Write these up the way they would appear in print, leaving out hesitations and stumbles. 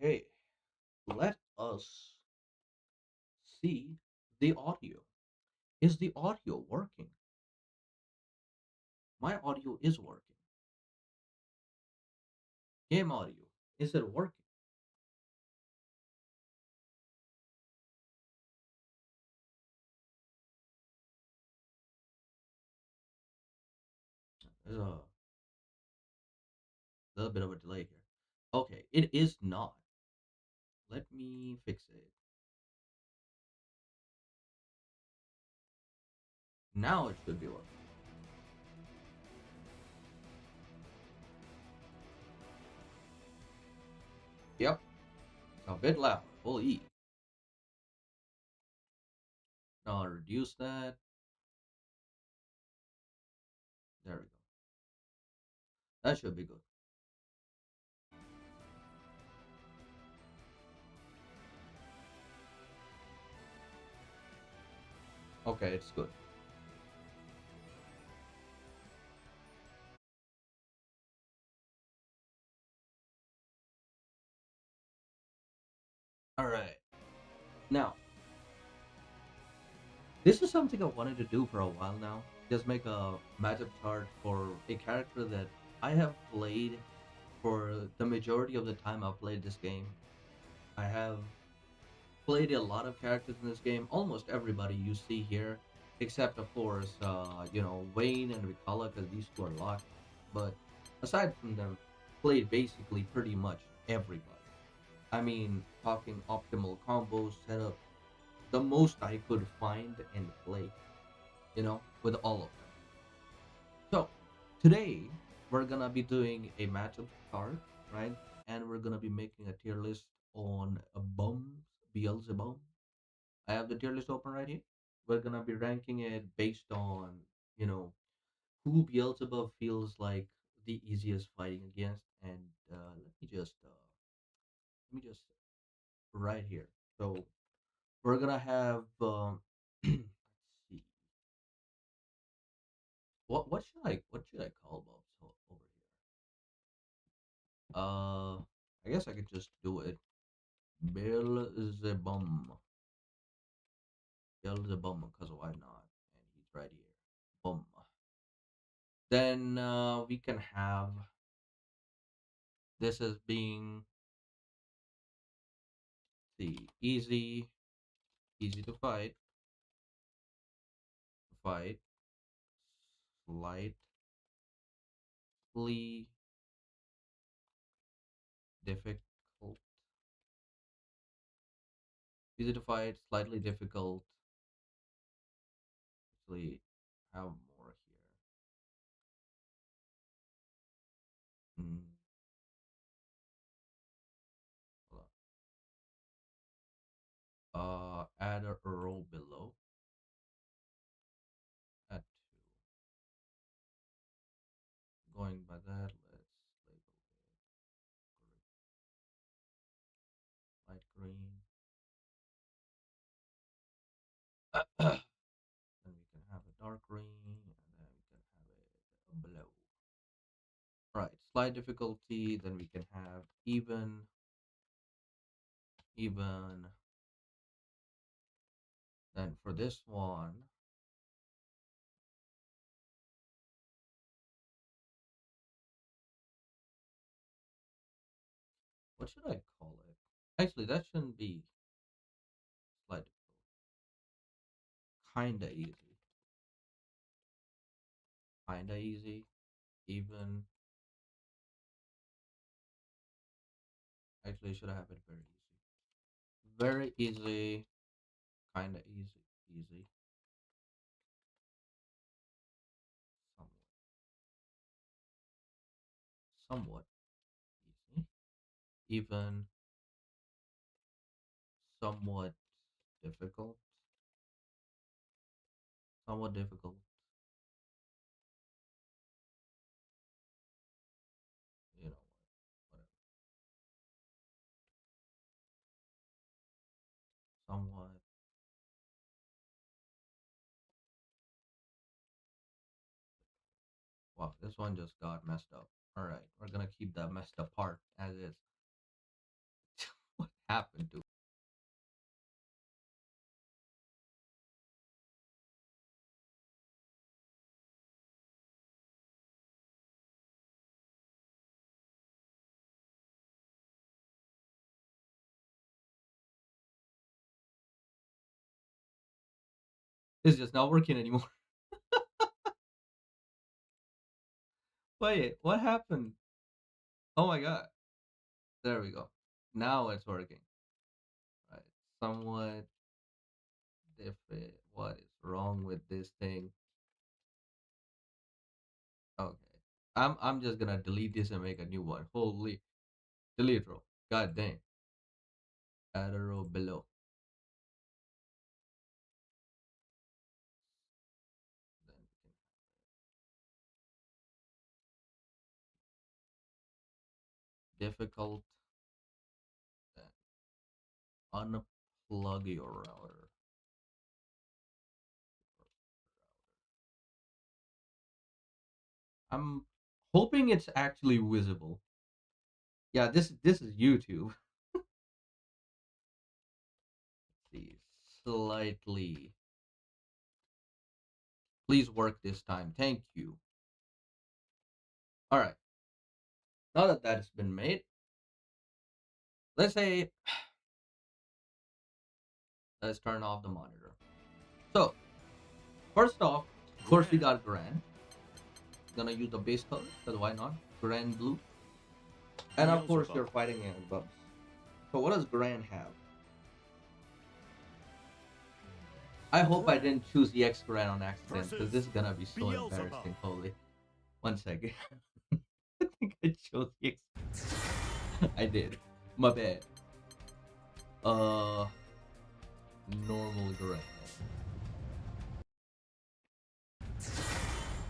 Okay, let us see the audio. Is the audio working? My audio is working. Game audio, is it working? There's a little bit of a delay here. Okay, it is not. Let me fix it. Now it should be working. Yep, a bit louder. Full E. Now I'll reduce that. There we go. That should be good. Okay, it's good. All right. Now, this is something I wanted to do for a while now. Just make a matchup chart for a character that I have played for the majority of the time I've played this game. I have played a lot of characters in this game, almost everybody you see here, except of course, Wayne and Ricala, because these two are locked. But aside from them, played basically pretty much everybody. I mean, talking optimal combos, setup, the most I could find and play, with all of them. So today we're gonna be doing a matchup card, right? And we're gonna be making a tier list on a Beelzebum. I have the tier list open right here. We're gonna be ranking it based on, you know, who Beelzebub feels like the easiest fighting against. And let me just right here. So we're gonna have let's see. What should I call Bubs over here? I guess I could just do it. Beelzebum. Beelzebum, because why not? And he's right here. Boom. Then we can have this as being the easy to fight, slightly difficult, easy to fight, slightly difficult. Actually, have more here. Mm, hold on. Add a row below at two. Going by that, let's label it light green. Then we can have a dark green, and then we can have it below. Right, slight difficulty. Then we can have even. Then for this one, what should I call it? Actually, that shouldn't be slight difficulty. Kinda easy. Kinda easy. Even. Actually, should I have it very easy? Very easy. Kinda easy. Easy. Somewhat. Somewhat easy. Even. Somewhat difficult. Somewhat difficult. You know what? Whatever. Somewhat. Wow, this one just got messed up. All right, we're gonna keep that messed up part as is. happened to? It's just not working anymore. Wait, what happened? Oh my god. There we go. Now it's working. Right. Somewhat different. What is wrong with this thing? Okay. I'm just gonna delete this and make a new one. Holy delete row. God dang. Add a row below. Then difficult. Then unplug your router. I'm hoping it's actually visible. Yeah, this is YouTube. Let's see, slightly. Please work this time. Thank you. All right. Now that that's been made, let's say let's turn off the monitor. So first off, of course we got Gran. Gonna use the base color, because why not? Gran blue. And of course you're fighting bubs. So what does Gran have? I hope I didn't choose the X Gran on accident, because this is gonna be so embarrassing. Holy. One second. I think I chose the X. I did. My bad. Normal Gran.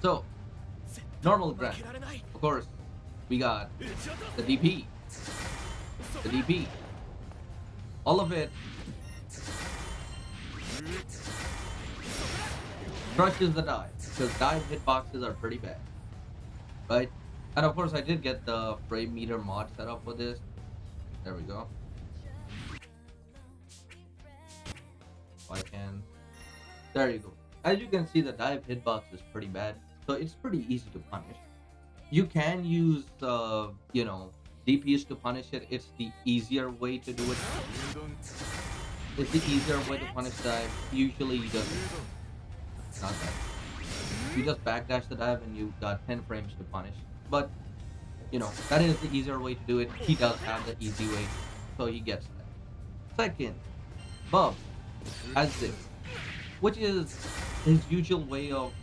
So, normal Gran. Of course, we got the DP. The DP. All of it crushes the dive, because dive hitboxes are pretty bad. Right? And of course I did get the frame meter mod set up for this. There we go. If I can. There you go. As you can see, the dive hitbox is pretty bad. So it's pretty easy to punish. You can use you know, DPs to punish it. It's the easier way to do it. It's the easier way to punish dive. Usually you just not that. You just backdash the dive and you got 10 frames to punish. But you know, that is the easier way to do it. He does have the easy way, so he gets that. Second, Bub has this, which is his usual way of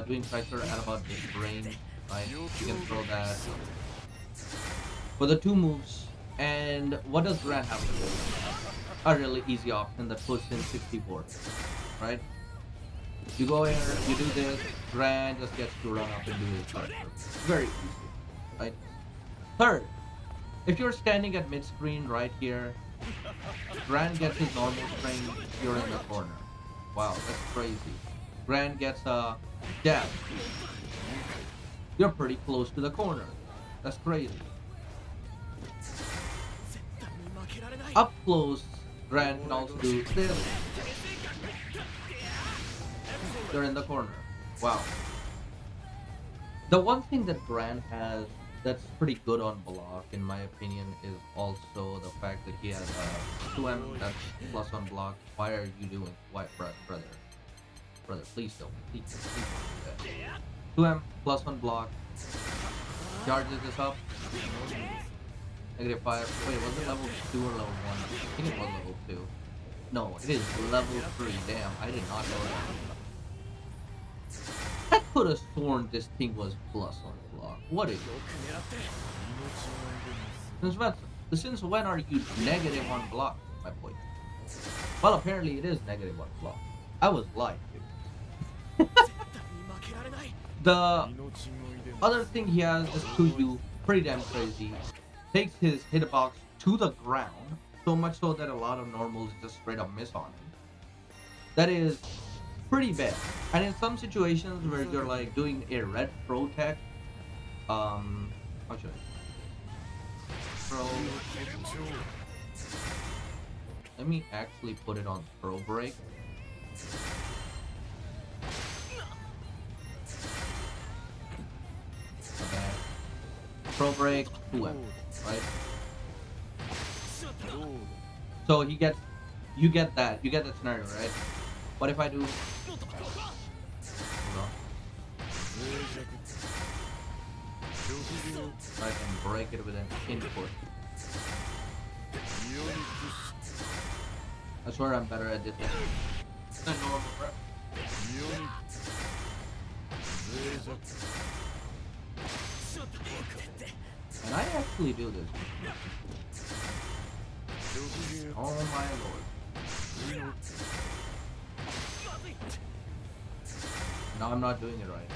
doing pressure at about this range. Right? You can throw that for the two moves. And what does Gran have to do? A really easy option that puts in 64. Right? You go here, you do this, Gran just gets to run up and do his pressure. Very easy. Right? Third, if you're standing at mid screen right here, Gran gets his normal string, you're in the corner. Wow, that's crazy. Gran gets a dab. You're pretty close to the corner. That's crazy. Up close, Gran can also do this. You're in the corner. Wow. The one thing that Gran has that's pretty good on block, in my opinion, is also the fact that he has a 2M that's plus on block. Why are you doing? Why, brother? Brother, please don't. Please don't do that. 2M plus on block. Charges this up. -5. Wait, was it level 2 or level 1? I think it was level 2. No, it is level 3. Damn, I did not know that. I could have sworn this thing was plus on block. What is it? Since when are you negative on block, my boy? Well, apparently it is negative on block. I was lied to. The other thing he has is to do pretty damn crazy. Takes his hitbox to the ground, so much so that a lot of normals just straight up miss on him. That is pretty bad. And in some situations where you're like doing a red protect, how should I? Let me actually put it on throw break. Okay. Throw break 2M, right? So you get that scenario, right? What if I do? Hold on. Right, and break it with an input. I swear I'm better at this than normal, bro. And I actually do this. Oh my lord. No, I'm not doing it right.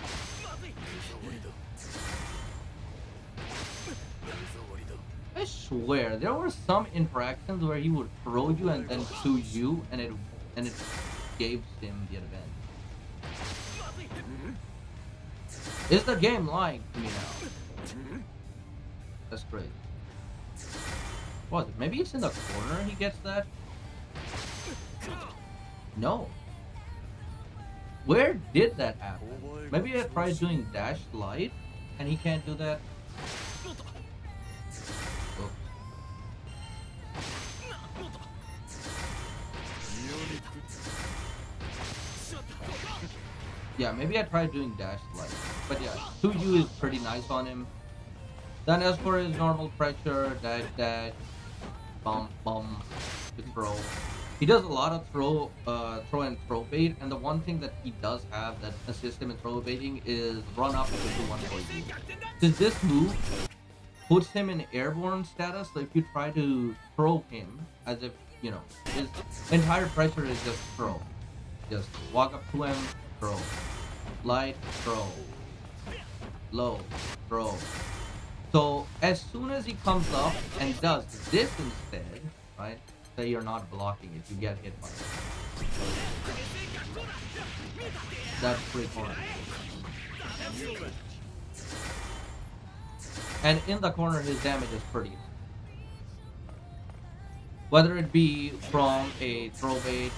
I swear, there were some interactions where he would throw you and then to you, and it gave him the advantage. Is the game lying to me now? That's crazy. What? Maybe it's in the corner he gets that? No. Where did that happen? Maybe I tried doing dash slide and he can't do that. Oops. Yeah, maybe I tried doing dash slide. But yeah, 2U is pretty nice on him. Then as for his normal pressure, dash, bump, to throw. He does a lot of throw and throw bait, and the one thing that he does have that assists him in throw baiting is run up into one for you. Since this move puts him in airborne status, so if you try to throw him as if his entire pressure is just throw. Just walk up to him, throw. Light, throw. Low, throw. So as soon as he comes up and does this instead, right? Say you're not blocking it, you get hit by it. That's pretty corner. And in the corner, his damage is pretty high. Whether it be from a throw bait,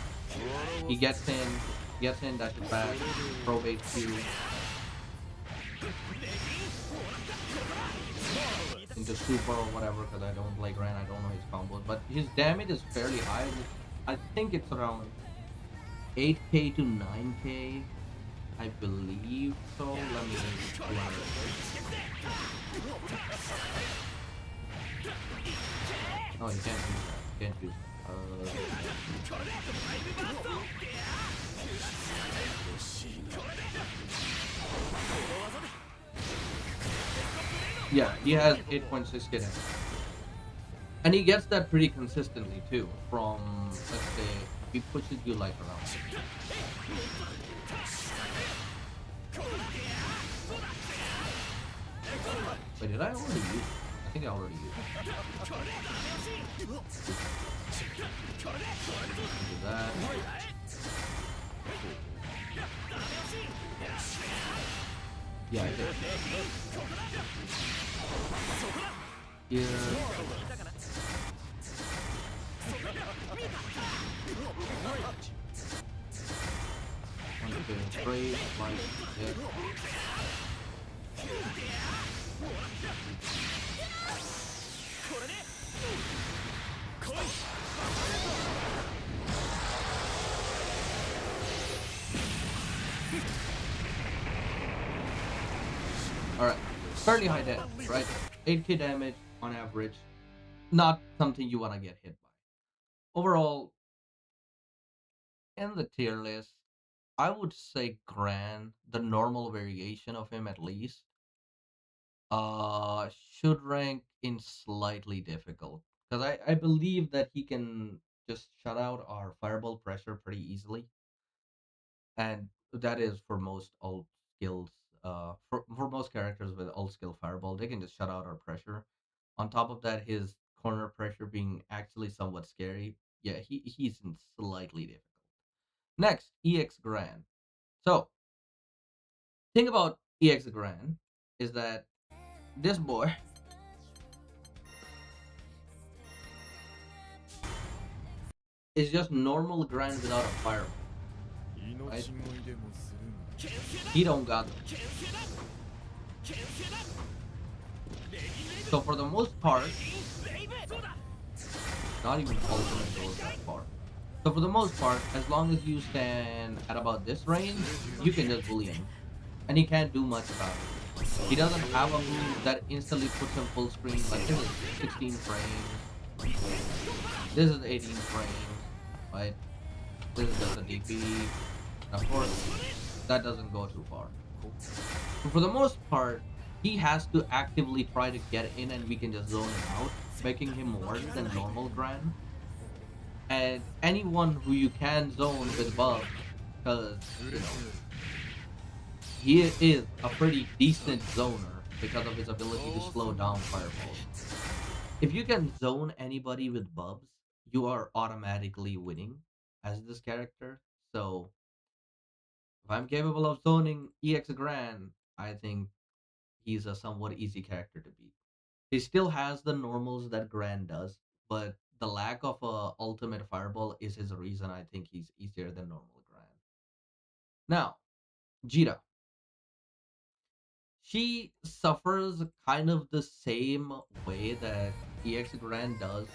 he gets in, dashes back, throw bait Q, into super or whatever, because I don't play Gran, I don't know his combos, but his damage is fairly high. I think it's around 8k to 9k, I believe so. Let me oh, you can't use that. You can't use that. Yeah, he has 8.6k damage. And he gets that pretty consistently too, from, let's say, he pushes you like around. Wait, did I already use it? I think I already used it. Do that. Yeah, I did. Here. Okay, straight, like this. Alright, fairly high damage, right? 8k damage on average. Not something you want to get hit by. Overall, in the tier list, I would say Gran, the normal variation of him at least, should rank in slightly difficult. Because I believe that he can just shut out our fireball pressure pretty easily. And that is for most ult skills. For most characters with ult skill fireball, they can just shut out our pressure. On top of that, his corner pressure being actually somewhat scary. Yeah, he's in slightly difficult. Next, EX Gran. So, thing about EX Gran is that this boy is just normal Gran without a fireball, right? He don't got them. So for the most part, not even ultimate goes that far. So for the most part, as long as you stand at about this range, you can just bully him. And he can't do much about it. He doesn't have a move that instantly puts him full screen, like this is 16 frames, this is 18 frames, right? This is just a DP. Of course, that doesn't go too far. But for the most part, he has to actively try to get in and we can just zone him out, making him worse than normal Gran. And anyone who you can zone with buff, because, you know, he is a pretty decent zoner because of his ability to slow down fireballs. If you can zone anybody with bubs, you are automatically winning as this character. So if I'm capable of zoning EX Gran, I think he's a somewhat easy character to beat. He still has the normals that Gran does, but the lack of a ultimate fireball is his reason I think he's easier than normal Gran. Now, Jita. She suffers kind of the same way that EX Gran does,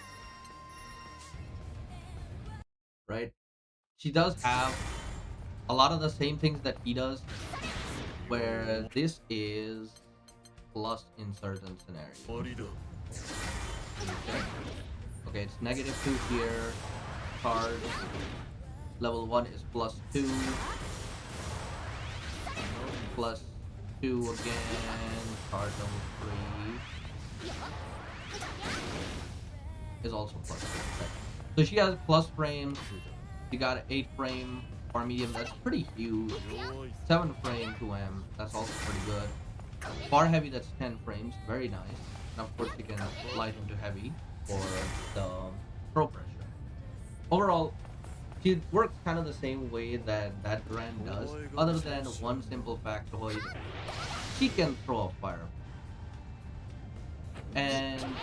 right? She does have a lot of the same things that he does, where this is plus in certain scenarios. Okay, it's -2 here. Card level 1 is +2. +2 again. Card level 3 is also +2. Okay. So she has plus frames. She got an 8 frame or medium. That's pretty huge. 7 frame 2M. That's also pretty good. Far heavy. That's 10 frames. Very nice. And of course, you can light into heavy for the throw pressure. Overall, she works kind of the same way that Gran does, other than one simple factoid. She can throw a fireball. And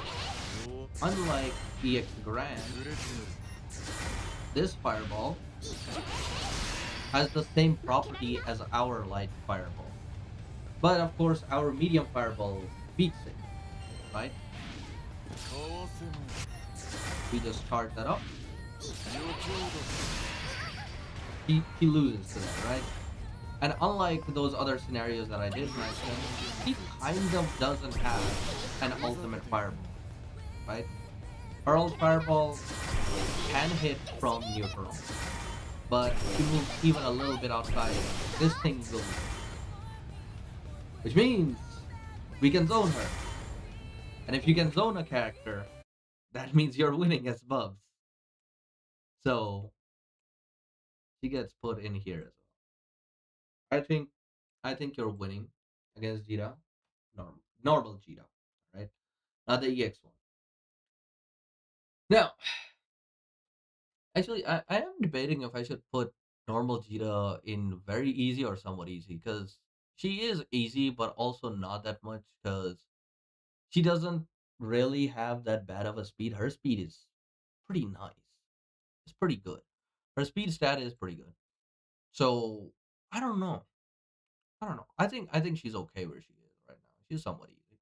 unlike EX Gran, this fireball has the same property as our light fireball. But of course, our medium fireball beats it, right? We just charge that up. He loses to that, right? And unlike those other scenarios that I did mention, he kind of doesn't have an ultimate fireball, right? Her ult fireball can hit from neutral, but if you move even a little bit outside, this thing will lose. Which means we can zone her. And if you can zone a character, that means you're winning as Bubs. So she gets put in here as well. I think you're winning against Jita. Normal Jita, right? Not the EX one. Now, actually, I am debating if I should put normal Jita in very easy or somewhat easy, because she is easy, but also not that much, because she doesn't really have that bad of a speed. Her speed is pretty nice. It's pretty good. Her speed stat is pretty good. So I don't know. I don't know. I think she's okay where she is right now. She's somewhat easy.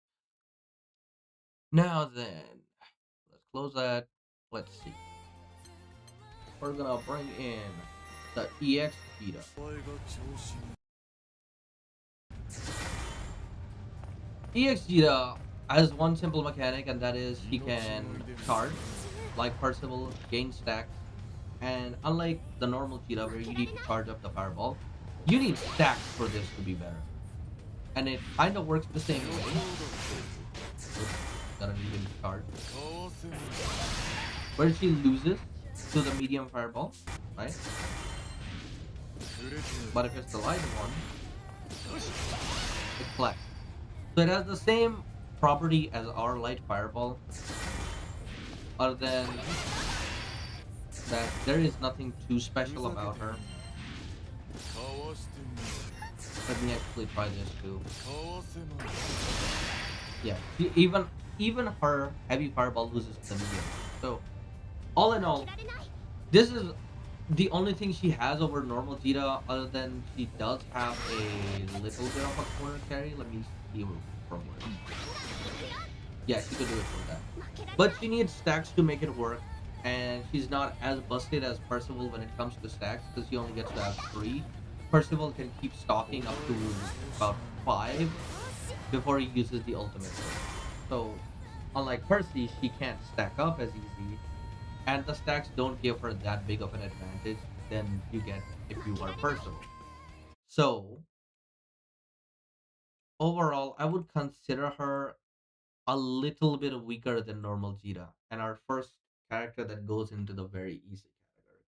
Now then, let's close that. Let's see. We're gonna bring in the EX Vita. EX Vita has one simple mechanic, and that is he can charge like Percival, gain stacks, and unlike the normal Cheetah where you need to charge up the fireball, you need stacks for this to be better. And it kind of works the same way. Oops, gotta need him to charge. Where she loses to the medium fireball, right? But if it's the light one, it flex. So it has the same property as our light fireball, other than that there is nothing too special about her. Let me actually try this too. Yeah, even her heavy fireball loses to the medium. So all in all, This is the only thing she has over normal Jita, other than she does have a little bit of a corner carry. Let me see from where. Yeah, she could do it from that. But she needs stacks to make it work, and she's not as busted as Percival when it comes to stacks because she only gets to have three. Percival can keep stocking up to about five before he uses the ultimate sword. So, unlike Percy, she can't stack up as easy, and the stacks don't give her that big of an advantage than you get if you are Percival. So, overall, I would consider her a little bit weaker than normal Jita, and our first character that goes into the very easy category.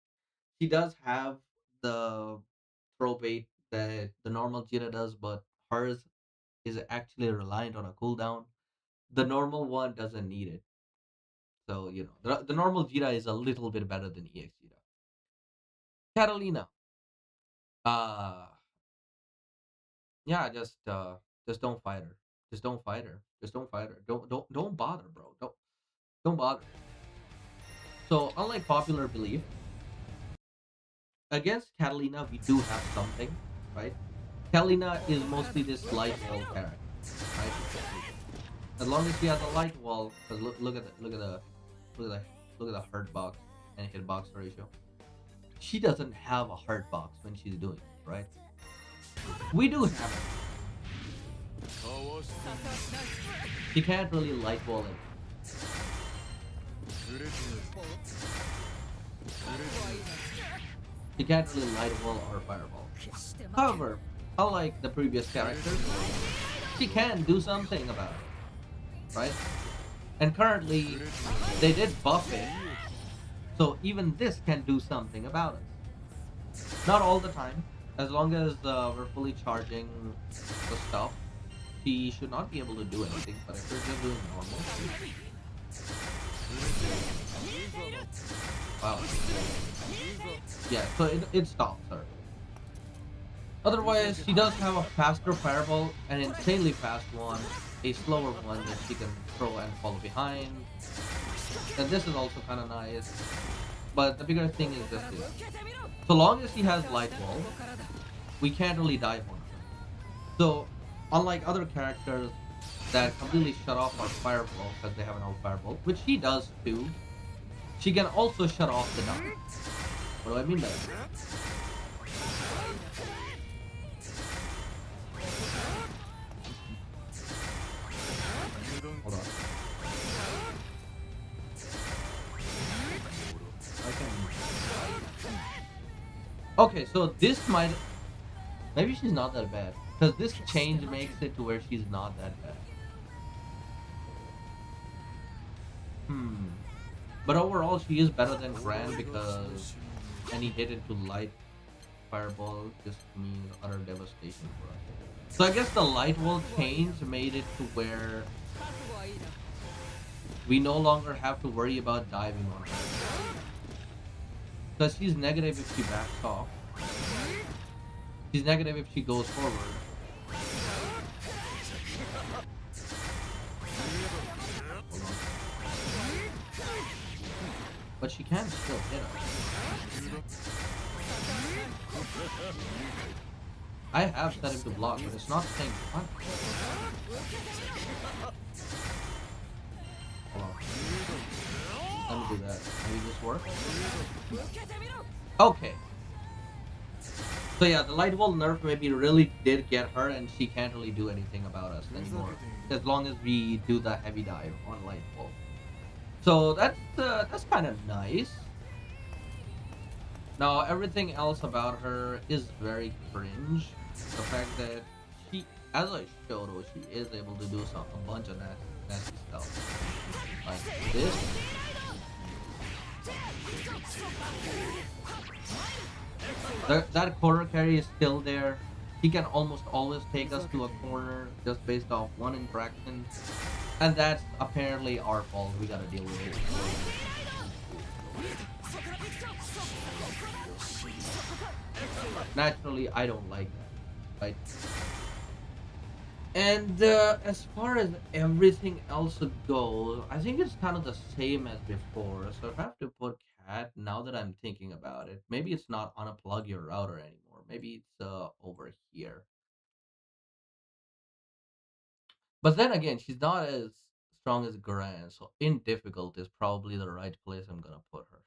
She does have the throw bait that the normal Jita does, but hers is actually reliant on a cooldown. The normal one doesn't need it. So, the normal Jita is a little bit better than EX Jita. Catalina. Uh yeah, just don't fight her. Just don't fight her. Just don't fight her. Don't bother, bro. Don't bother. So, unlike popular belief, against Catalina we do have something, right? Catalina is mostly this light wall character, right? As long as she has a light wall, because look at the look at the hurt box and hit box ratio. She doesn't have a hurt box when she's doing it, right? We do have it. She can't really light wall it. She can't really light wall or fireball. However, unlike the previous characters, she can do something about it, right? And currently, they did buff it, so even this can do something about it. Not all the time. As long as we're fully charging the stuff, she should not be able to do anything. But if we're just doing normal, wow, yeah, so it stops her. Otherwise, she does have a faster fireball, an insanely fast one, a slower one that she can throw and follow behind. And this is also kind of nice. But the bigger thing is just this. So long as she has light wall, we can't really dive on her. So, unlike other characters that completely shut off our fireball because they have an old fireball, which she does too, she can also shut off the dive. What do I mean by that? Hold on. I can. Okay, so this might. Maybe she's not that bad. Because this change makes it to where she's not that bad. But overall, she is better than Gran because any hit into light fireball just means utter devastation for us. So I guess the light wall change made it to where we no longer have to worry about diving on her. Because she's negative if she backs off. She's negative if she goes forward. But she can still hit us. I have set him to block, but it's not the same punch. Hold on. Let me do that. Maybe this work? Okay. So yeah, the light wall nerf maybe really did get her, and she can't really do anything about us anymore. As long as we do the heavy dive on light wall. So that's kind of nice. Now everything else about her is very cringe. The fact that she, as I showed, she is able to do a bunch of nasty stuff like this. That corner carry is still there. He can almost always take us to a corner just based off one interaction. And that's apparently our fault. We gotta deal with it. Naturally, I don't like that. Right? And as far as everything else goes, I think it's kind of the same as before. So if I have to put at now that I'm thinking about it. Maybe it's not unplug your router anymore. Maybe it's over here. But then again, she's not as strong as Gran, so in difficult is probably the right place I'm gonna put her.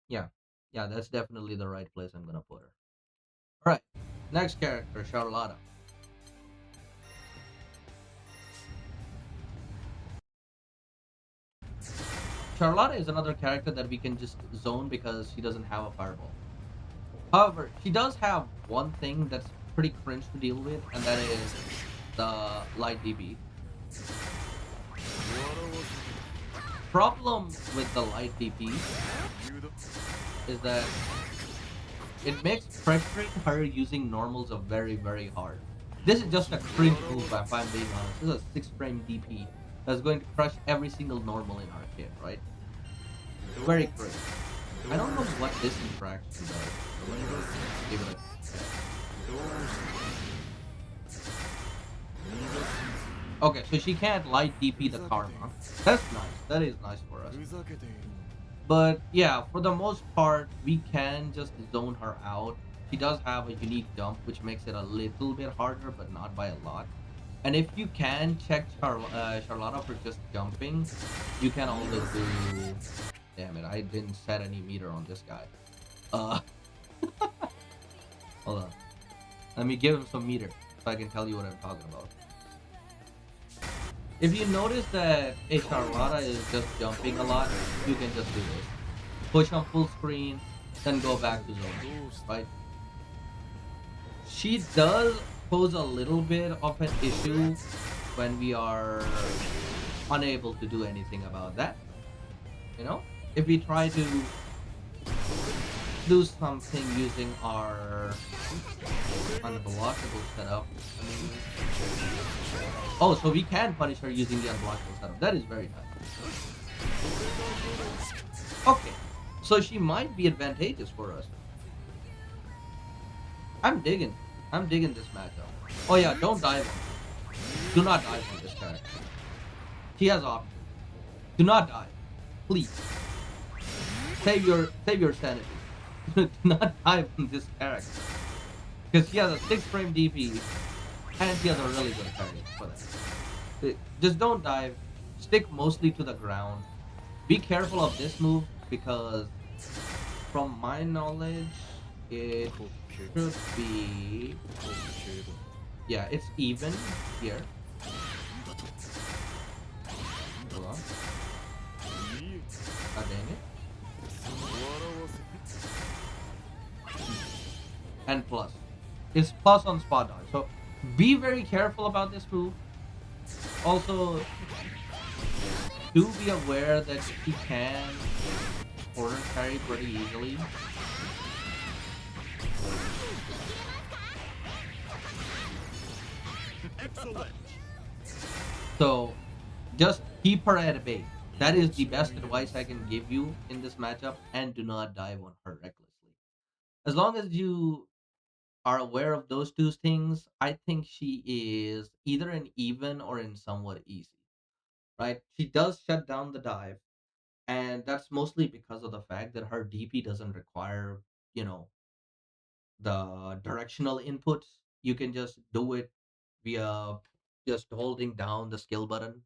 Yeah, yeah, that's definitely the right place I'm gonna put her. All right, next character, Charlotta. Charlotta is another character that we can just zone because she doesn't have a fireball. However, she does have one thing that's pretty cringe to deal with, and that is the light DB. Problem with the light DP is that it makes pressuring her using normals a very hard. This is just a cringe move if I'm being honest. This is a 6 frame DP that's going to crush every single normal in our kit, right? Very cringe. I don't know what this interaction does. Let me give it a check. Okay, so she can't light DP the karma. That's nice. That is nice for us. But yeah, for the most part, we can just zone her out. She does have a unique jump, which makes it a little bit harder, but not by a lot. And if you can check Charlotta for just jumping, you can always do... Damn it, I didn't set any meter on this guy. Hold on. Let me give him some meter so I can tell you what I'm talking about. If you notice that a Charlotta is just jumping a lot, you can just do this. Push on full screen, then go back to zone, right? She does pose a little bit of an issue when we are unable to do anything about that. You know? If we try to do something using our unblockable setup. Oh, so we can punish her using the unblockable setup. That is very nice. Okay, so she might be advantageous for us. I'm digging this matchup. Oh yeah, don't dive on her. Do not dive on this character. She has options. Do not dive. Please. Save your sanity. Do not dive on this character. Because she has a 6 frame DP and she has a really good parry for that. Just don't dive. Stick mostly to the ground. Be careful of this move because from my knowledge it should be... Yeah, it's even here. Hold on. God dang it. And plus. It's plus on spot dodge. So be very careful about this move. Also, do be aware that he can corner carry pretty easily. Excellent. So just keep her at bay. That is the best advice I can give you in this matchup, and do not dive on her recklessly. As long as you are aware of those two things, I think she is either an even or in somewhat easy, right? She does shut down the dive, and that's mostly because of the fact that her DP doesn't require, you know, the directional inputs. You can just do it via just holding down the skill button,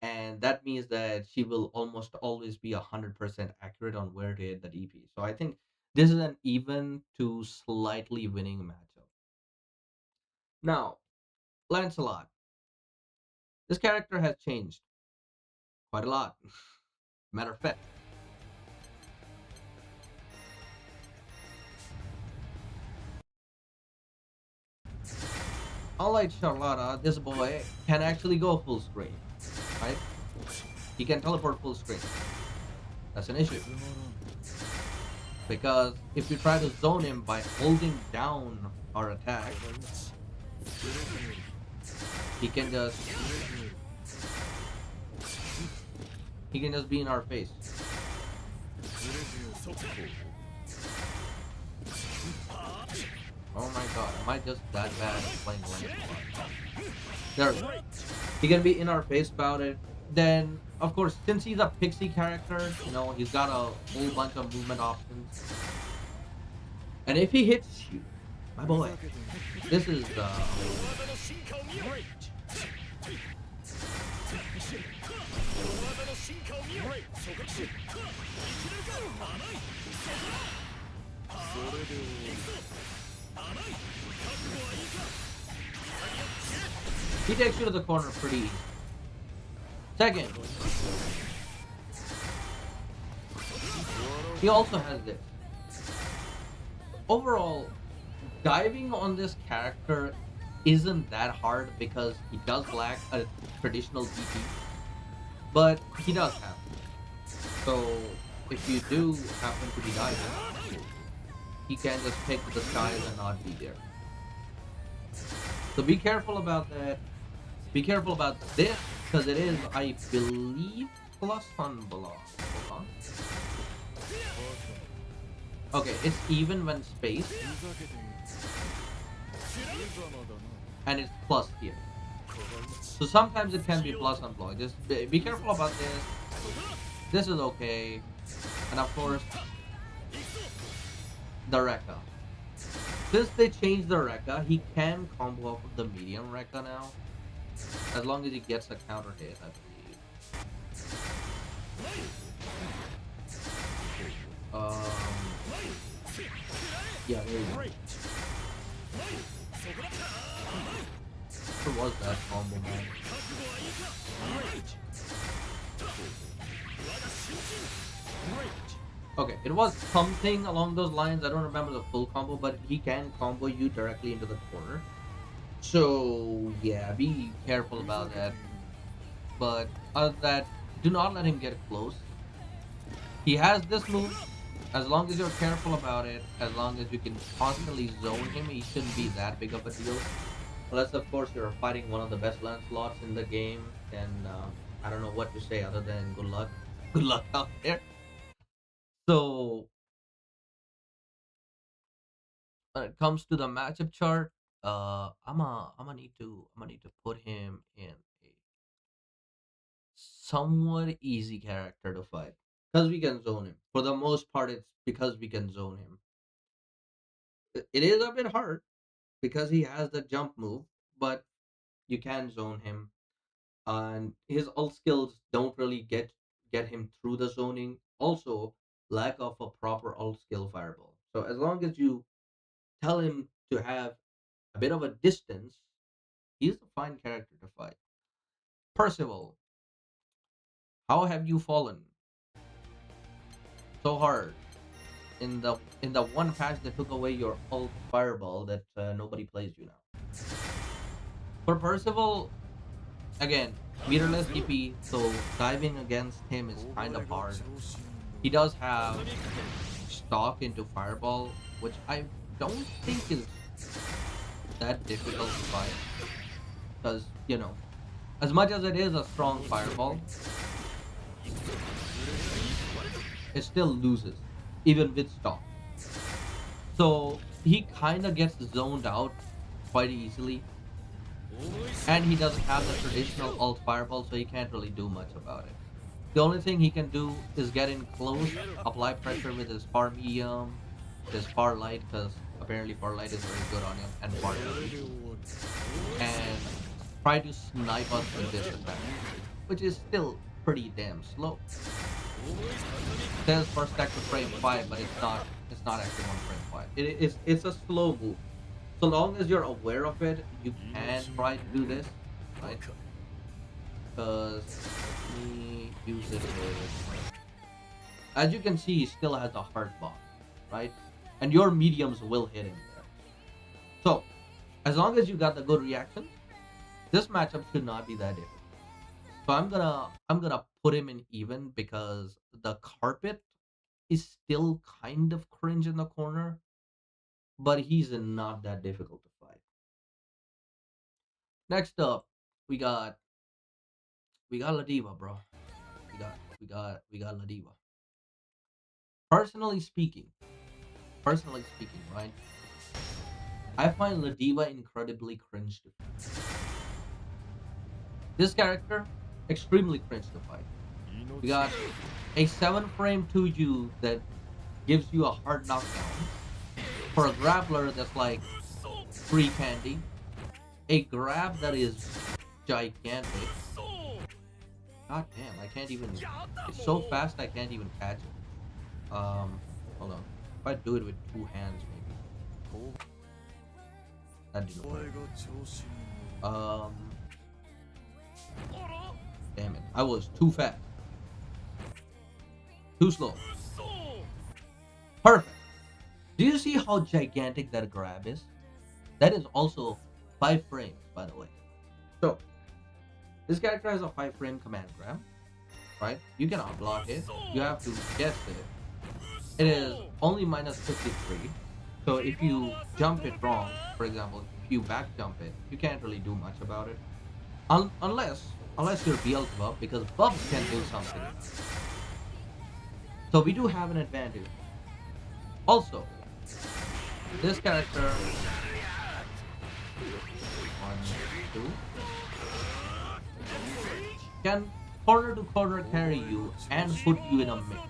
and that means that she will almost always be 100% accurate on where to hit the DP. So I think this is an even to slightly winning matchup. Now, Lancelot. This character has changed quite a lot. Matter of fact, unlike Charlotta, this boy can actually go full screen, right? He can teleport full screen. That's an issue. Because if you try to zone him by holding down our attack, he can just be in our face. Oh my god, am I just that bad at playing Lancelot? There we go. He can be in our face about it. Then, of course, since he's a pixie character, you know, he's got a whole bunch of movement options. And if he hits you, my boy, this is he takes you to the corner pretty easy. Second, he also has this. Overall, diving on this character isn't that hard because he does lack a traditional DP, but he does have it. So if you do happen to be diving, he can just pick the skies and not be there. So be careful about that. Be careful about this because it is, I believe, plus on block. Hold on. Okay, it's even when spaced, and it's plus here. So sometimes it can be plus on block. Just be careful about this. This is okay. And of course, the Rekka. Since they changed the Rekka, he can combo off of the medium Rekka now. As long as he gets a counter hit, I believe. Yeah, there you go. Where was that combo, man? Okay, it was something along those lines. I don't remember the full combo, but he can combo you directly into the corner. So, yeah, be careful about that. But other than that, do not let him get close. He has this move. As long as you're careful about it, as long as you can constantly zone him, he shouldn't be that big of a deal. Unless, of course, you're fighting one of the best Lancelots in the game, and I don't know what to say other than good luck. Good luck out there. So, when it comes to the matchup chart, I'm gonna need to put him in a somewhat easy character to fight because we can zone him. For the most part, it's because we can zone him. It is a bit hard because he has the jump move, but you can zone him, and his ult skills don't really get him through the zoning. Also, lack of a proper ult skill fireball. So as long as you tell him to have a bit of a distance, he's a fine character to fight. Percival, how have you fallen so hard in the one patch that took away your ult fireball that nobody plays you now? For Percival, again, meterless DP, so diving against him is kind of hard. He does have stock into fireball, which I don't think is that difficult to fight. Because, you know, as much as it is a strong fireball, it still loses, even with stock. So he kind of gets zoned out quite easily. And he doesn't have the traditional ult fireball, so he can't really do much about it. The only thing he can do is get in close, apply pressure with his far medium, his far light, because apparently far light is very good on him, and far heavy, and try to snipe us with this attack, which is still pretty damn slow. It says first stack to frame 5, but it's not. It's not actually one frame 5. It's a slow move. So long as you're aware of it, you can try to do this, right? Because let me use it with, as you can see, he still has a heart bomb, right? And your mediums will hit him there. So as long as you got the good reactions, this matchup should not be that difficult. So I'm gonna put him in even because the carpet is still kind of cringe in the corner, but he's not that difficult to fight. Next up, we got Ladiva, bro. We got Ladiva. Personally speaking, right? I find Ladiva incredibly cringe to fight. This character extremely cringe to fight. You got a 7 frame 2U that gives you a hard knockdown for a grappler that's like free candy, a grab that is gigantic. God damn, I can't even. It's so fast I can't even catch it. Hold on. If I do it with 2 hands, maybe that didn't work. Um, damn it, I was too fast, too slow. Perfect. Do you see how gigantic that grab is? That is also 5 frames, by the way. So this character has a 5 frame command grab, right? You cannot block it. You have to guess it. It is only minus 53. So if you jump it wrong, for example, if you back jump it, you can't really do much about it. Unless you're Beelzebum, because Bubs can do something. So we do have an advantage. Also, this character, 1, 2, can corner to corner carry you and put you in a mix.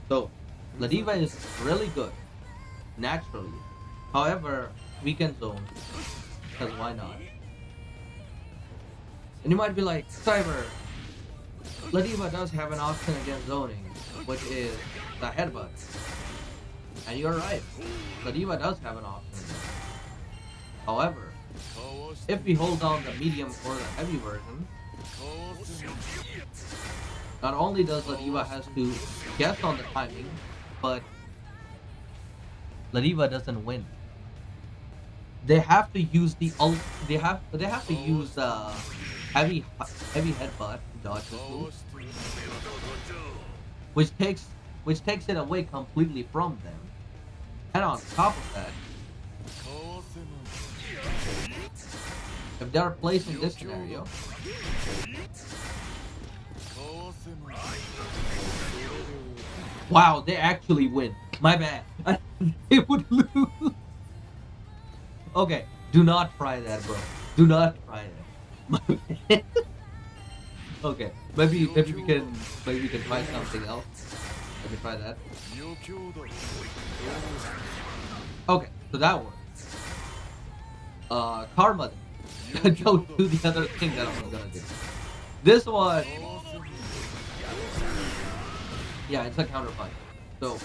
So Ladiva is really good naturally. However, weekend zone, because why not? And you might be like, Cyber, Ladiva does have an option against zoning, which is the headbutt. And you're right, Ladiva does have an option. However, if we hold down the medium or the heavy version, not only does Ladiva has to guess on the timing, but Ladiva doesn't win. They have to use the they have to use the heavy headbutt dodge this move, which takes it away completely from them. And on top of that, if they're placed in this scenario, wow, they actually win. My bad. They would lose. Okay, do not try that, bro. Do not try that. Okay, maybe we can try something else. Let me try that. Okay, so that works. Karma. Don't do the other thing that I'm gonna do. This one, yeah, it's a counter fight. So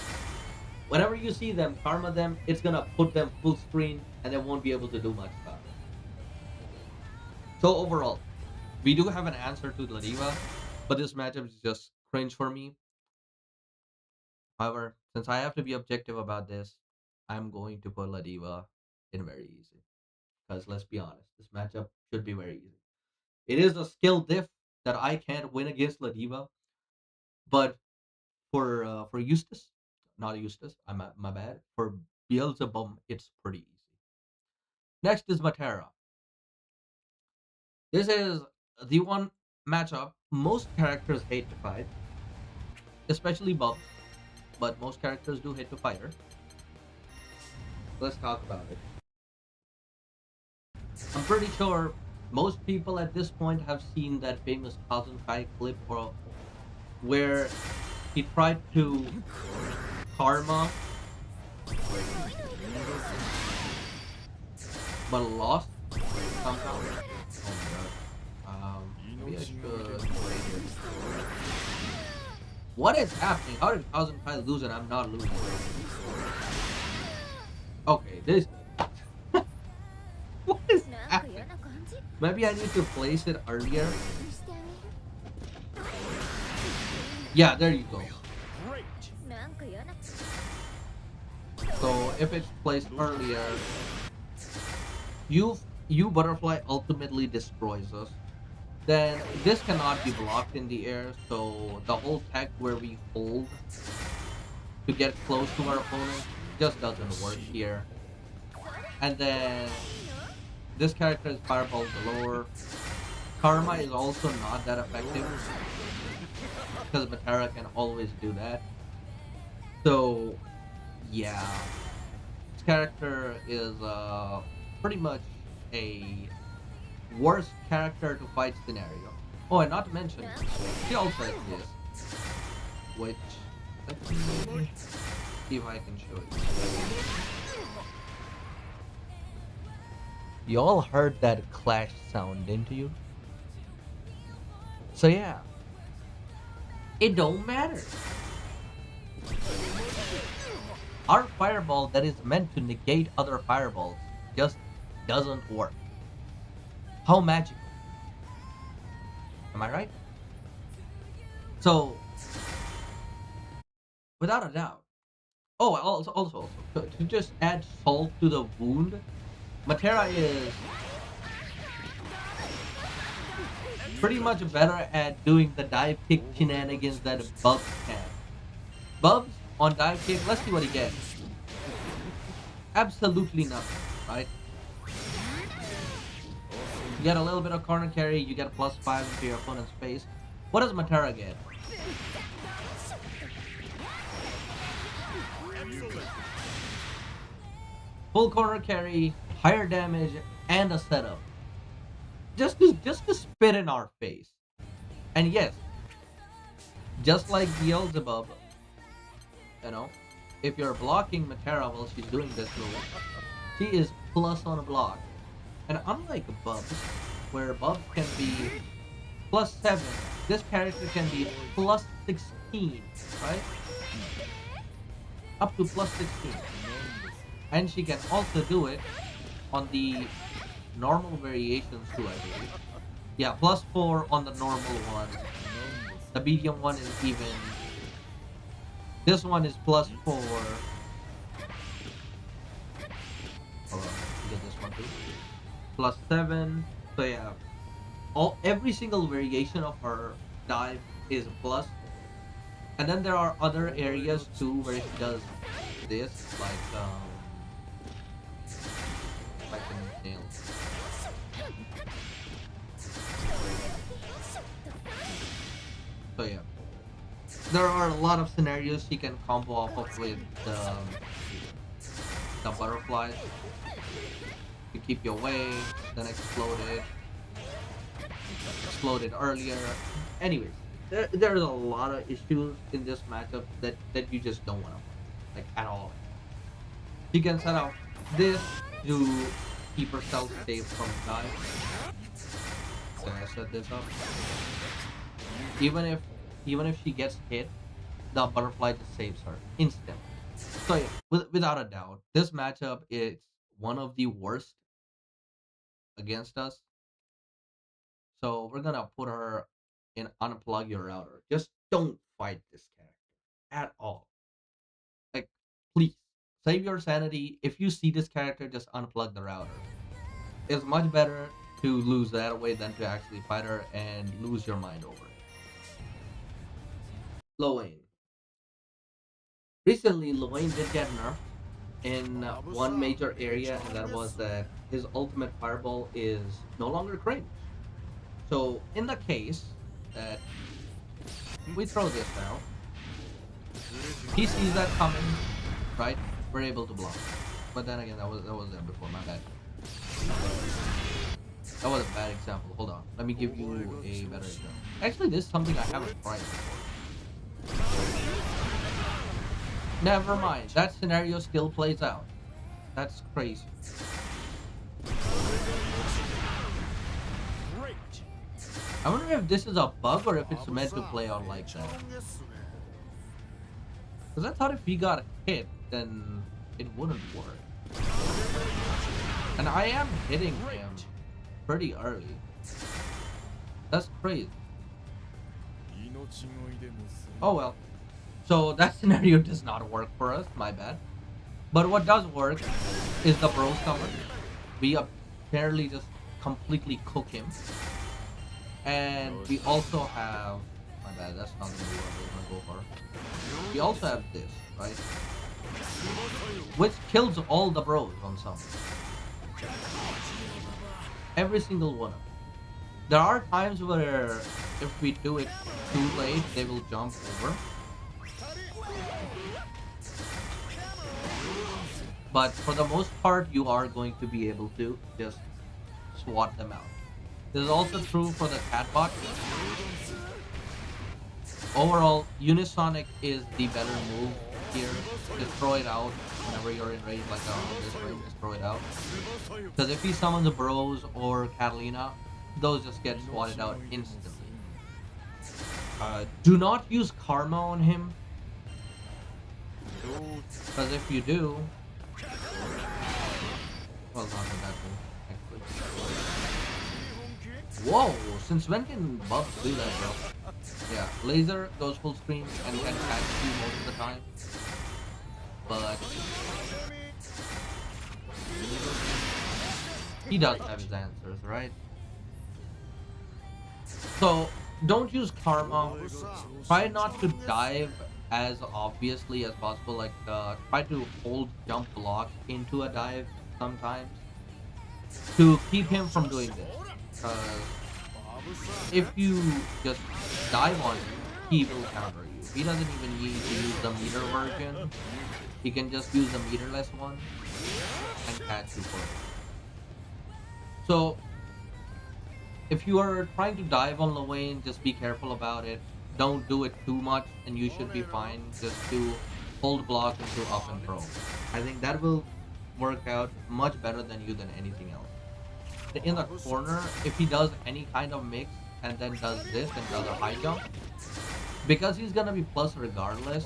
whenever you see them, karma them, it's gonna put them full screen, and they won't be able to do much about it. So overall, we do have an answer to Ladiva, but this matchup is just cringe for me. However, since I have to be objective about this, I'm going to put Ladiva in very easy. Because let's be honest, this matchup should be very easy. It is a skill diff that I can't win against Ladiva, but for Eustace, not Eustace, my bad. For Beelzebum, it's pretty easy. Next is Matera. This is the one matchup most characters hate to fight, especially Bubs, but most characters do hate to fight her. Let's talk about it. I'm pretty sure most people at this point have seen that famous Kazunkai clip where he tried to karma but lost somehow. Oh my god. Maybe I should. What is happening? How did Kazunkai lose and I'm not losing? Okay, this. What is happening? Maybe I need to place it earlier. Yeah, there you go. So if it's placed earlier, you butterfly ultimately destroys us. Then this cannot be blocked in the air. So the whole tech where we hold to get close to our opponent just doesn't work here. And then this character is Fireball Galore. Karma is also not that effective because Matera can always do that. So yeah, this character is pretty much a worst character to fight scenario. Oh, and not to mention, she also has this, which, let's see if I can show it. You all heard that clash sound, didn't you? So yeah, it don't matter. Our fireball that is meant to negate other fireballs just doesn't work. How magical. Am I right? So, without a doubt. Oh, also, to just add salt to the wound, Matera is pretty much better at doing the dive kick shenanigans that Bubs can. Bubs on dive kick, let's see what he gets. Absolutely nothing, right? You get a little bit of corner carry, you get a +5 into your opponent's face. What does Matera get? Full corner carry, higher damage, and a setup. Just to spit in our face. And yes, just like Beelzebum, you know, if you're blocking Matera while she's doing this move, she is plus on a block. And unlike Bubs, where Bubs can be +7, this character can be +16, right? Up to +16. And she can also do it on the normal variations too, I believe. Yeah, +4 on the normal one. The medium one is even. This one is +4. Hold on, get this one too. +7. So yeah, every single variation of her dive is a plus. And then there are other areas too where she does this, like if I can nail. So yeah, there are a lot of scenarios she can combo off of with the butterflies to keep you away, then explode it earlier. Anyways, there's a lot of issues in this matchup that you just don't want to like at all. She can set up this to keep herself safe from dying. Can I set this up? Even if she gets hit, the butterfly just saves her instantly. So yeah, without a doubt, this matchup is one of the worst against us. So we're gonna put her in unplug your router. Just don't fight this character at all. Like, please save your sanity. If you see this character, just unplug the router. It's much better to lose that way than to actually fight her and lose your mind over it. Lowain. Recently, Lowain did get nerfed in one major area, and that was that his ultimate fireball is no longer cringe. So, in the case that we throw this now, he sees that coming, right? We're able to block. But then again, that was there before, my bad. That was a bad example. Hold on. Let me give you a better example. Actually, this is something I haven't tried before. Never mind. That scenario still plays out. That's crazy. I wonder if this is a bug or if it's meant to play out like that. Because I thought if he got hit, then it wouldn't work. And I am hitting him pretty early. That's crazy. Oh well. So that scenario does not work for us, my bad. But what does work is the bro summer. We apparently just completely cook him. And we also have, my bad, that's not gonna be what we're gonna go for. We also have this, right? Which kills all the bros on some. Every single one of them. There are times where if we do it too late, they will jump over. But for the most part, you are going to be able to just swat them out. This is also true for the catbot. Overall, Unisonic is the better move here. Destroy it out whenever you're in range, like this range, destroy it out. Because if he summons a Bros or Catalina, those just get swatted out instantly. Do not use Karma on him, because if you do, well, not with that move, actually. Whoa! Since when can buffs do that, bro? Yeah, laser goes full screen and can catch you most of the time, but he does have his answers, right? So don't use Karma. Try not to dive as obviously as possible. Like try to hold jump block into a dive sometimes to keep him from doing this. If you just dive on him, he will counter you. He doesn't even need to use the meter version. He can just use the meterless one and catch you for it. So if you are trying to dive on Lwane, just be careful about it. Don't do it too much and you should be fine. Just to hold block into up and throw. I think that will work out much better than anything else. In the corner, if he does any kind of mix and then does this and does a high jump, because he's gonna be plus regardless,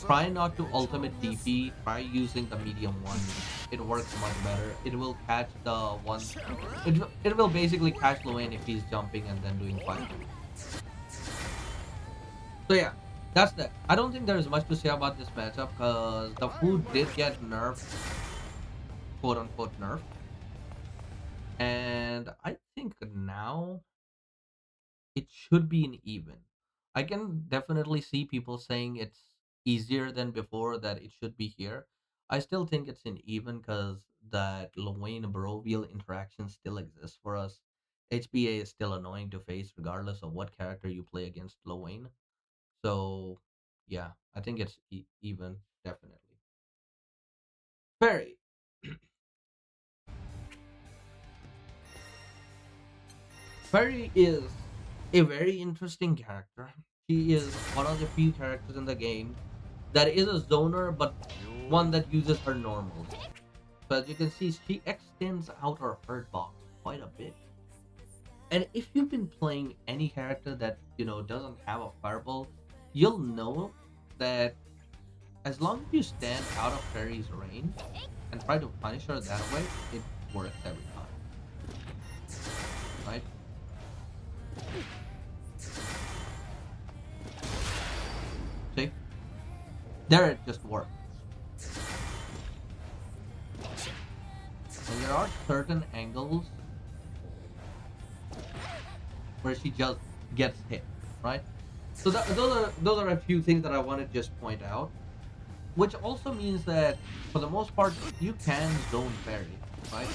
try not to ultimate DP, try using the medium one. It works much better. It will catch the one, it will basically catch Lwane if he's jumping and then doing 5 jumps. So yeah, that's that. I don't think there's much to say about this matchup because the food did get nerfed, quote unquote nerfed. And I think now it should be an even. I can definitely see people saying it's easier than before, that it should be here. I still think it's an even because that Lwane Barovia interaction still exists for us. HBA is still annoying to face regardless of what character you play against Lwane. So yeah, I think it's even, definitely. Very. Fairy is a very interesting character. She is one of the few characters in the game that is a zoner, but one that uses her normals. So as you can see, she extends out her hurt box quite a bit. And if you've been playing any character that, doesn't have a fireball, you'll know that as long as you stand out of Fairy's range and try to punish her that way, it works every time. Right? See? There it just worked. And there are certain angles where she just gets hit, right? So those are a few things that I want to just point out. Which also means that for the most part you can zone Fairy, right?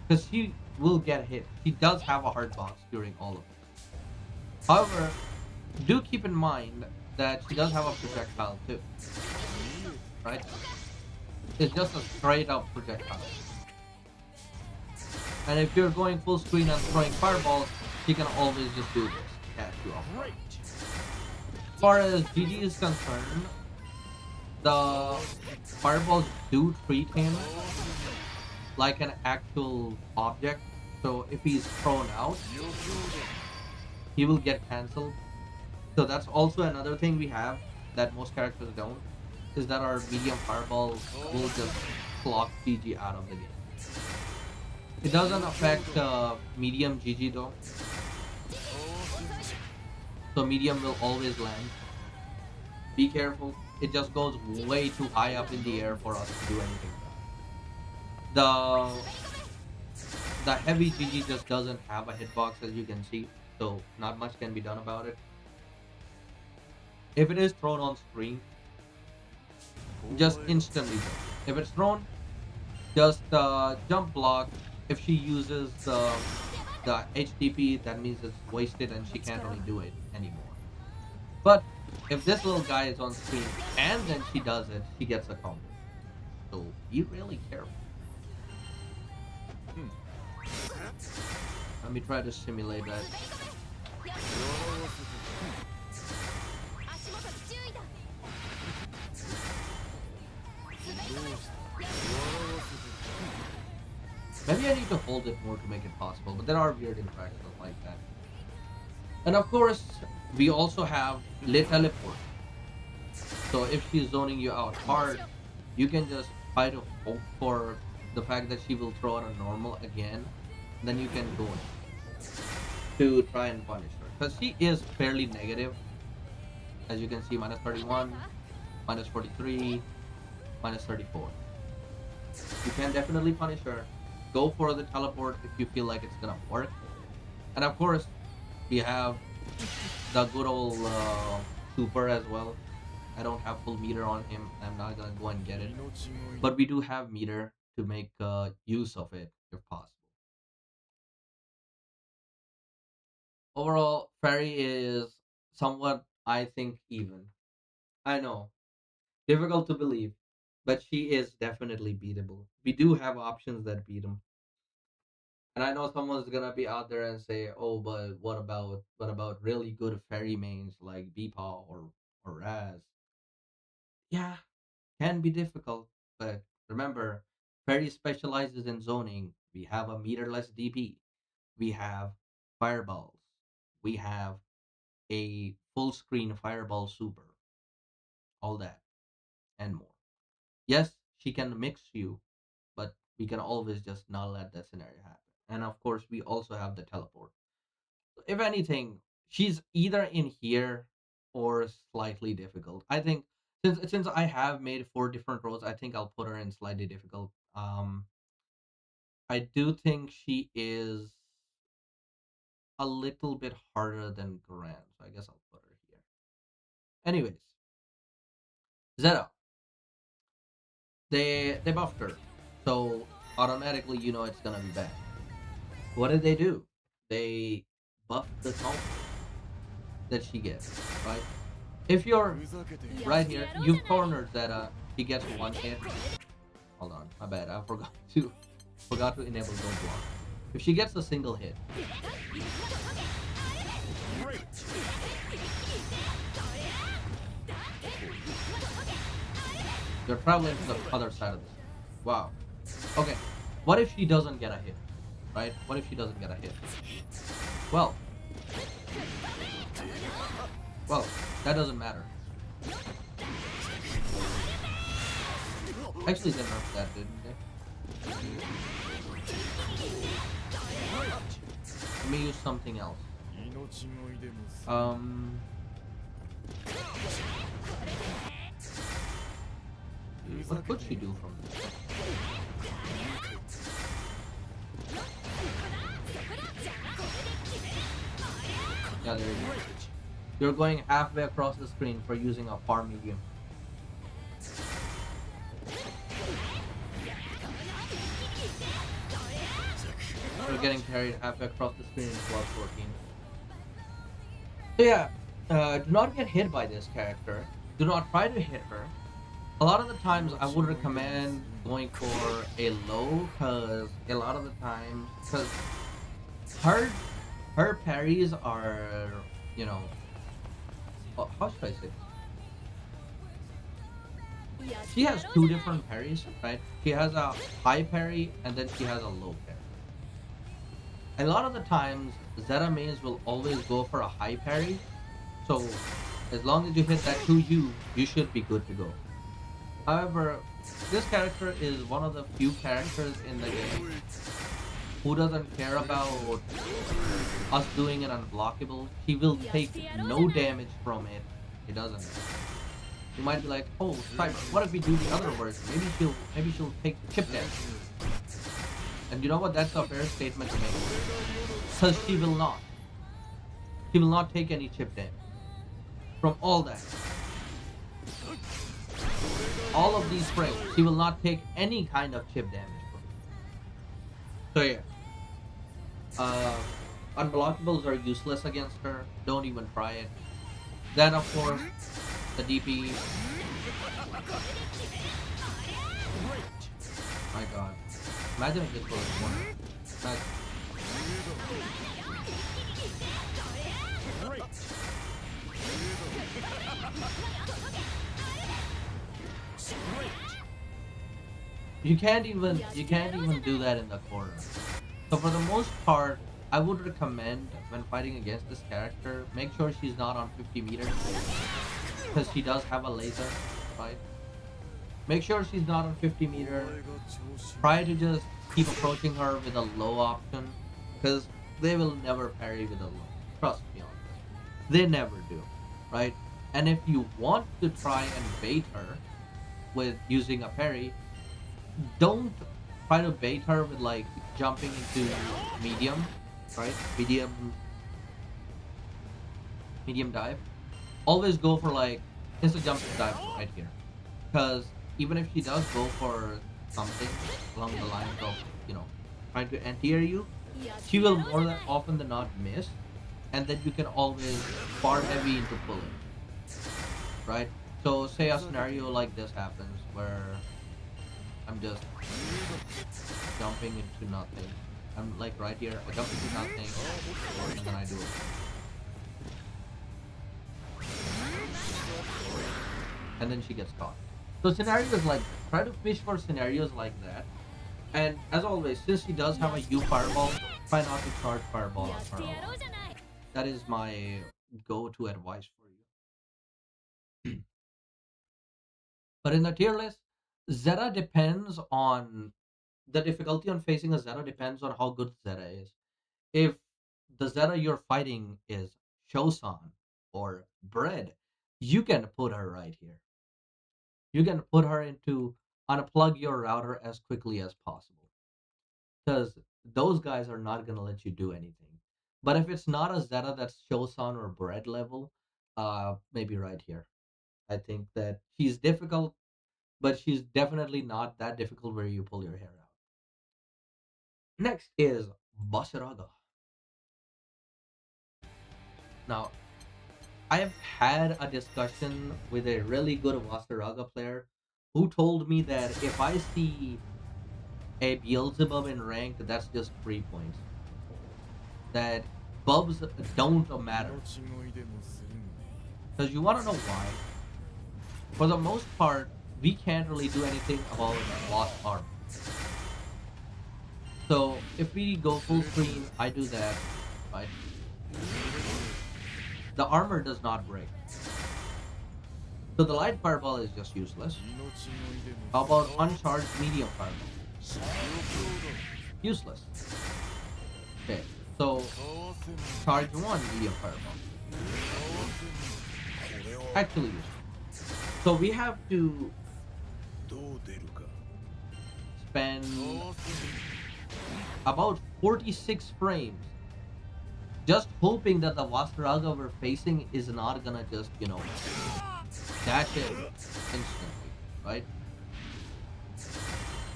Because she will get hit. She does have a hard box during all of it. However, do keep in mind that she does have a projectile too, right? It's just a straight up projectile. And if you're going full screen and throwing fireballs, she can always just do this, catch you off. As far as GG is concerned, the fireballs do treat him like an actual object. So if he's thrown out, he will get cancelled. So that's also another thing we have that most characters don't, is that our medium fireballs will just clock GG out of the game. It doesn't affect medium GG though. So medium will always land. Be careful. It just goes way too high up in the air for us to do anything. The heavy GG just doesn't have a hitbox, as you can see, so not much can be done about it. If it is thrown on screen, just instantly jump. If it's thrown, just jump block. If she uses the HTP, that means it's wasted and she can't really do it anymore. But if this little guy is on screen and then she does it, she gets a combo. So be really careful. Let me try to simulate that. Maybe I need to hold it more to make it possible, but there are weird interactions like that. And of course, we also have Le Teleport. So if she's zoning you out hard, you can just try to hope for the fact that she will throw out a normal again. Then you can go in to try and punish her. Because she is fairly negative. As you can see, minus 31, minus 43, minus 34. You can definitely punish her. Go for the teleport if you feel like it's gonna work. And of course, we have the good old super as well. I don't have full meter on him. I'm not gonna go and get it. But we do have meter to make use of it if possible. Overall, Fairy is somewhat, I think, even. I know, difficult to believe, but she is definitely beatable. We do have options that beat him. And I know someone's gonna be out there and say, "Oh, but what about really good fairy mains like Beepaw or Raz?" Yeah, can be difficult, but remember, fairy specializes in zoning. We have a meterless DP. We have fireballs. We have a full screen fireball super. All that and more. Yes, she can mix you, but we can always just not let that scenario happen. And of course, we also have the teleport. If anything, she's either in here or slightly difficult. I think since I have made 4 different roles, I think I'll put her in slightly difficult. I do think she is a little bit harder than Gran, so I guess I'll put her here. Anyways, Zeta, they buffed her, so automatically you know it's gonna be bad. What did they do? They buffed the combo that she gets, right? If you're right here, you've cornered that he gets 1 hit. Hold on, my bad. I forgot to enable don't block. If she gets a single hit, you're traveling to the other side of this. Wow. Okay. What if she doesn't get a hit? Right? What if she doesn't get a hit? Well, that doesn't matter. Actually, they nerfed that, didn't they? Let me use something else. What could she do from this? Yeah, there you go. You're going halfway across the screen for using a far medium. You're getting carried halfway across the screen in 12-14. So yeah, do not get hit by this character. Do not try to hit her. A lot of the times I would recommend going for a low, because a lot of the times, because her parries are, you know, how should I say this? She has 2 different parries, right? She has a high parry and then she has a low parry. A lot of the times, Zeta mains will always go for a high parry, so as long as you hit that 2U, you should be good to go. However, this character is one of the few characters in the game who doesn't care about us doing it unblockable. He will take no damage from it. It doesn't matter. You might be like, oh, Cyber, what if we do the other version? Maybe she'll take chip damage. And you know what? That's a fair statement to make. Because she will not. She will not take any chip damage from all that. All of these frames, she will not take any kind of chip damage from. So yeah. Unblockables are useless against her. Don't even try it. Then of course, the DP. My god. Imagine if this was one. You can't even do that in the corner. So for the most part, I would recommend when fighting against this character, make sure she's not on 50 meters because she does have a laser, right? Make sure she's not on 50 meter. Try to just keep approaching her with a low option because they will never parry with a low. Trust me on this. They never do, right? And if you want to try and bait her with using a parry, don't try to bait her with like jumping into medium, right? Medium dive. Always go for like instant jump dive right here, because even if she does go for something along the lines of trying to anti-air you, she will more than often than not miss, and then you can always far heavy into pulling, right? So say a scenario like this happens where I'm just jumping into nothing. I'm like right here, I jump into nothing, and then I do it. And then she gets caught. So scenarios like that. Try to fish for scenarios like that. And as always, since she does have a U fireball, try not to charge fireball on her own. That is my go-to advice for you. But in the tier list, Zeta depends on the difficulty on facing a Zeta depends on how good Zeta is. If the Zeta you're fighting is Shosan or Bread, you can put her right here. You can put her into unplug your router as quickly as possible. Because those guys are not gonna let you do anything. But if it's not a Zeta that's Shosan or Bread level, maybe right here. I think that she's difficult, but she's definitely not that difficult where you pull your hair out. Next is Basaraga. Now, I have had a discussion with a really good Wasaraga player who told me that if I see a Beelzebum in rank, that's just 3 points. That bubs don't matter. Because you want to know why? For the most part, we can't really do anything about lost armor. So if we go full screen, I do that, right? The armor does not break. So the light fireball is just useless. How about uncharged medium fireball? Useless. Okay, so charge 1 medium fireball. Actually useless. So we have to spend about 46 frames just hoping that the Wasaraga we're facing is not gonna just, dash it instantly, right?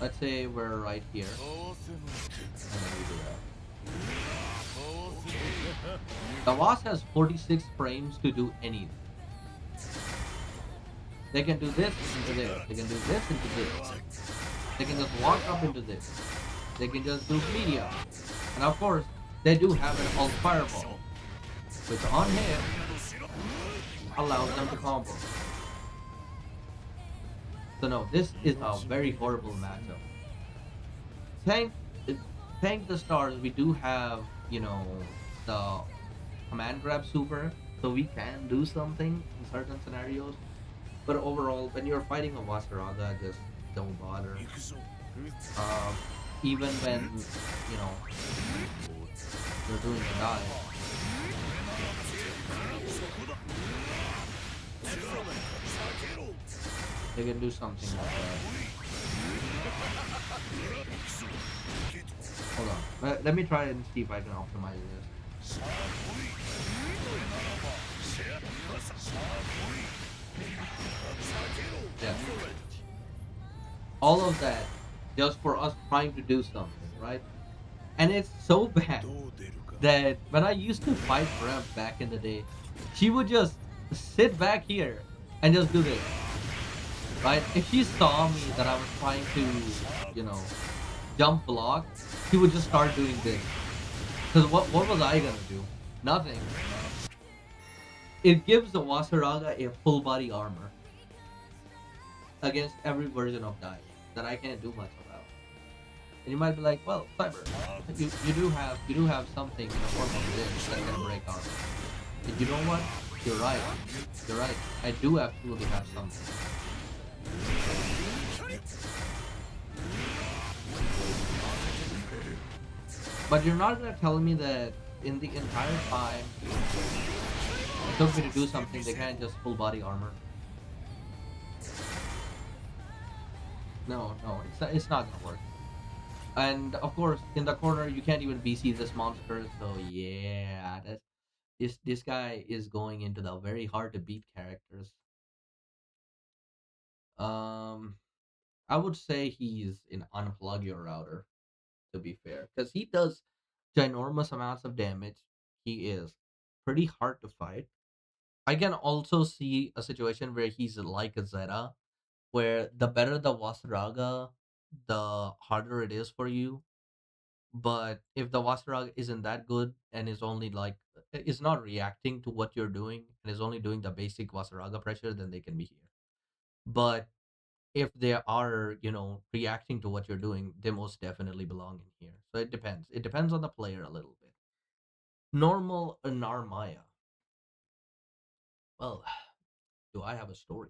Let's say we're right here, and then we do that. The Was has 46 frames to do anything. They can do this into this, they can do this into this. They can just walk up into this. They can just do medium. And of course, they do have an alt fireball, which on hit allows them to combo. So no, this is a very horrible matchup. Thank the stars, we do have, the command grab super, so we can do something in certain scenarios. But overall, when you're fighting a Wasaraga, just don't bother. Even when, you're doing a dive. They can do something like that. Hold on. Let me try and see if I can optimize this. Yeah. All of that just for us trying to do something, right? And it's so bad that when I used to fight Rev back in the day, she would just sit back here and just do this, right? If she saw me that I was trying to, jump block, she would just start doing this. Because what was I gonna do? Nothing. It gives the Wasaraga a full body armor against every version of Dive that I can't do much about. And you might be like, well, Cyber, you do have something in the form of this that can break armor. And you know what? You're right. You're right. I do absolutely have something. But you're not gonna tell me that in the entire time it took me to do something, they can't just full body armor. No, no, it's not gonna work. And of course, in the corner, you can't even BC this monster. So yeah, this guy is going into the very hard to beat characters. Um, I would say he's in unplug your router, to be fair, because he does ginormous amounts of damage. He is pretty hard to fight. I can also see a situation where he's like a Zeta, where the better the Wasaraga, the harder it is for you. But if the Wasaraga isn't that good and is only like is not reacting to what you're doing and is only doing the basic Wasaraga pressure, then they can be here. But if they are, reacting to what you're doing, they most definitely belong in here. So it depends. It depends on the player a little bit. Normal Narmaya. Well, do I have a story?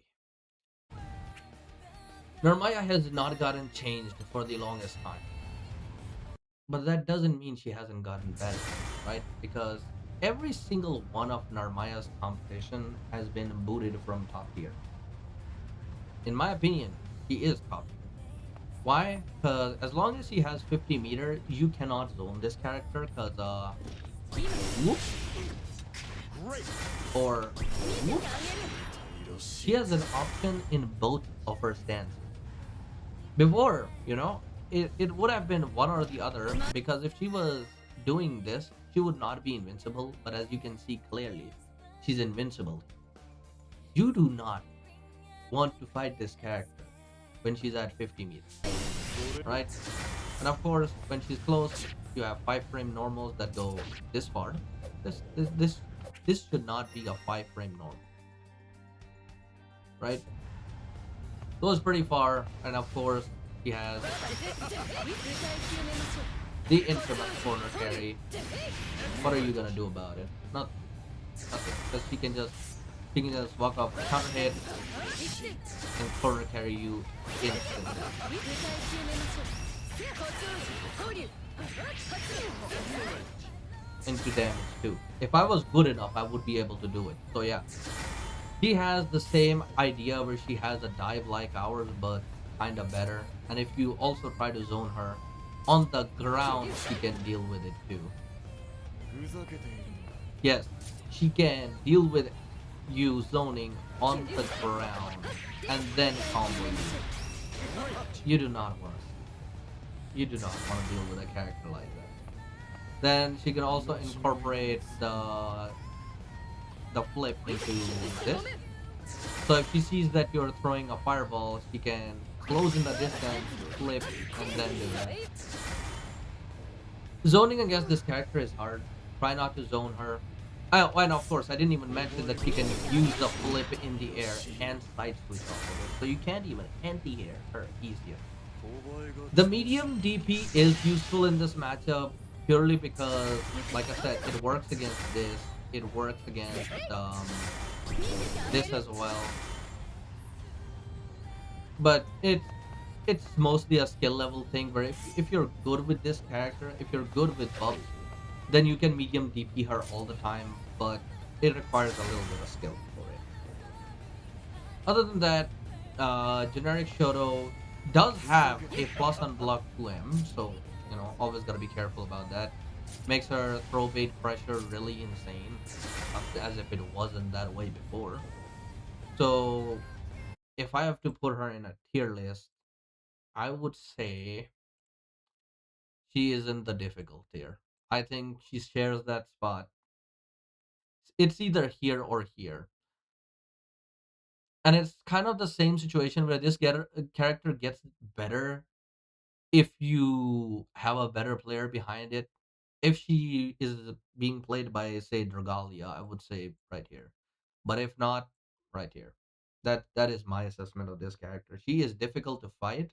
Narmaya has not gotten changed for the longest time. But that doesn't mean she hasn't gotten better, right? Because every single one of Narmaya's competition has been booted from top tier. In my opinion, he is top tier. Why? Because as long as he has 50 meter, you cannot zone this character because whoop or whoop. She has an option in both of her stances. Before, it would have been one or the other because if she was doing this, she would not be invincible. But as you can see clearly, she's invincible. You do not want to fight this character when she's at 50 meters, right? And of course, when she's close, you have 5 frame normals that go this far. This should not be a 5 frame normal, right? Goes pretty far, and of course, he has the infinite corner carry. What are you gonna do about it? Nothing. Nothing. Because she can just walk off counter hit and corner carry you instantly into damage too. If I was good enough, I would be able to do it. So yeah, she has the same idea where she has a dive like ours, but kinda better. And if you also try to zone her on the ground, she can deal with it too. Yes, she can deal with you zoning on the ground and then combo you. You do not want to. You do not want to deal with a character like that. Then she can also incorporate the flip into this. So if she sees that you're throwing a fireball, she can close in the distance, flip, and then do that. Zoning against this character is hard. Try not to zone her. Oh, and of course, I didn't even mention that she can use the flip in the air and side switch off of it. So you can't even anti-air her easier. The medium DP is useful in this matchup purely because, like I said, it works against this. It works against this as well. But it's mostly a skill level thing where if you're good with this character, if you're good with buffs, then you can medium DP her all the time, but it requires a little bit of skill for it. Other than that, generic Shoto does have a plus on block 2M, so always gotta be careful about that. Makes her throw bait pressure really insane, as if it wasn't that way before. So if I have to put her in a tier list, I would say she is in the difficult tier. I think she shares that spot. It's either here or here. And it's kind of the same situation where this character gets better if you have a better player behind it. If she is being played by, say, Dragalia, I would say right here. But if not, right here. That is my assessment of this character. She is difficult to fight,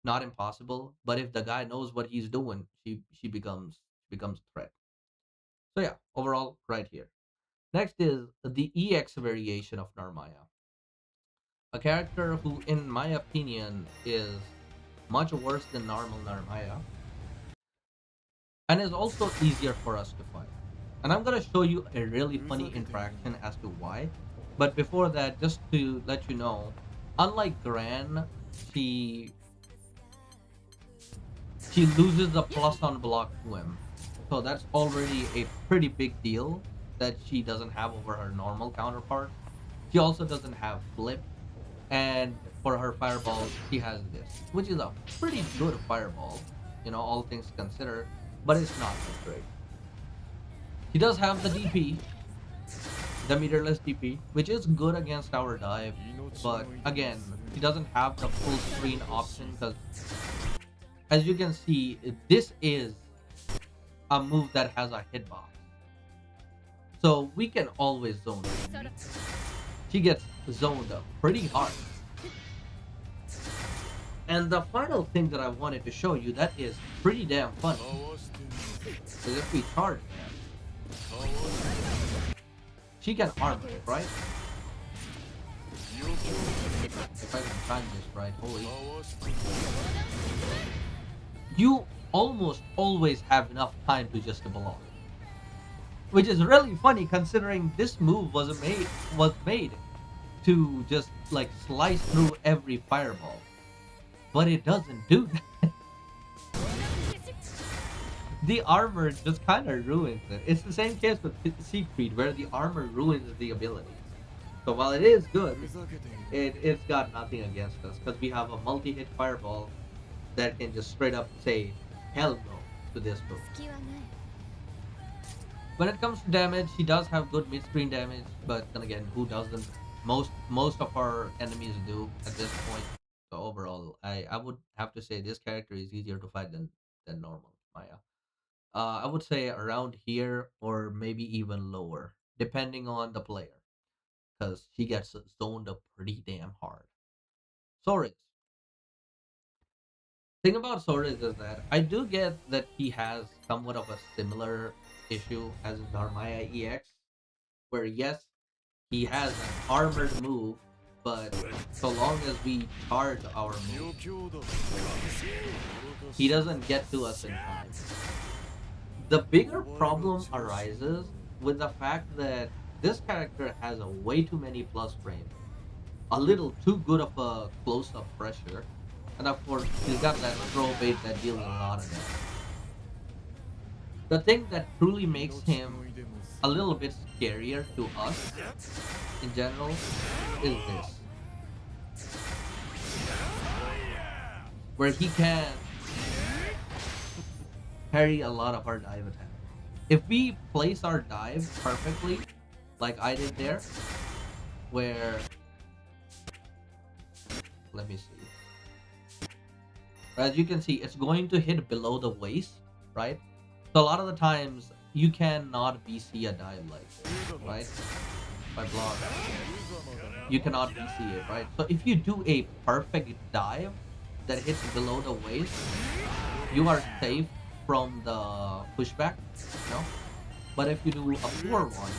not impossible, but if the guy knows what he's doing, she becomes a threat. So yeah, overall, right here. Next is the EX variation of Narmaya, a character who, in my opinion, is much worse than normal Narmaya, and is also easier for us to fight. And I'm gonna show you a really funny interaction as to why. But before that, just to let you know, unlike Gran, she she loses the plus on block to him. So that's already a pretty big deal that she doesn't have over her normal counterpart. She also doesn't have flip, and for her fireball, she has this, which is a pretty good fireball, all things considered, but it's not that great. She does have the DP, the meterless DP, which is good against our dive, but again, she doesn't have the full screen option because, as you can see, this is a move that has a hitbox. So we can always zone her. She gets zoned up pretty hard. And the final thing that I wanted to show you that is pretty damn funny is if we charge that, she can armor it, right? If I can time this right, holy. You almost always have enough time to just block. Which is really funny considering this move was made to just like slice through every fireball. But it doesn't do that. The armor just kind of ruins it. It's the same case with Siegfried, where the armor ruins the ability. So while it is good, it's got nothing against us because we have a multi-hit fireball that can just straight up say hell no to this move. When it comes to damage, he does have good mid-screen damage, but then again, who doesn't? Most of our enemies do at this point. So overall, I would have to say this character is easier to fight than normal Maya. I would say around here or maybe even lower, depending on the player, because she gets zoned up pretty damn hard. Sorry, thing about Soris is that I do get that he has somewhat of a similar issue as Narmaya EX, where yes, he has an armored move, but so long as we charge our move, he doesn't get to us in time. The bigger problem arises with the fact that this character has a way too many plus frames, a little too good of a close-up pressure, and of course he's got that throw bait that deals a lot of damage. The thing that truly makes him a little bit scarier to us in general is this, where he can parry a lot of our dive attacks. If we place our dive perfectly, like I did there, where, let me see, as you can see, it's going to hit below the waist, right? So a lot of the times you cannot BC a dive like this, right? By block, you cannot BC it, right? So if you do a perfect dive that hits below the waist, you are safe from the pushback, But if you do a poor one,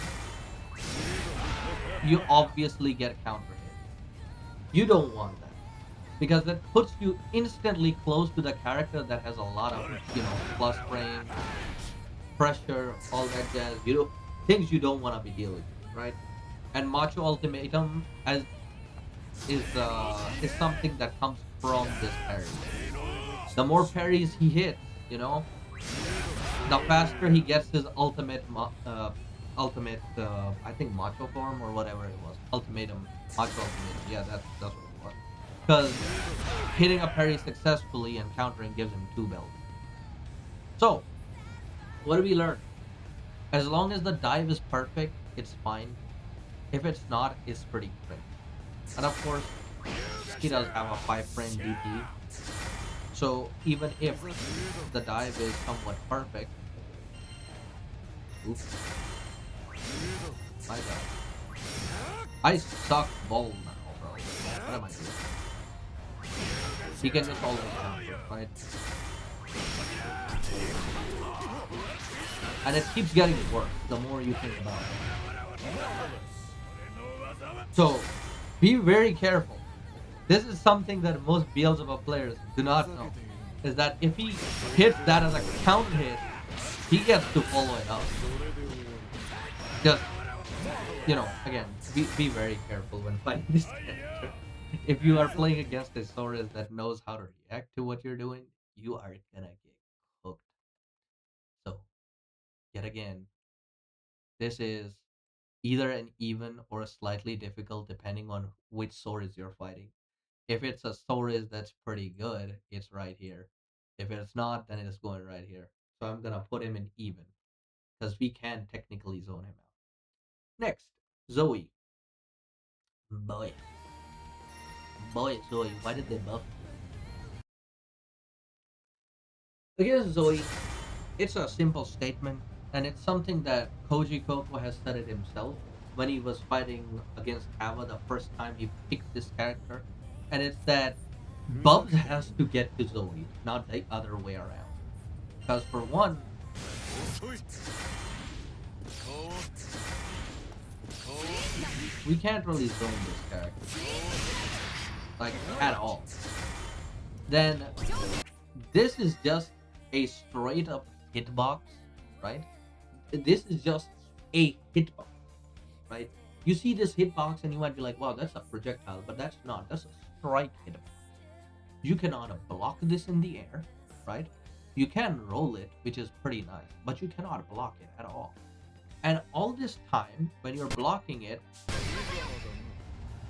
you obviously get counter hit. You don't want that because that puts you instantly close to the character that has a lot of, plus frame, pressure, all that jazz. Things you don't want to be dealing with, right? And Macho Ultimatum is something that comes from this parry. The more parries he hits, the faster he gets his ultimate, I think macho form or whatever it was, ultimatum, macho ultimatum. Yeah, that's what it was. Because hitting a parry successfully and countering gives him 2 belts. So, what do we learn? As long as the dive is perfect, it's fine. If it's not, it's pretty cringe. And of course, he does have a 5-frame DP. So even if the dive is somewhat perfect, Oops. My god. I suck balls now, bro. What am I doing? He can just always counter, right? And it keeps getting worse the more you think about it. So, be very careful. This is something that most Beelzebum players do not know. Is that if he hits that as a counter hit, he gets to follow it up. Just, again, be very careful when fighting this character. If you are playing against a Saurus that knows how to react to what you're doing, you are gonna get cooked. So, yet again, this is either an even or a slightly difficult depending on which Saurus you're fighting. If it's a Saurus that's pretty good, it's right here. If it's not, then it's going right here. So I'm gonna put him in even because we can technically zone him out. Next, Zoe. Boy, Zoe. Why did they buff you? Against Zoe, it's a simple statement, and it's something that Koji Koko has said it himself when he was fighting against Ava the first time he picked this character, and it's that Bubs has to get to Zoe, not the other way around. Because for one, we can't really zone this character, like, at all. Then, this is just a straight up hitbox, right? This is just a hitbox, right? You see this hitbox and you might be like, wow, that's a projectile, but that's not. That's a strike hitbox. You cannot block this in the air, right? You can roll it, which is pretty nice, but you cannot block it at all. And all this time, when you're blocking it,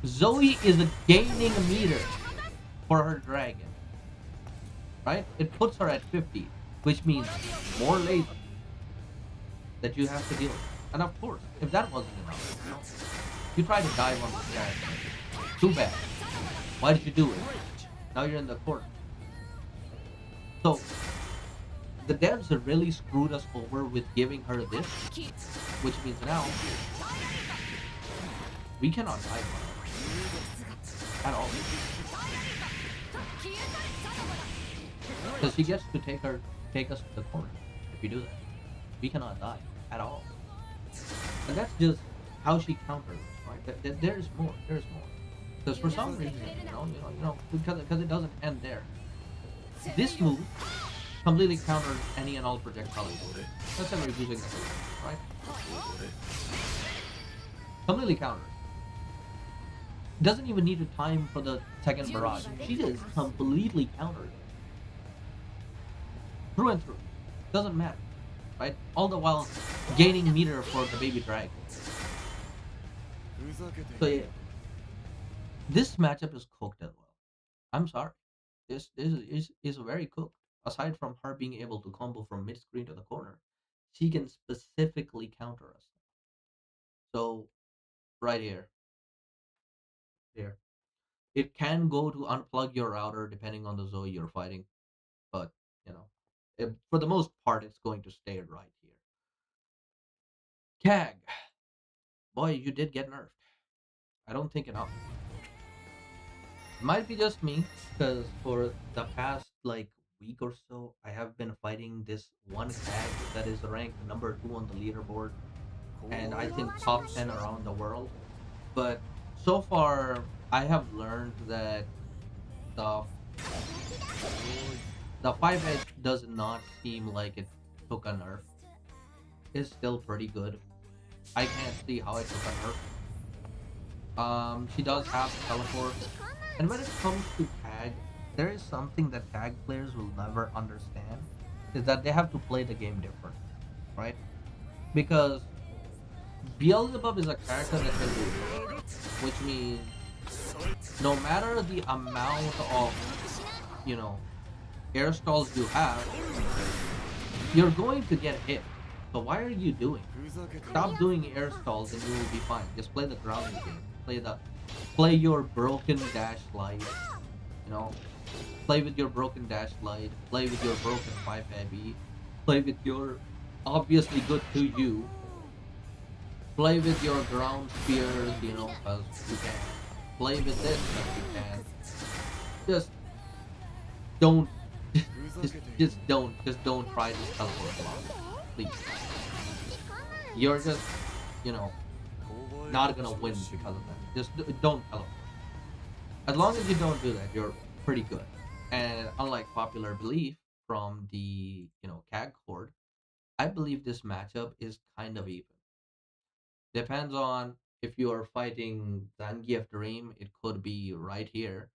Zoe is gaining a meter for her dragon, right? It puts her at 50, which means more laser that you have to deal with. And of course, if that wasn't enough, you try to dive on the character. Too bad. Why did you do it? Now you're in the corner. So, the devs have really screwed us over with giving her this, which means now we cannot dive on her at all. Because she gets to take us to the corner if we do that. We cannot die at all. And that's just how she counters, right? There's more. There's more. Because for some reason, because it doesn't end there. This move completely counters any and all projectiles. Let's say we're using the move, right? Completely counters. Doesn't even need to time for the second barrage. She just completely counters it. Through and through. Doesn't matter. Right? All the while gaining meter for the baby dragon. So yeah. This matchup is cooked as well. I'm sorry. This is very cooked. Aside from her being able to combo from mid screen to the corner, she can specifically counter us. So right here. Here. It can go to unplug your router depending on the Zoe you're fighting. But, for the most part, it's going to stay right here. Kag. Boy, you did get nerfed. I don't think enough. Might be just me, because for the past, week or so, I have been fighting this one Kag that is ranked number 2 on the leaderboard. And I think top 10 around the world. But so far, I have learned that the 5-edge does not seem like it took a nerf. It's still pretty good. I can't see how it took a nerf. She does have teleport. And when it comes to Kag, there is something that Kag players will never understand. Is that they have to play the game different. Right? Because Beelzebub is a character that can do it. Which means no matter the amount of, air stalls you have, you're going to get hit. So why are you doing? Stop doing air stalls and you will be fine. Just play the grounding game. Play your broken dash slide. Play with your broken dash slide. Play with your broken 5 heavy. Play with your obviously good to you. Play with your ground spears, as you can. Play with this as you can. Just don't, just don't try this teleport block, please. You're just, you know, not gonna win because of that. Just don't teleport. As long as you don't do that, you're pretty good. And unlike popular belief from the CAG court, I believe this matchup is kind of even. Depends on if you are fighting Zangief Dream, it could be right here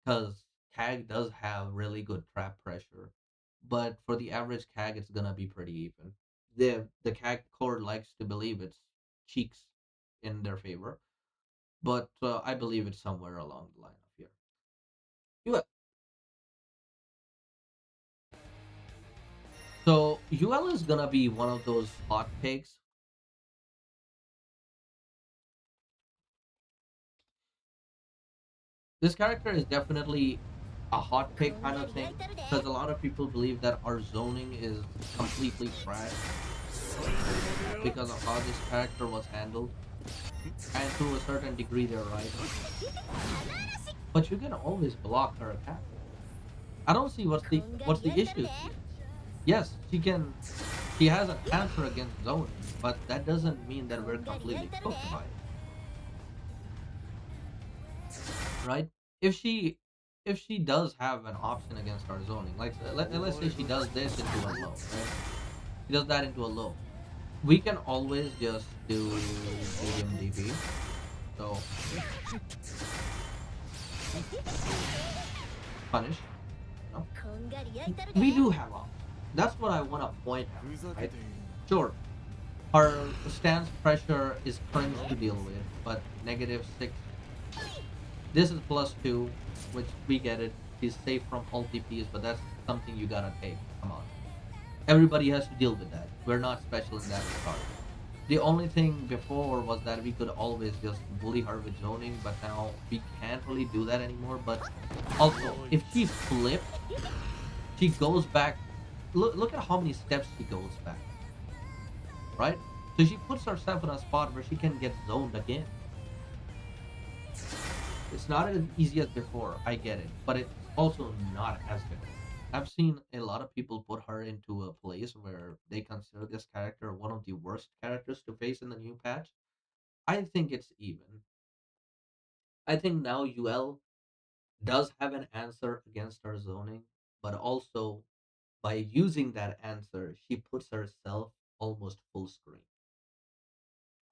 because CAG does have really good trap pressure. But for the average CAG, it's gonna be pretty even. The CAG court likes to believe it's cheeks in their favor, but I believe it's somewhere along the line of here. You So UL is gonna be one of those hot takes. This character is definitely a hot take kind of thing because a lot of people believe that our zoning is completely trash because of how this character was handled, and to a certain degree they're right. But you can always block her attack. I don't see what's the issue here. Yes, she can. She has an answer against zoning, but that doesn't mean that we're completely cooked by it, right? If she if she does have an option against our zoning, like let's say she does this into a low, right? She does that into a low. We can always just do medium DP. So punish. No, we do have options. That's what I want to point out, right? Sure, our stance pressure is cringe to deal with, but -6. This is +2, which we get it. She's safe from all TPs, but that's something you gotta take. Come on. Everybody has to deal with that. We're not special in that regard. The only thing before was that we could always just bully her with zoning, but now we can't really do that anymore. But also, if she flips, she goes back. Look at how many steps she goes back, right? So she puts herself in a spot where she can get zoned again. It's not as easy as before. I get it, but it's also not as difficult. I've seen a lot of people put her into a place where they consider this character one of the worst characters to face in the new patch. I think it's even. I think now UL does have an answer against her zoning, but also by using that answer, she puts herself almost full screen.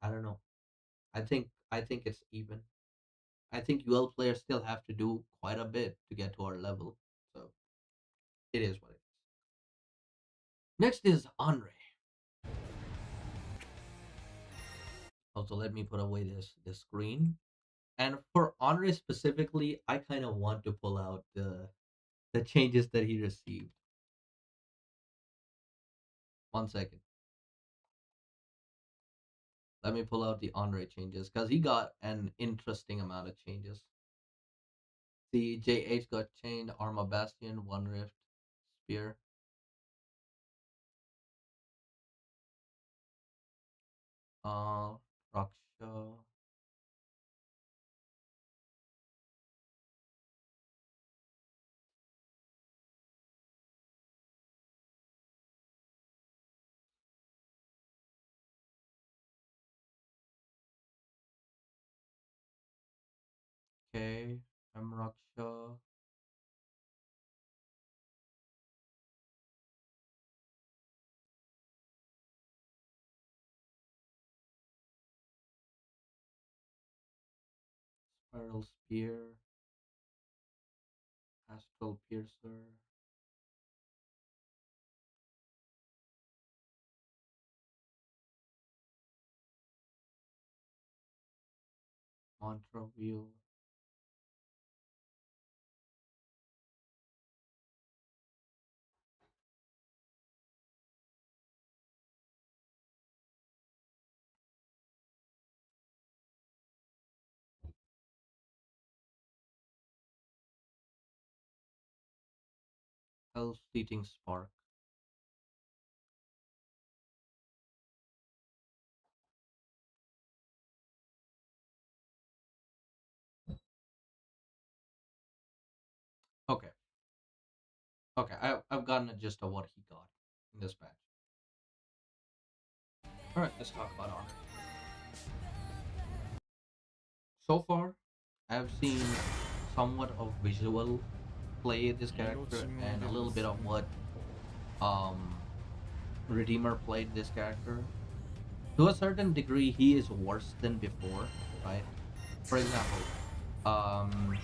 I don't know. I think it's even. I think UL players still have to do quite a bit to get to our level. So it is what it is. Next is Andre. Also, let me put away this screen. And for Andre specifically, I kind of want to pull out the changes that he received. 1 second. Let me pull out the Andre changes because he got an interesting amount of changes. The JH got changed, Arma Bastion, One Rift, Spear, uh, Raksha, K, M Raksha, Spiral Spear, Astral Piercer, Mantra Wheel, Hell's Fleeting Spark. Okay, I've gotten a gist of what he got in this match. All right, let's talk about Honor. So far, I've seen somewhat of visual play this character and a little bit of what um Redeemer played this character. To a certain degree, he is worse than before, right? For example, um,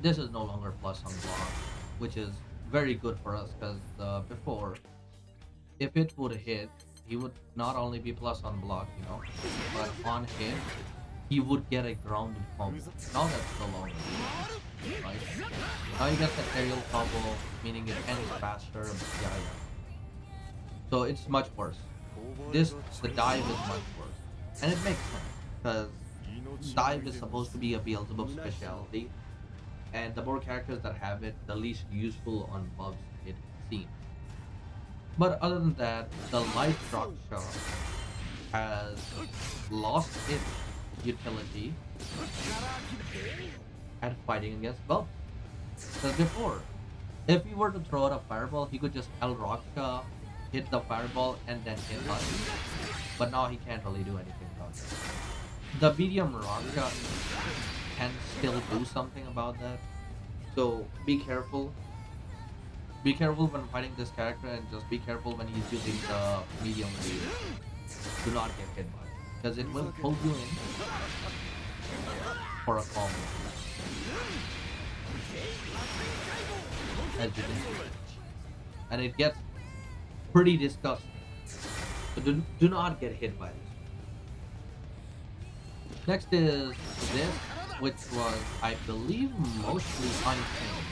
this is no longer plus on block, which is very good for us because before, if it would hit, he would not only be plus on block, but on hit, he would get a grounded combo. Now that's no longer, right? Now you get the aerial combo, meaning it ends faster. Yeah, yeah. So it's much worse. The dive is much worse, and it makes sense because dive is supposed to be a Beelzebub specialty, and the more characters that have it, the least useful on buffs it seems. But other than that, the light rock shot has lost its utility at fighting against buffs. Because before, if he were to throw out a fireball, he could just El Rocksha, hit the fireball, and then hit us. But now he can't really do anything about it. The medium Rocksha can still do something about that. So be careful. Be careful when fighting this character, and just be careful when he's using the medium wave. Do not get hit by it, because it will pull you in for a combo. As you can see. And it gets pretty disgusting. So do not get hit by this. Next is this, which was, I believe, mostly unchanged.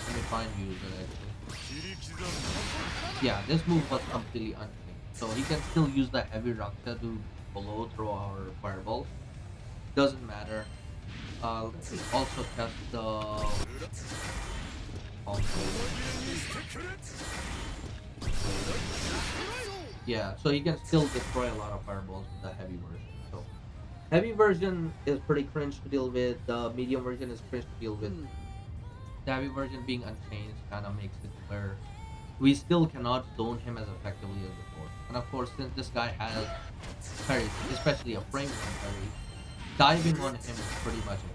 Let me find you actually. Yeah, this move was completely unchanged. So he can still use the heavy Raksha to blow through our fireballs. Doesn't matter. Let's also test the yeah, so he can still destroy a lot of fireballs with the heavy version. So heavy version is pretty cringe to deal with. The medium version is cringe to deal with. The heavy version being unchanged kind of makes it where we still cannot zone him as effectively as before. And of course, since this guy has parries, especially a frame one parry, diving on him is pretty much it.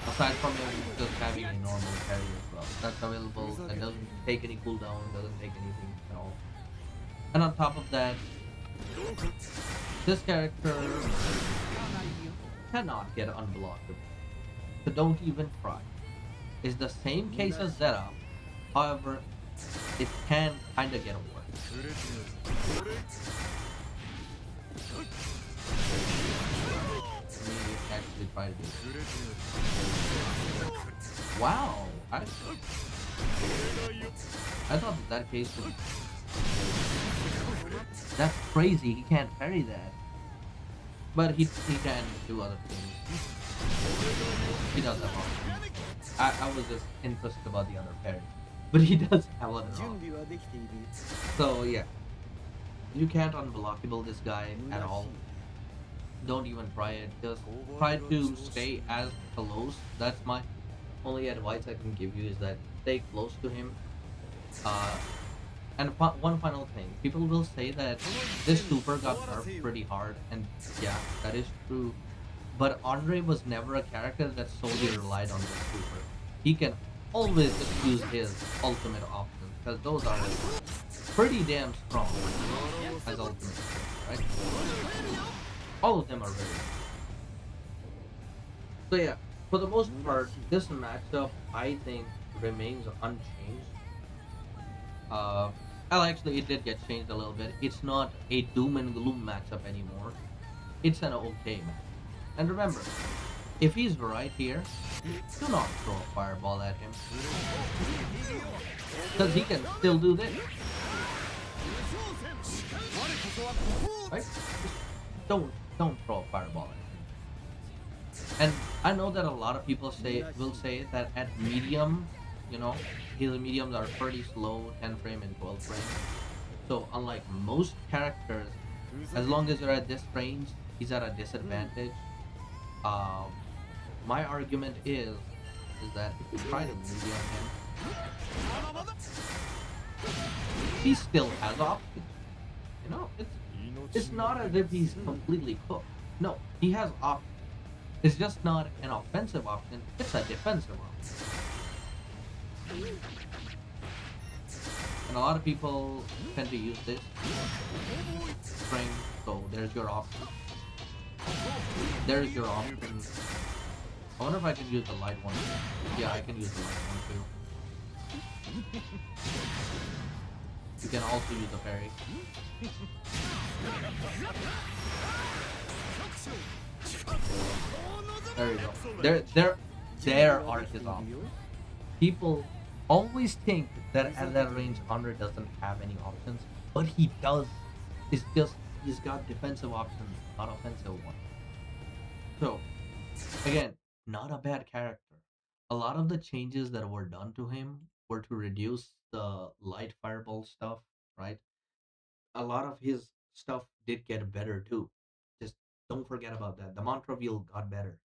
Aside from him just having a normal parry as well. That's available, that doesn't take any cooldown, doesn't take anything at all. And on top of that, this character cannot get unblocked. So don't even try. It's the same case as Zeta, however, it can kinda get worse. Let me actually try to do it. Wow! I thought that case was... That's crazy, he can't parry that. But he can do other things. He does have options. I was just interested about the other parry. But he does have other options. So yeah. You can't unblockable this guy at all. Don't even try it. Just try to stay as close. That's my only advice I can give you, is that stay close to him. And one final thing. People will say that this super got nerfed pretty hard, and yeah, that is true. But Andre was never a character that solely relied on this super. He can always just use his ultimate options, because those are pretty damn strong as ultimate, right? All of them are very good. So yeah, for the most part, this matchup I think remains unchanged. Well, actually, it did get changed a little bit. It's not a doom and gloom matchup anymore. It's an okay match. And remember, if he's right here, do not throw a fireball at him, because he can still do this. Right? Don't throw a fireball at him. And I know that a lot of people will say that at medium, his mediums are pretty slow, 10 frame and 12 frame. So unlike most characters, as long as you're at this range, he's at a disadvantage. Um, my argument is that if you try to medium him, he still has options. You know, it's not as if he's completely cooked. No, he has options. It's just not an offensive option, it's a defensive option. And a lot of people tend to use this string, so there's your option. There's your option. I wonder if I can use the light one. Yeah, I can use the light one too. You can also use the parry. There you go. There are his options. People always think that at that range Andre doesn't have any options, but he does. It's just he's got defensive options, not offensive ones. So again, not a bad character. A lot of the changes that were done to him were to reduce the light fireball stuff, right? A lot of his stuff did get better too. Just don't forget about that. The mantra wheel got better.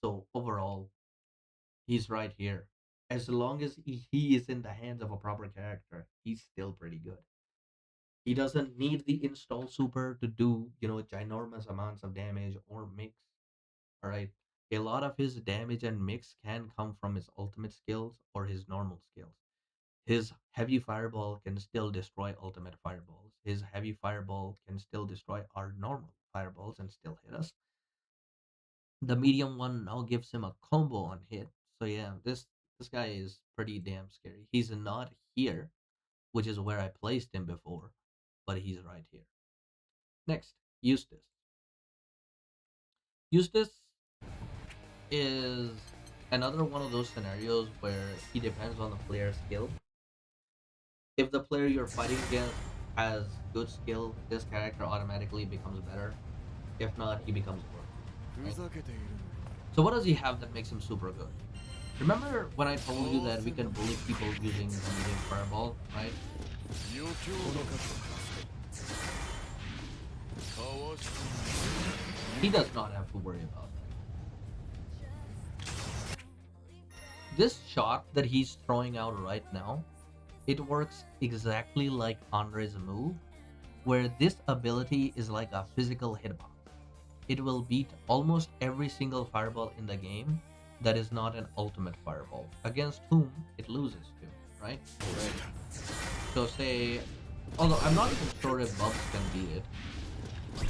So overall, he's right here. As long as he is in the hands of a proper character, he's still pretty good. He doesn't need the install super to do, ginormous amounts of damage or mix. All right. A lot of his damage and mix can come from his ultimate skills or his normal skills. His heavy fireball can still destroy ultimate fireballs. His heavy fireball can still destroy our normal fireballs and still hit us. The medium one now gives him a combo on hit. So yeah, this guy is pretty damn scary. He's not here, which is where I placed him before, but he's right here. Next, Eustace. Eustace is another one of those scenarios where he depends on the player's skill. If the player you're fighting against has good skill, this character automatically becomes better. If not, he becomes worse. Right? So what does he have that makes him super good? Remember when I told you that we can bully people using the medium fireball, right? He does not have to worry about that. This shot that he's throwing out right now, it works exactly like Andre's move, where this ability is like a physical hitbox. It will beat almost every single fireball in the game that is not an ultimate fireball, against whom it loses to, right? So say, although I'm not even sure if Bubs can beat it. Let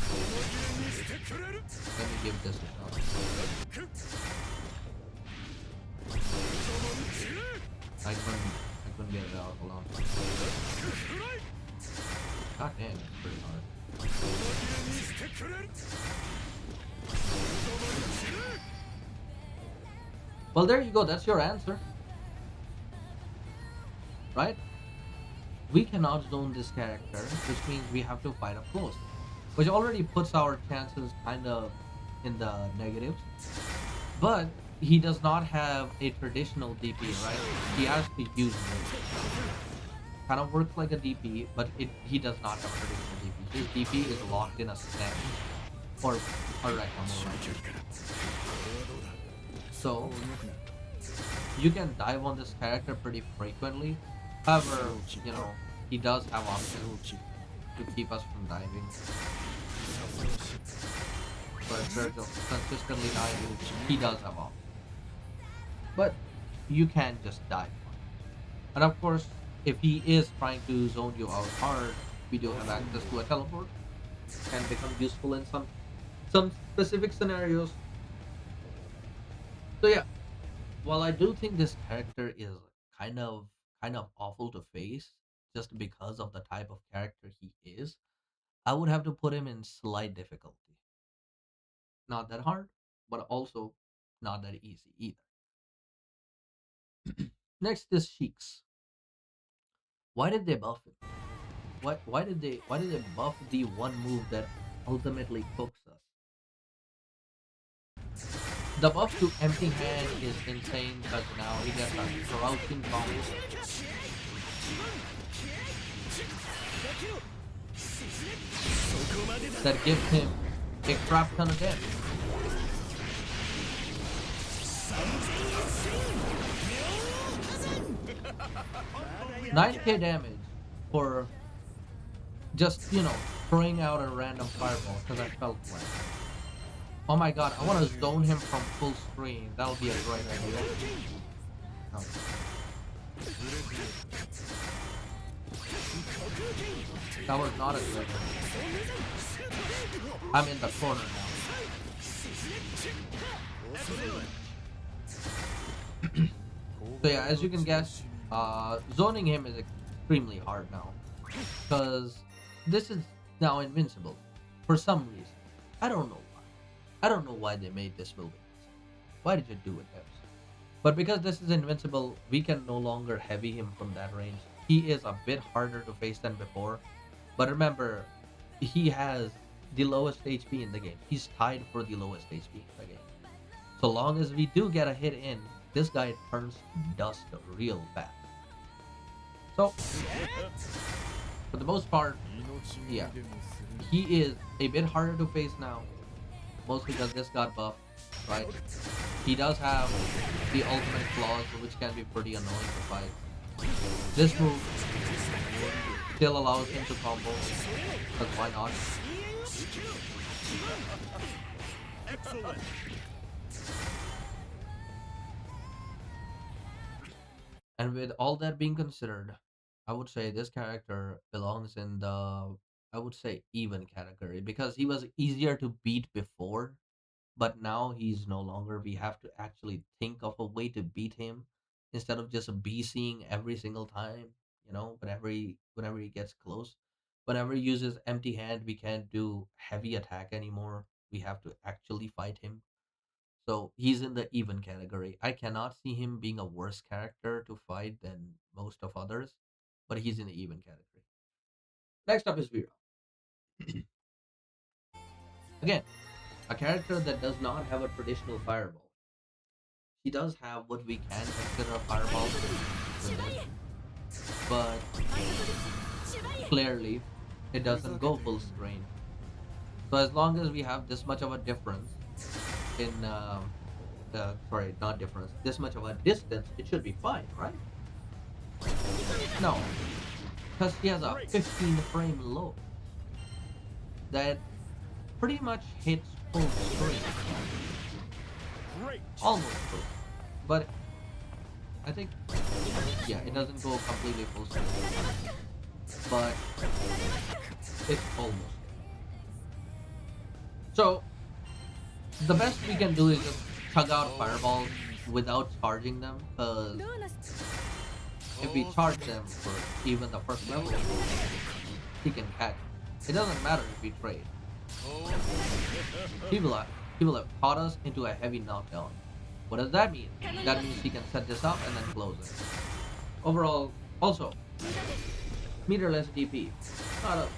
me give this a shot. I couldn't get it out. Hold on. God damn, it's pretty hard. Well, there you go. That's your answer. Right? We cannot zone this character, which means we have to fight up close. Which already puts our chances kind of in the negatives. But he does not have a traditional DP, right? He has to use it. Kind of works like a DP, but he does not have a traditional DP. His DP is locked in a stand. Or a rectangle, right? So, you can dive on this character pretty frequently. However, he does have options to keep us from diving. But if we're consistently diving, he does have options. But you can just dive. And of course, if he is trying to zone you out hard, we do have access to a teleport. Can become useful in some specific scenarios. So yeah, while I do think this character is kind of awful to face just because of the type of character he is, I would have to put him in slight difficulty. Not that hard, but also not that easy either. Next is Sheiks. Why did they buff it? Why did they buff the one move that ultimately cooks us? The buff to Empty Hand is insane because now he gets a crouching combo that gives him a crap ton of damage. 9k damage for just, throwing out a random fireball because I felt like. Oh my god, I want to zone him from full screen. That'll be a great idea. No. That was not a great idea. I'm in the corner now. So yeah, as you can guess, zoning him is extremely hard now. Because this is now invincible. For some reason. I don't know why. I don't know why they made this movie. Why did you do it, Devs? But because this is invincible, we can no longer heavy him from that range. He is a bit harder to face than before. But remember, he has the lowest HP in the game. He's tied for the lowest HP in the game. So long as we do get a hit in, this guy turns dust real fast. So, for the most part, yeah, he is a bit harder to face now. Mostly because this got buffed, right? He does have the ultimate claws, which can be pretty annoying to fight. This move still allows him to combo, because why not? Excellent. And with all that being considered, I would say this character belongs in the, I would say, even category because he was easier to beat before, but now he's no longer. We have to actually think of a way to beat him instead of just BCing every single time. Whenever he gets close, whenever he uses empty hand, we can't do heavy attack anymore. We have to actually fight him. So he's in the even category. I cannot see him being a worse character to fight than most of others, but he's in the even category. Next up is Vera. Again, a character that does not have a traditional fireball. She does have what we can consider a fireball with this, but clearly it doesn't go full screen. So as long as we have this much of a difference in, sorry, not difference, this much of a distance, it should be fine, right? No, because she has a 15 frame low that pretty much hits full screen. Almost full. But I think, yeah, it doesn't go completely full screen. But it's almost. So the best we can do is just chug out fireballs without charging them, because if we charge them for even the first level, he can catch. It doesn't matter if we trade. People have taught us into a heavy knockdown. What does that mean? That means he can set this up and then close it. Overall, also, meterless DP.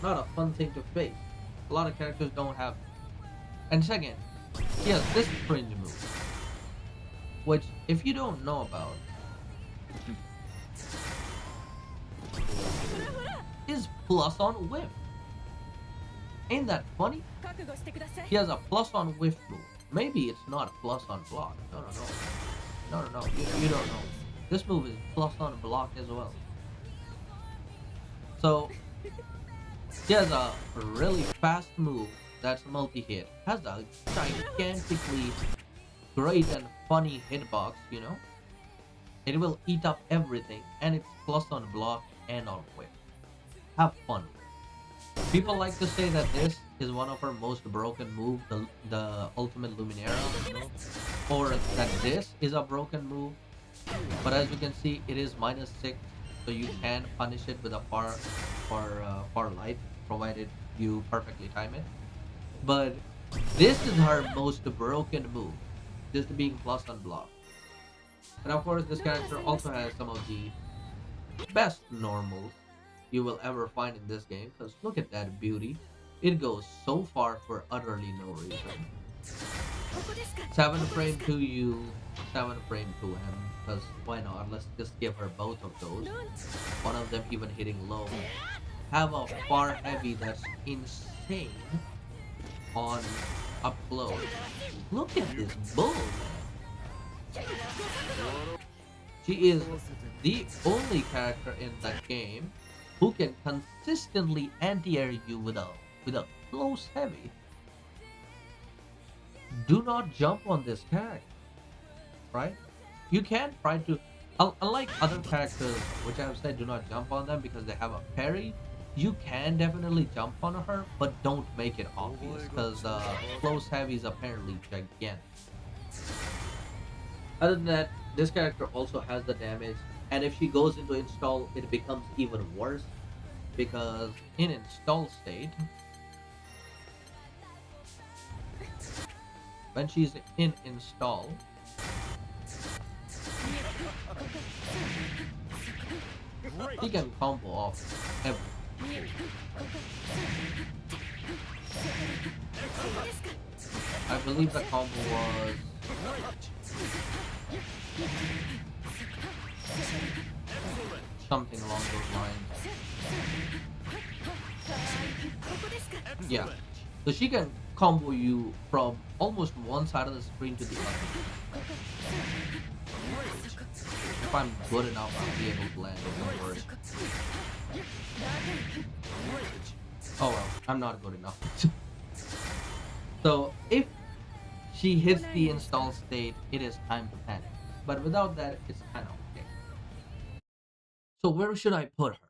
Not a fun thing to face. A lot of characters don't have. And second, he has this fringe move, which if you don't know about, is plus on whiff. Ain't that funny? He has a plus on whiff move. Maybe it's not plus on block. No. You don't know. This move is plus on block as well. So he has a really fast move that's multi-hit. Has a gigantically great and funny hitbox, It will eat up everything, and it's plus on block and on whip. Have fun. People like to say that this is one of her most broken moves, the Ultimate Luminera, or that this is a broken move. But as you can see, it is -6, so you can punish it with a far light, provided you perfectly time it. But this is her most broken move, just being plus on block. And of course, this character also has some of the best normals you will ever find in this game, because look at that beauty. It goes so far for utterly no reason. 7 frame to you, 7 frame to him, because why not? Let's just give her both of those. One of them even hitting low. Have a far heavy that's insane on up close. Look at this bull, man. She is the only character in the game who can consistently anti-air you with a close heavy. Do not jump on this character, right? You can try to, unlike other characters, which I've said do not jump on them because they have a parry. You can definitely jump on her, but don't make it obvious because the close heavy is apparently gigantic. Other than that, this character also has the damage, and if she goes into install, it becomes even worse because in install state, when she's in install, Great. she can combo off everything. I believe the combo was something along those lines. Yeah. Excellent. So she can combo you from almost one side of the screen to the other. If I'm good enough, I'll be able to land it, don't worry. Oh well, I'm not good enough. So if she hits the install state, it is time to panic. But without that, it's kind of okay. So where should I put her?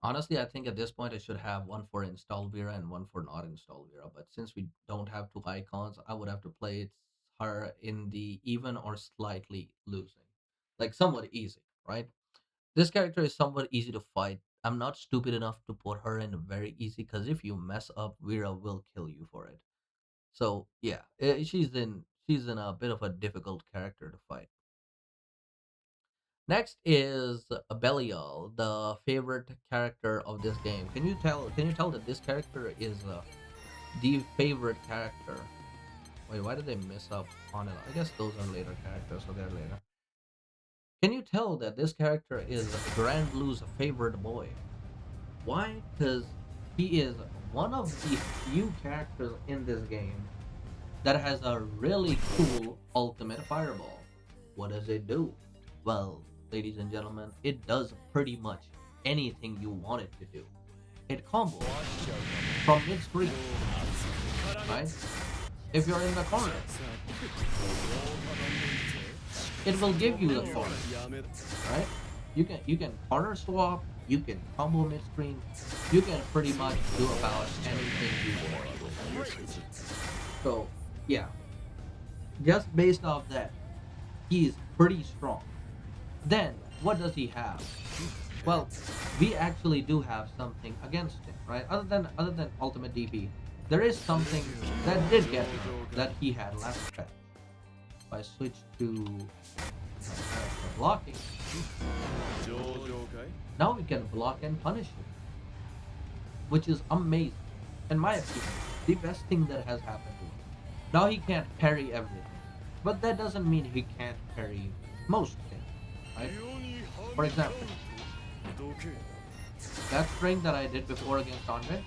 Honestly, I think at this point I should have one for install Vera and one for not install Vera. But since we don't have two icons, I would have to play her in the even or slightly losing, like somewhat easy, right? This character is somewhat easy to fight. I'm not stupid enough to put her in very easy because if you mess up, Vera will kill you for it. So yeah, she's in a bit of a difficult character to fight. Next is Belial, the favorite character of this game. Can you tell that this character is the favorite character? Wait, why did they mess up on it? I guess those are later characters, so they're later. Can you tell that this character is Grand Blue's favorite boy? Why? Because he is one of the few characters in this game that has a really cool ultimate fireball. What does it do? Well, ladies and gentlemen, it does pretty much anything you want it to do. It combos from mid screen, right? If you're in the corner, it will give you the corner, right? You can corner swap, you can combo mid screen, you can pretty much do about anything you want. So yeah, just based off that, he's pretty strong. Then what does he have? Well, we actually do have something against him, right? Other than ultimate DP, there is something that did get nerfed that he had last patch. If I switch to blocking, now we can block and punish him, which is amazing. In my opinion, the best thing that has happened to him. Now he can't parry everything, but that doesn't mean he can't parry most things, right? For example, that string that I did before against Andre,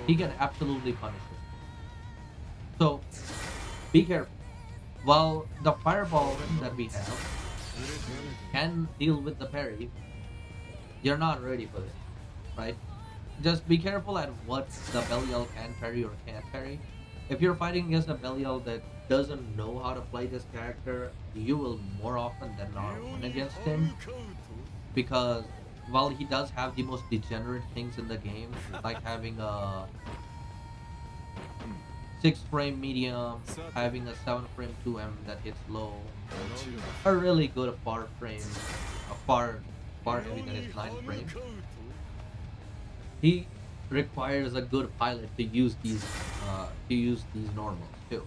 he can absolutely punish it. So be careful. While the fireball that we have can deal with the parry, you're not ready for this, right? Just be careful at what the Belial can parry or can't parry. If you're fighting against a Belial that doesn't know how to play this character, you will more often than not win against him because while he does have the most degenerate things in the game, like having a 6 frame medium, having a 7 frame 2M that hits low, a really good far heavy that is 9 frame. He requires a good pilot to use these normals too.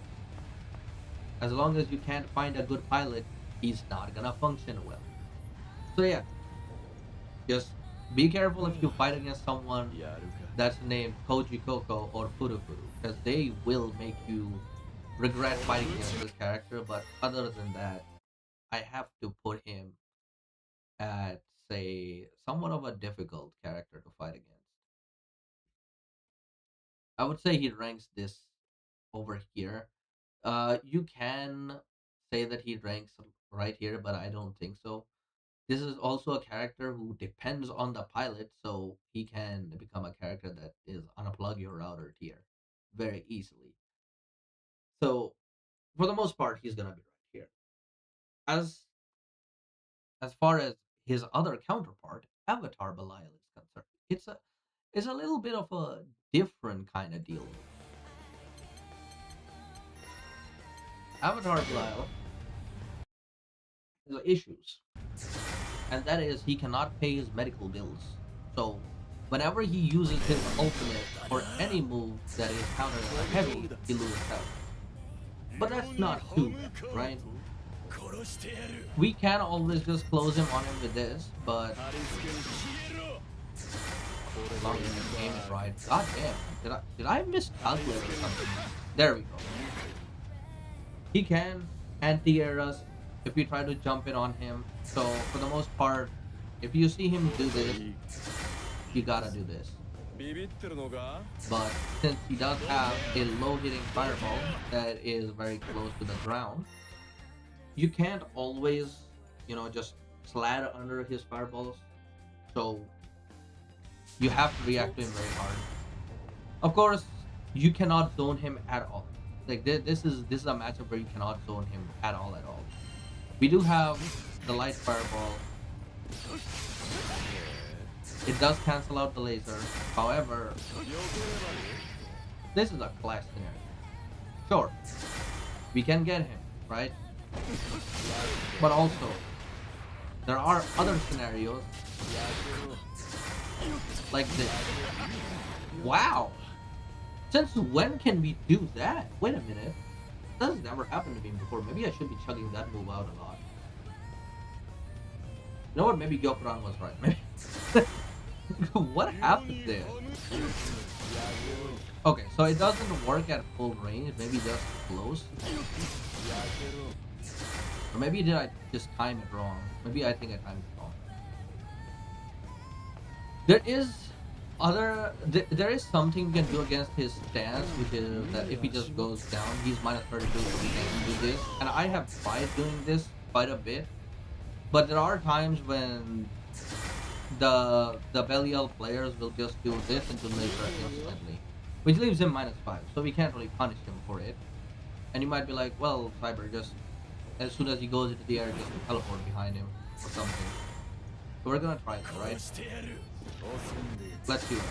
As long as you can't find a good pilot, he's not gonna function well. So yeah, just be careful if you fight against someone that's named Koji Koko or Furufuru, because they will make you regret fighting against this character. But other than that, I have to put him at, say, somewhat of a difficult character to fight against. I would say he ranks this over here. You can say that he ranks right here, but I don't think so. This is also a character who depends on the pilot, so he can become a character that is unplug your router tier very easily. So for the most part, he's gonna be right here. As far as his other counterpart, Avatar Belial is concerned, it's a little bit of a different kind of deal. Avatar Belial has issues, and that is he cannot pay his medical bills. So whenever he uses his ultimate or any move that is countered heavy, he loses health. But that's not too bad, right? We can always just close him on him with this, but as long as the game is right. God damn, did I miscalculate or something? There we go. He can anti-air us if we try to jump in on him. So for the most part, if you see him do this, you gotta do this. But since he does have a low hitting fireball that is very close to the ground, you can't always, just slide under his fireballs. So you have to react to him very hard. Of course, you cannot zone him at all. Like this is a matchup where you cannot zone him at all. We do have the light fireball. It does cancel out the laser. However, this is a clash scenario. Sure, we can get him, right? But also, there are other scenarios like this. Wow! Since when can we do that? Wait a minute. That has never happened to me before. Maybe I should be chugging that move out a lot. You know what? Maybe Gyokuran was right. Maybe. What happened there? Okay, so it doesn't work at full range. Maybe just close. Or maybe did I just time it wrong? Maybe I think I timed it wrong. There is something we can do against his stance, which is that if he just goes down, he's minus 32, so we can do this. And I have tried doing this quite a bit, but there are times when the Belial players will just do this into laser instantly, which leaves him minus 5, so we can't really punish him for it. And you might be like, well, Cyber, just as soon as he goes into the air, just teleport behind him or something. So we're gonna try this, right? Let's see what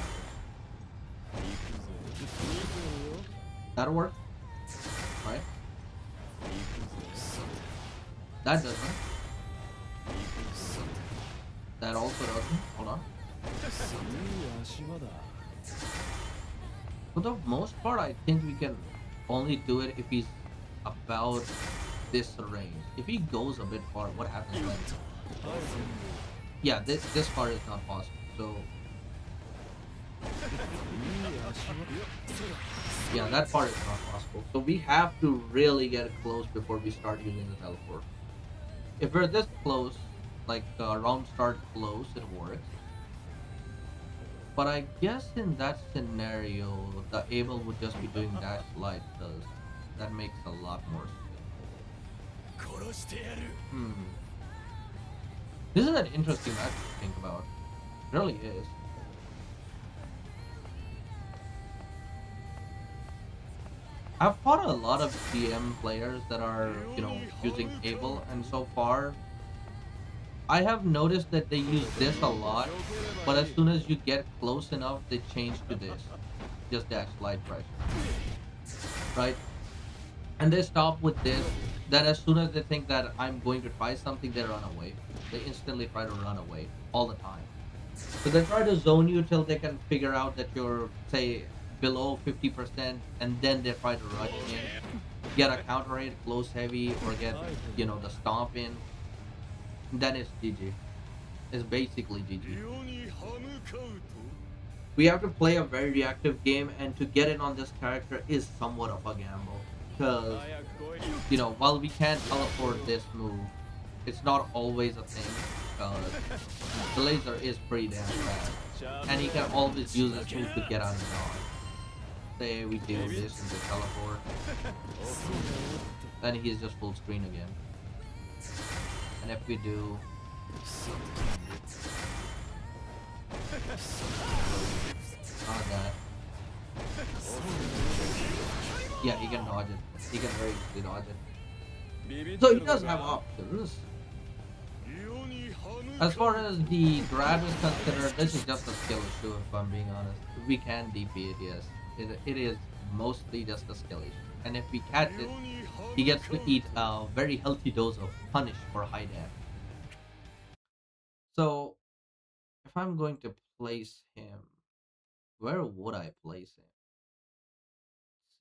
happens. That'll work, right? That doesn't. That also doesn't. Hold on. For the most part, I think we can only do it if he's about this range. If he goes a bit far, what happens then? Yeah, this part is not possible. So yeah, that part is not possible. So we have to really get close before we start using the teleport. If we're this close, like round start close, it works. But I guess in that scenario, the Abel would just be doing dash light, because that makes a lot more sense. This is an interesting match to think about. It really is. I've fought a lot of GM players that are, using Abel, and so far, I have noticed that they use this a lot, but as soon as you get close enough, they change to this. Just dash light pressure. Right? And they stop with this, then as soon as they think that I'm going to try something, they run away. They instantly try to run away, all the time. So they try to zone you till they can figure out that you're, say, below 50%, and then they try to rush in, get a counter rate, close heavy, or get, the stomp in. Then it's GG. It's basically GG. We have to play a very reactive game, and to get in on this character is somewhat of a gamble. Because, while we can't teleport this move, it's not always a thing. Because the laser is pretty damn fast. And he can always use this move to get out of dodge. say we do Maybe. this and the teleport, then he's just full screen again. And if we do not that, yeah, he can dodge it. He can very easily dodge it. So he does have options. As far as the grab is considered, this is just a skill issue, if I'm being honest. We can DP it, yes. It is mostly just a skill issue. And if we catch it, he gets to eat a very healthy dose of punish for high damage. So, if I'm going to place him, where would I place him?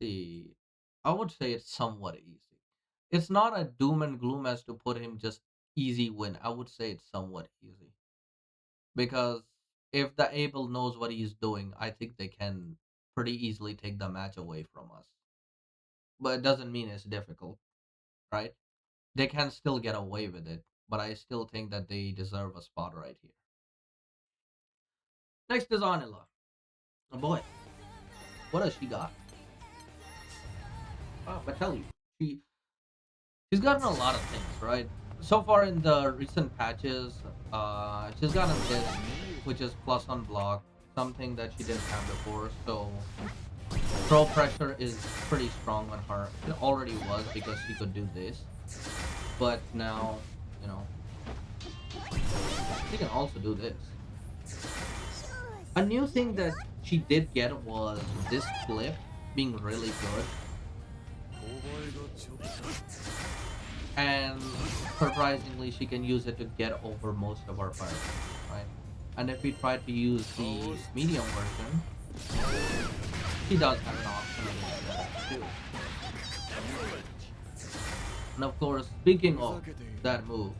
See, I would say it's somewhat easy. It's not a doom and gloom as to put him just easy win. I would say it's somewhat easy. Because if the Able knows what he's doing, I think they can pretty easily take the match away from us. But it doesn't mean it's difficult, right? They can still get away with it, but I still think that they deserve a spot right here. Next is Anila. Oh boy, what has she got? I tell you, she's gotten a lot of things, right? So far in the recent patches, she's gotten this, which is plus on block, something that she didn't have before. So throw pressure is pretty strong on her. It already was because she could do this, but now, you know, she can also do this. A new thing that she did get was this flip being really good, and surprisingly, she can use it to get over most of our fire, right? And if we try to use the medium version, she does have an option against that too. And of course, speaking of that move,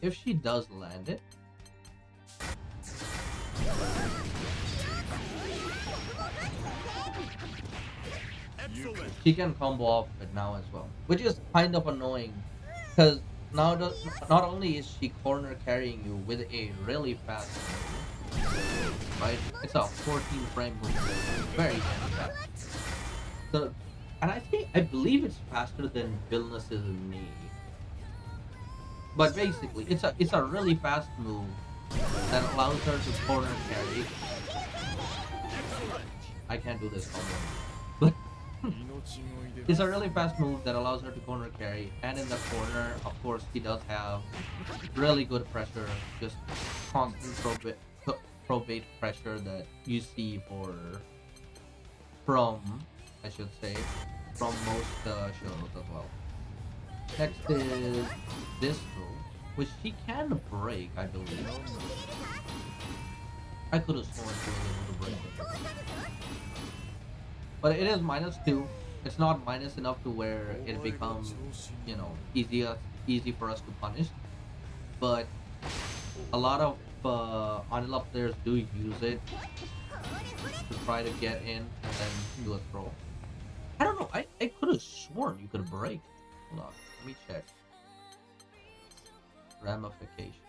if she does land it, Excellent. she can combo off it now as well, which is kind of annoying because now not only is she corner carrying you with a really fast move, right? It's a 14 frame move, very damn fast. So, and I believe it's faster than Vilnius's knee. But basically, it's a really fast move that allows her to corner carry. I can't do this combo, but it's a really fast move that allows her to corner carry. And in the corner, of course, he does have really good pressure, just constant probate pressure that you see from, I should say, from most shows as well. Next is this move, which she can break, I believe. I could have sworn she was able to break it. But it is -2. It's not minus enough to where it becomes, easy for us to punish. But a lot of Anila players do use it to try to get in and then do a throw. I don't know. I could have sworn you could break. Hold on. Let me check. Ramification.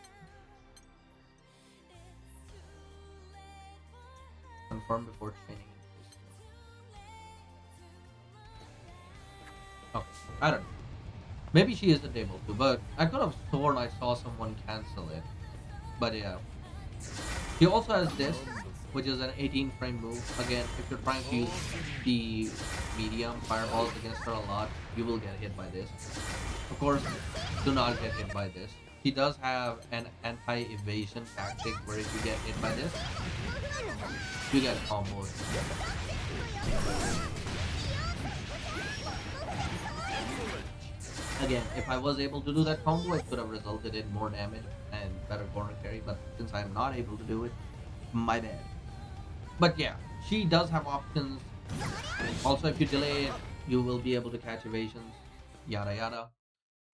Confirm before training. Okay. I don't know. Maybe she isn't able to, but I could have sworn I saw someone cancel it. But yeah. He also has this, which is an 18 frame move. Again, if you're trying to use the medium fireballs against her a lot, you will get hit by this. Of course, do not get hit by this. He does have an anti-evasion tactic where if you get hit by this, you get combos. Again, if I was able to do that combo, it could have resulted in more damage and better corner carry, but since I'm not able to do it, my bad. But yeah, she does have options. Also, if you delay it, you will be able to catch evasions, yada yada.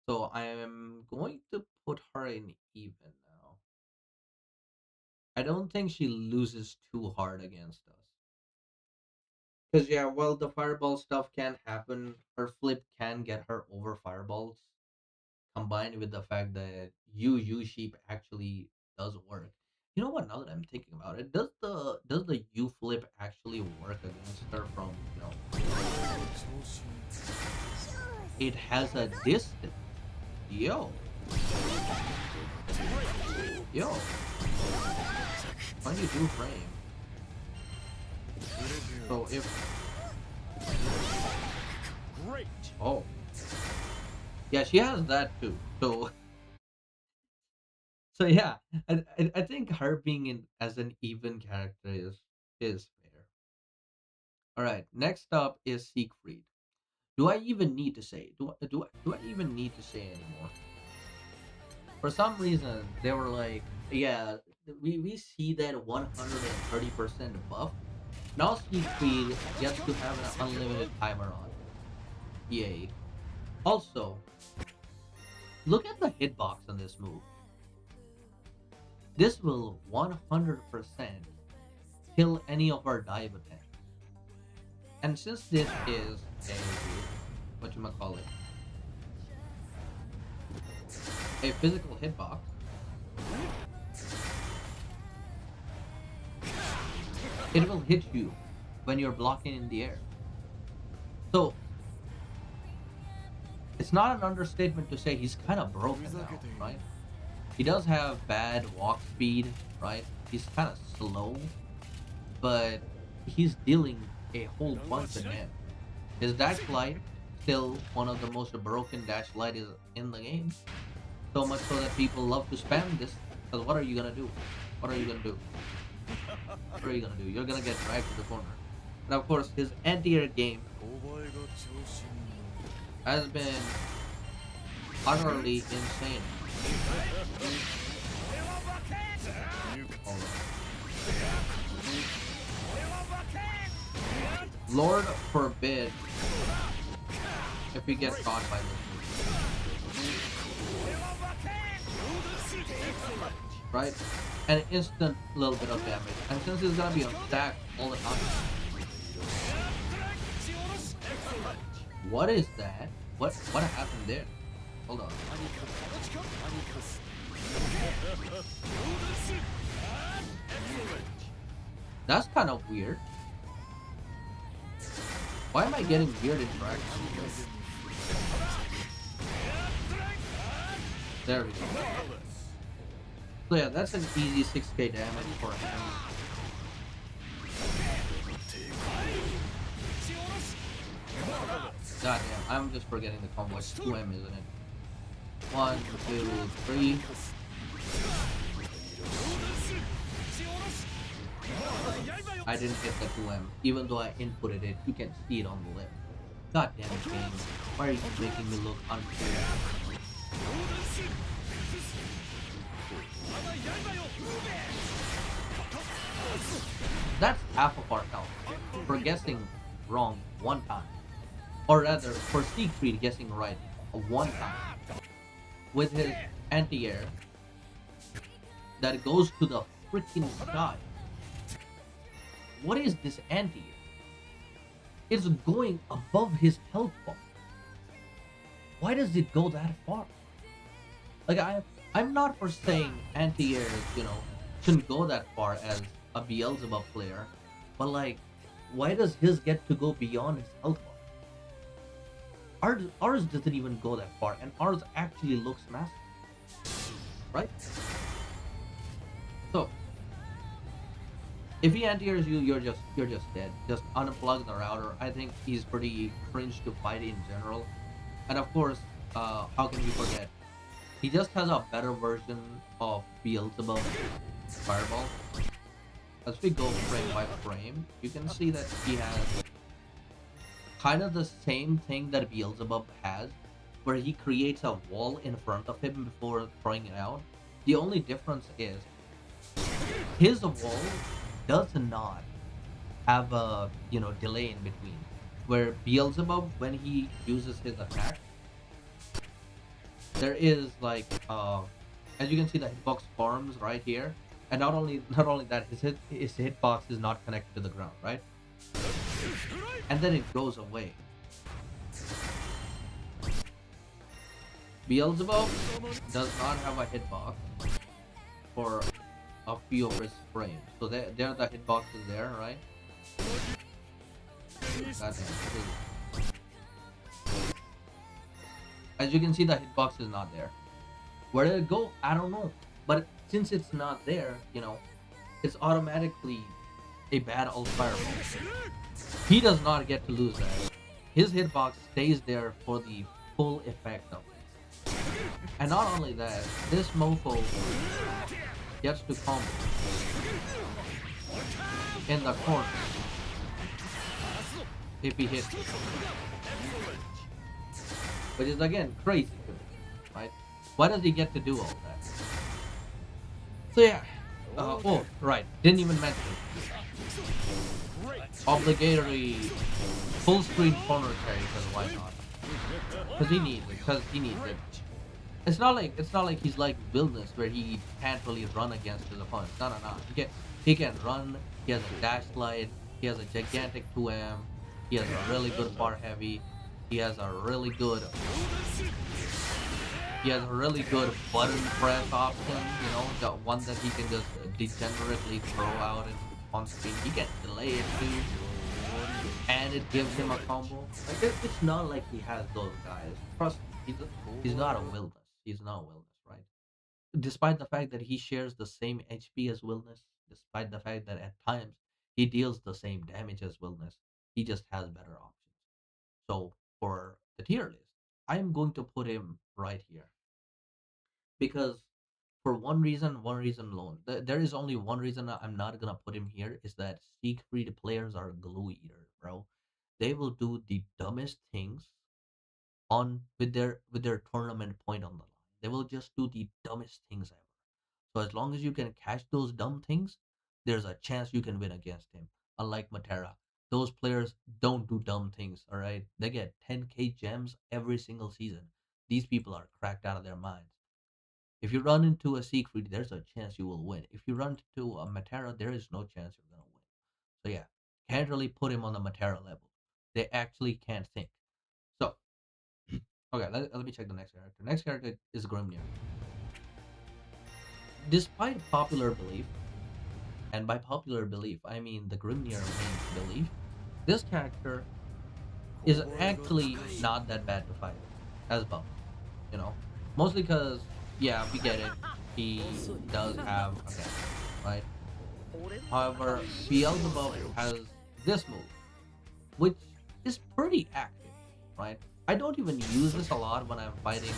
So I am going to put her in even now. I don't think she loses too hard against us. Because yeah, while the fireball stuff can happen, her flip can get her over fireballs, combined with the fact that you sheep actually does work. You know what? Now that I'm thinking about it, does the U flip actually work against her from it has a distance. Yo, yo, 22 frame. So if Great. oh yeah, she has that too. So so yeah, I think her being in as an even character is fair. All right, next up is Siegfried. Do I even need to say? Do I even need to say anymore? For some reason, they were like, yeah, we see that 130% buff. Now Siegfried gets to have an unlimited timer on. Yay! Also, look at the hitbox on this move. This will 100% kill any of our dive attacks. And since this is a a physical hitbox, it will hit you when you're blocking in the air. So it's not an understatement to say he's kind of broken now, right? He does have bad walk speed, right? He's kind of slow, but he's dealing a whole bunch of damage. His dash light still one of the most broken dash light is in the game. So much so that people love to spam this. Because what are you gonna do? What are you gonna do? What are you gonna do? You're gonna get dragged to the corner. And of course, his anti-air game has been utterly insane. Hold on. Lord forbid if we get caught by this move. Right? An instant little bit of damage. And since he's gonna be on stack all the time. What is that? What happened there? Hold on. That's kind of weird. Why am I getting weird interactions? There we go. So yeah, that's an easy 6k damage for him. God damn, I'm just forgetting the combo. It's 2M, isn't it? 1, 2, 3. I didn't hit the 2M, even though I inputted it. You can see it on the left. God damn it, game. Why are you making me look unfair? That's half of our health for guessing wrong one time. Or rather, for Siegfried guessing right one time. With his anti-air that goes to the freaking sky. What is this anti-air? It's going above his health bar. Why does it go that far? Like I'm not for saying anti-airs, shouldn't go that far as a Beelzebum player, but like, why does his get to go beyond his health bar? Ours doesn't even go that far, and ours actually looks massive, right? So, if he anti-airs you, you're just dead. Just unplug the router. I think he's pretty cringe to fight in general, and of course, how can we forget? He just has a better version of Beelzebum Fireball. As we go frame by frame, you can see that he has kind of the same thing that Beelzebub has, where he creates a wall in front of him before throwing it out. The only difference is his wall does not have a delay in between. Where Beelzebub, when he uses his attack, there is like as you can see, the hitbox forms right here, and not only that, his hitbox is not connected to the ground, right? And then it goes away. Beelzebub does not have a hitbox for a few of his frames. So there the hitboxes there, right? Goddamn. As you can see, the hitbox is not there. Where did it go? I don't know. But since it's not there, it's automatically a bad alt fireball. He does not get to lose that. His hitbox stays there for the full effect of it. And not only that, this mofo gets to combo in the corner if he hits, which is again crazy to me, right? Why does he get to do all that? So yeah. Oh, right. Didn't even mention obligatory full screen corner carry, because why not? Because he needs it. Because he needs it. It's not like he's like Wilderness where he can't really run against his opponent. No, no, no. He can run. He has a dash slide. He has a gigantic 2M. He has a really good bar heavy. He has a really good button press option. The one that he can just degenerately throw out and on screen. He can delay it too, and it gives him a combo. Like it's not like he has those guys. Trust me, he's not a Wilderness. He's not a Wilderness, right? Despite the fact that he shares the same HP as Wilderness, despite the fact that at times he deals the same damage as Wilderness, he just has better options. So for the tier list, I am going to put him right here because for one reason alone. There is only one reason I'm not gonna put him here is that Siegfried players are glue eaters, bro. They will do the dumbest things on with their tournament point on the line. They will just do the dumbest things ever. So as long as you can catch those dumb things, there's a chance you can win against him. Unlike Matera, those players don't do dumb things. All right, they get 10k gems every single season. These people are cracked out of their minds. If you run into a Siegfried, there's a chance you will win. If you run into a Matera, there is no chance you're gonna win. So yeah, can't really put him on the Matera level. They actually can't think. So okay, let me check the next character. Next character is Grimnir. Despite popular belief, and by popular belief I mean the Grimnir main belief, this character is actually not that bad to fight as Buff. You know, mostly because yeah, we get it. He does have a dash, right? However, Beelzebub has this move, which is pretty active, right? I don't even use this a lot when I'm fighting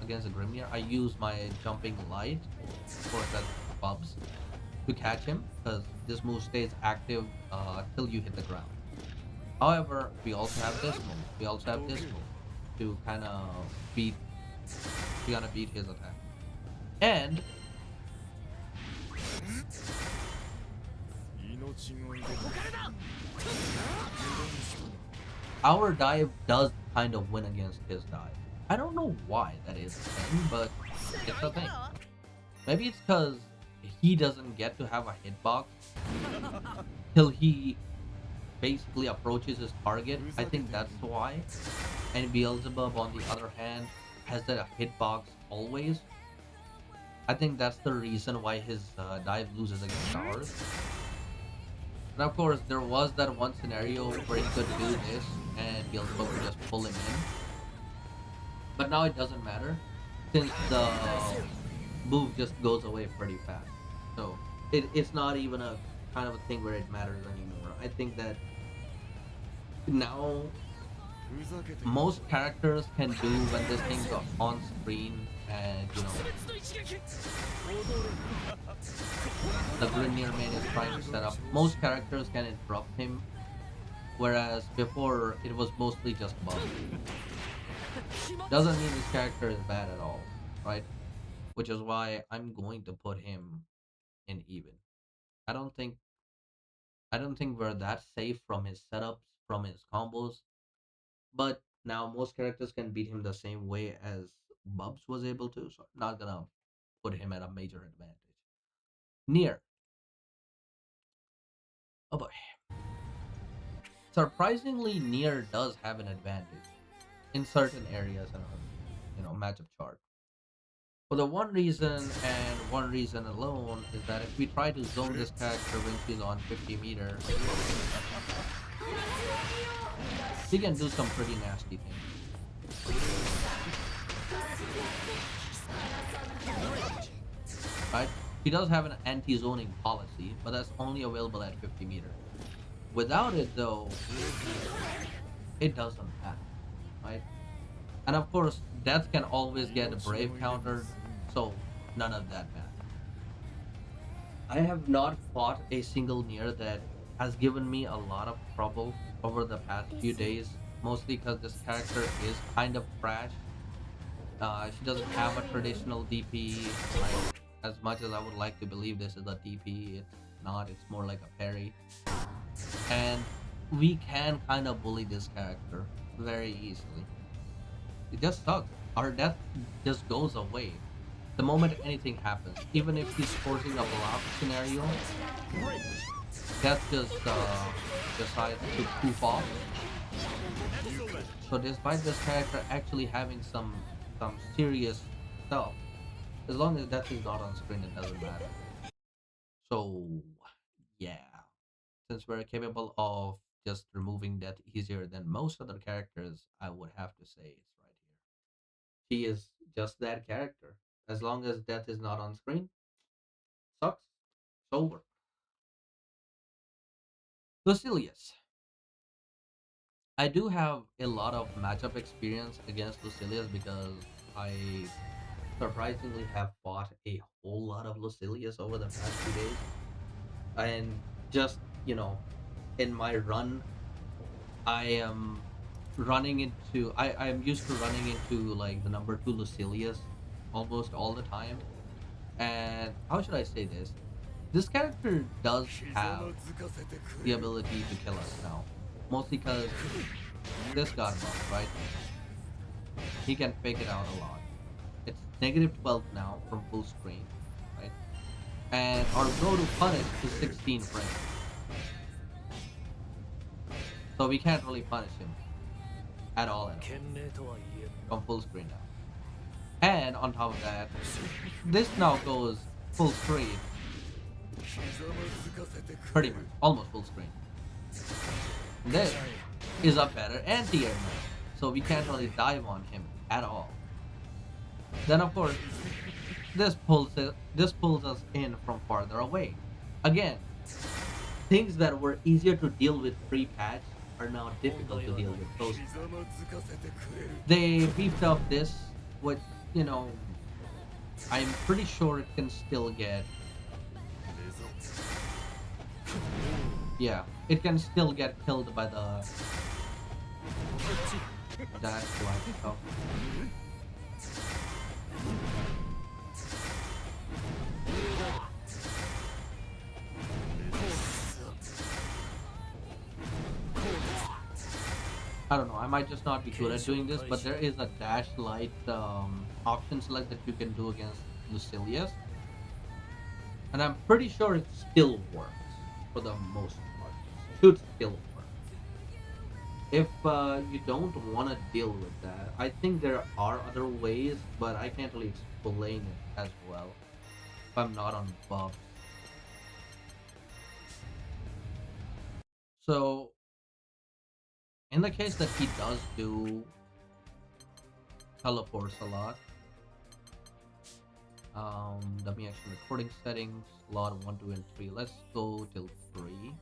against a Grimnir. I use my jumping light, of course that's Bubs, to catch him because this move stays active till you hit the ground. However, we also have this move. We also have this move to kind of beat, his attack. And our dive does kind of win against his dive. I don't know why that is a thing, but it's a thing. Maybe it's because he doesn't get to have a hitbox till he basically approaches his target. I think that's why. And Beelzebub, on the other hand, has that hitbox always. I think that's the reason why his dive loses against ours. And of course, there was that one scenario where he could do this and Beelzebub could just pull him in. But now it doesn't matter since the move just goes away pretty fast. So it's not even a kind of a thing where it matters anymore. I think that now most characters can do when this thing's on screen and the Grimnir main is trying to set up. Most characters can interrupt him, whereas before it was mostly just buff. Doesn't mean this character is bad at all, right? Which is why I'm going to put him in even. I don't think I don't think we're that safe from his setups, from his combos. But now most characters can beat him the same way as Bubs was able to, so I'm not gonna put him at a major advantage. Near. Oh boy. Surprisingly, Near does have an advantage in certain areas in our matchup chart. For the one reason and one reason alone is that if we try to zone this character when she's on 50 meters, she can do some pretty nasty things. Right? She does have an anti-zoning policy, but that's only available at 50 meters. Without it, though, it doesn't matter, right? And of course, death can always get a brave countered, so none of that matters. I have not fought a single Nier that has given me a lot of trouble over the past few days, mostly because this character is kind of trash. She doesn't have a traditional DP. Like, as much as I would like to believe this is a DP, it's not. It's more like a parry. And we can kind of bully this character very easily. It just sucks. Our death just goes away the moment anything happens. Even if he's forcing a block scenario, death just decides to poof off. So despite this character actually having some serious stuff, as long as death is not on screen, it doesn't matter. So yeah, since we're capable of just removing death easier than most other characters, I would have to say it's right here. She is just that character. As long as death is not on screen, sucks. It's over. Lucilius. I do have a lot of matchup experience against Lucilius because I surprisingly have fought a whole lot of Lucilius over the past few days. And just, in my run, I am I am used to running into like the number 2 Lucilius almost all the time. And how should I say this? This character does have the ability to kill us now. Mostly because this got buffed, right? He can fake it out a lot. It's negative 12 now from full screen, right? And our go to punish is 16 frames. So we can't really punish him at all from full screen now. And on top of that, this now goes full screen. Pretty much, almost full screen. This is a better anti-air mode, so we can't really dive on him at all. Then of course, this pulls us in from farther away. Again, things that were easier to deal with pre-patch are now difficult to deal with post. They beefed up this, which I'm pretty sure it can still get. Yeah, it can still get killed by the dash wipe stuff. I don't know, I might just not be good at doing this, but there is a dash light option select that you can do against Lucilius. And I'm pretty sure it still works for the most part. Should still work. If you don't want to deal with that, I think there are other ways, but I can't really explain it as well if I'm not on buff. So, in the case that he does do teleports a lot, dummy action recording settings, lot 1, 2, and 3. Let's go till 3.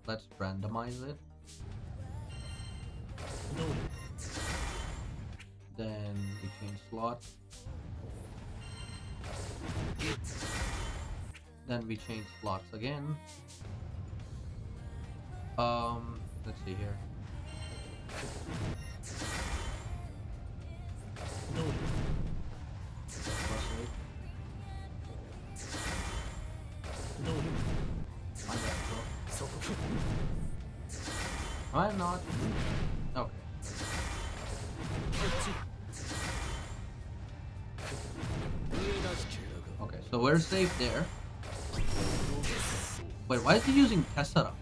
Let's randomize it. Then we change slot. Then we change slots again. Let's see here. I'm not. Okay. Okay, so we're safe there. Wait, why is he using Tessera?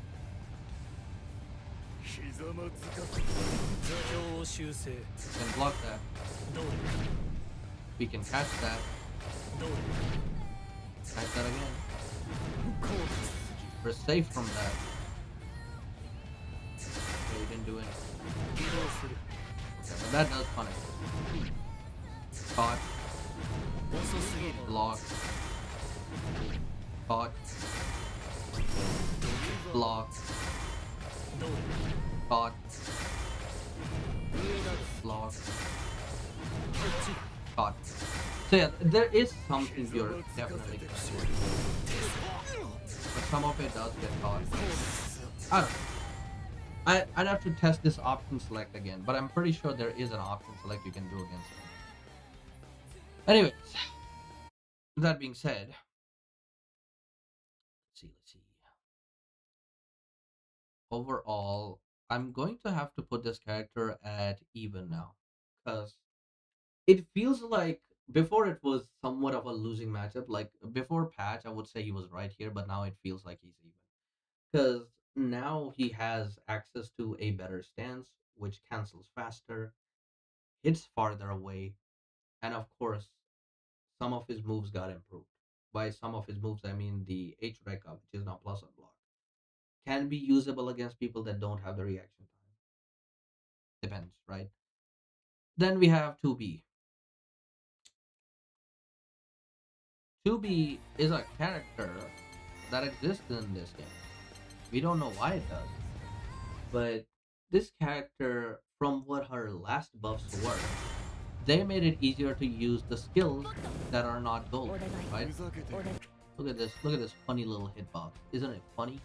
Can block that. We can catch that. Catch that again. We're safe from that. Okay, we didn't do anything. Okay, but that does punish. Caught. Block. Caught. Block. Caught. Block. Caught. So yeah, there is something you're definitely correct. But some of it does get caught. I don't know. I'd have to test this option select again, but I'm pretty sure there is an option select you can do against it. Anyways, that being said, let's see. Overall, I'm going to have to put this character at even now, because it feels like before it was somewhat of a losing matchup. Like before patch, I would say he was right here, but now it feels like he's even. Because now he has access to a better stance, which cancels faster, hits farther away, and of course, some of his moves got improved. By some of his moves, I mean the H Rekka, which is now plus unblock, can be usable against people that don't have the reaction time. Depends, right? Then we have 2B. 2B is a character that exists in this game. We don't know why it does, but this character, from what her last buffs were, they made it easier to use the skills that are not gold, right? Look at this funny little hitbox. Isn't it funny?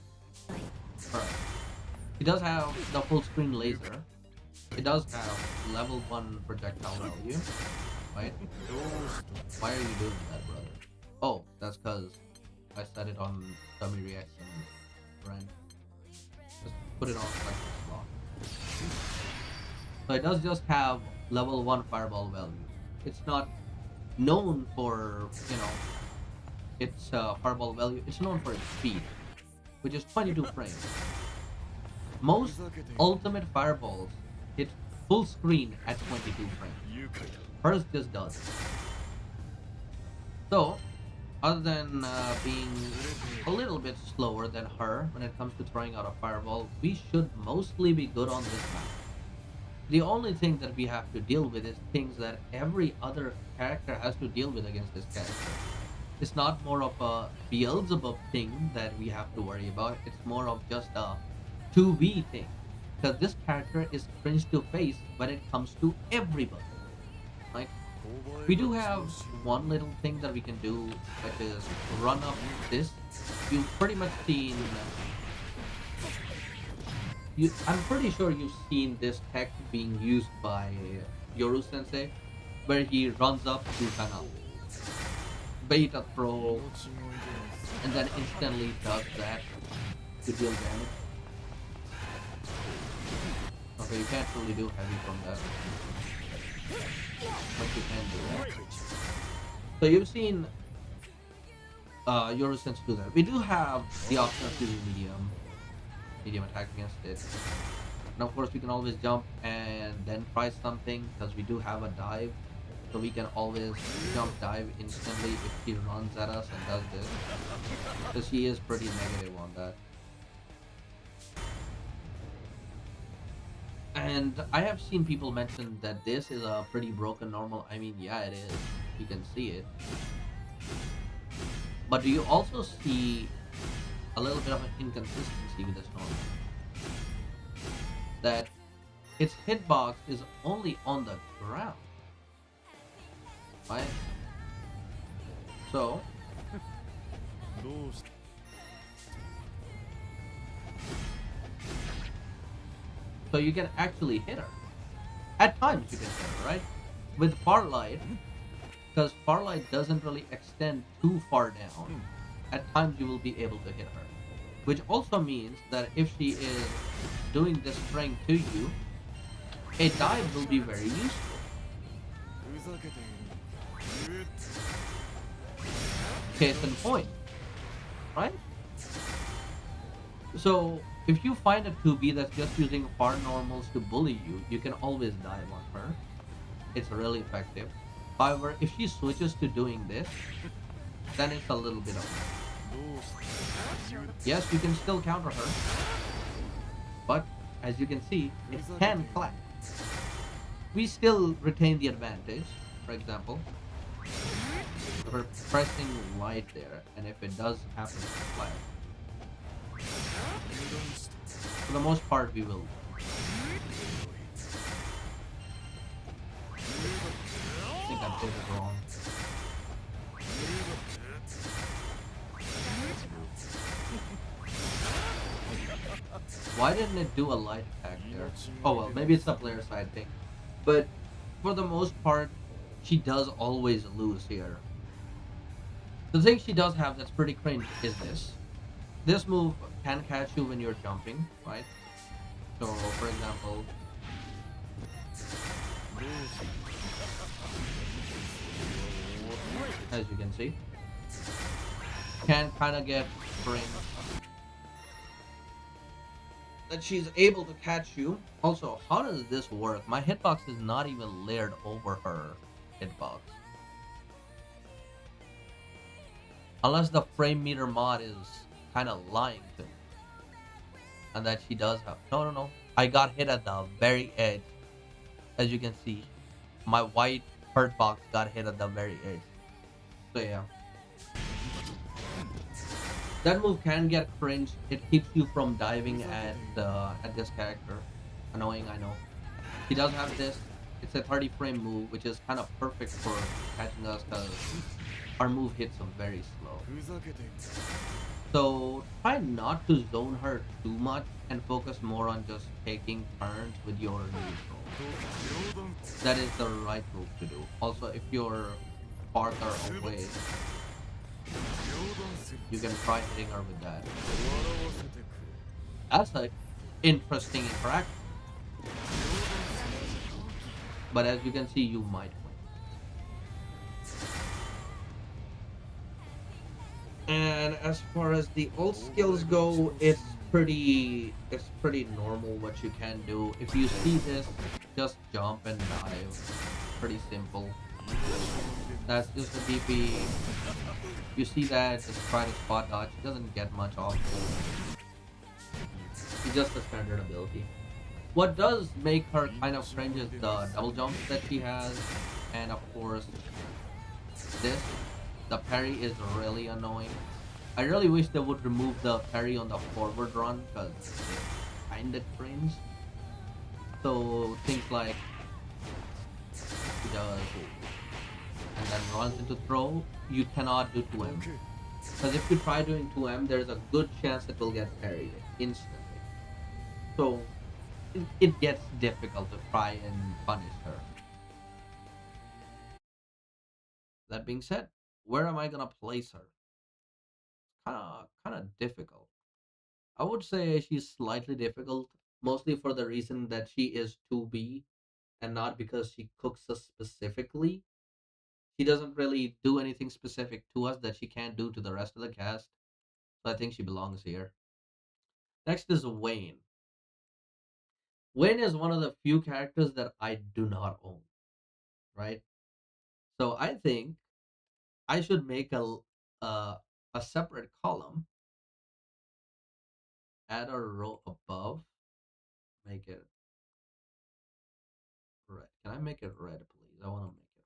Alright. It does have the full screen laser. It does have level 1 projectile value, right? Why are you doing that, brother? Oh, that's because I set it on dummy reaction, right? Just put it on like this block. So it does just have level 1 fireball value. It's not known for, its fireball value. It's known for its speed, which is 22 frames. Most ultimate fireballs hit full screen at 22 frames. Hers just does. So, other than being a little bit slower than her when it comes to throwing out a fireball, we should mostly be good on this map. The only thing that we have to deal with is things that every other character has to deal with against this character. It's not more of a Beelzebum thing that we have to worry about. It's more of just a 2B thing. Because this character is cringe to face when it comes to everybody. Like, we do have one little thing that we can do, which is run up this. You've pretty much seen... I'm pretty sure you've seen this tech being used by Yoru Sensei, where he runs up to kind of bait a throw, and then instantly does that to deal damage. Okay, you can't really do heavy from that, but you can do that. So you've seen Yoru Sensei do that. We do have the option of using medium attack against it. And of course we can always jump and then try something, because we do have a dive, so we can always jump dive instantly if he runs at us and does this, because he is pretty negative on that. And I have seen people mention that this is a pretty broken normal. I mean, yeah, it is. You can see it. But do you also see a little bit of an inconsistency with this normal? That its hitbox is only on the ground, right? So you can actually hit her. At times you can hit her, right? With Farlight, because Farlight doesn't really extend too far down, at times you will be able to hit her. Which also means that if she is doing this spraying to you, a dive will be very useful. Case in point, right? So if you find a 2B that's just using far normals to bully you, you can always dive on her. It's really effective. However, if she switches to doing this, then it's a little bit of mess. Yes, you can still counter her, but as you can see, it can clash. We still retain the advantage. For example, if we're pressing light there, and if it does happen to flash, for the most part, we will. I think I did it wrong. Why didn't it do a light attack there? Oh well, maybe it's the player side thing. But for the most part, she does always lose here. The thing she does have that's pretty cringe is this. This move can catch you when you're jumping, right? So, for example, as you can see, can kind of get cringe that she's able to catch you. Also, how does this work? My hitbox is not even layered over her hitbox. Unless the frame meter mod is kind of lying to me. And that she does have. No, no, no. I got hit at the very edge. As you can see, my white hurt box got hit at the very edge. So yeah. That move can get cringe. It keeps you from diving at this character. Annoying, I know. He does have this. It's a 30 frame move, which is kind of perfect for catching us because our move hits him very slow. So try not to zone her too much and focus more on just taking turns with your neutral. That is the right move to do. Also, if you're farther away, you can try hitting her with that. That's an interesting interaction. But as you can see, you might win. And as far as the ult skills go, it's pretty normal what you can do. If you see this, just jump and dive. Pretty simple. That's just a DP. You see that, just try to spot dodge. It doesn't get much off. It's just a standard ability. What does make her kind of cringe is the double jumps that she has, and of course this. The parry is really annoying. I really wish they would remove the parry on the forward run because it's kinda cringe. So things like she does and then runs into throw, you cannot do 2M. Because if you try doing 2M, there's a good chance it will get parried instantly. So it gets difficult to try and punish her. That being said, where am I gonna place her? Kinda difficult. I would say she's slightly difficult, mostly for the reason that she is 2B and not because she cooks us specifically. She doesn't really do anything specific to us that she can't do to the rest of the cast. So I think she belongs here. Next is Wayne. Wayne is one of the few characters that I do not own, right? So I think I should make uh, a separate column, add a row above, make it red. Can I make it red, please? I want to make it.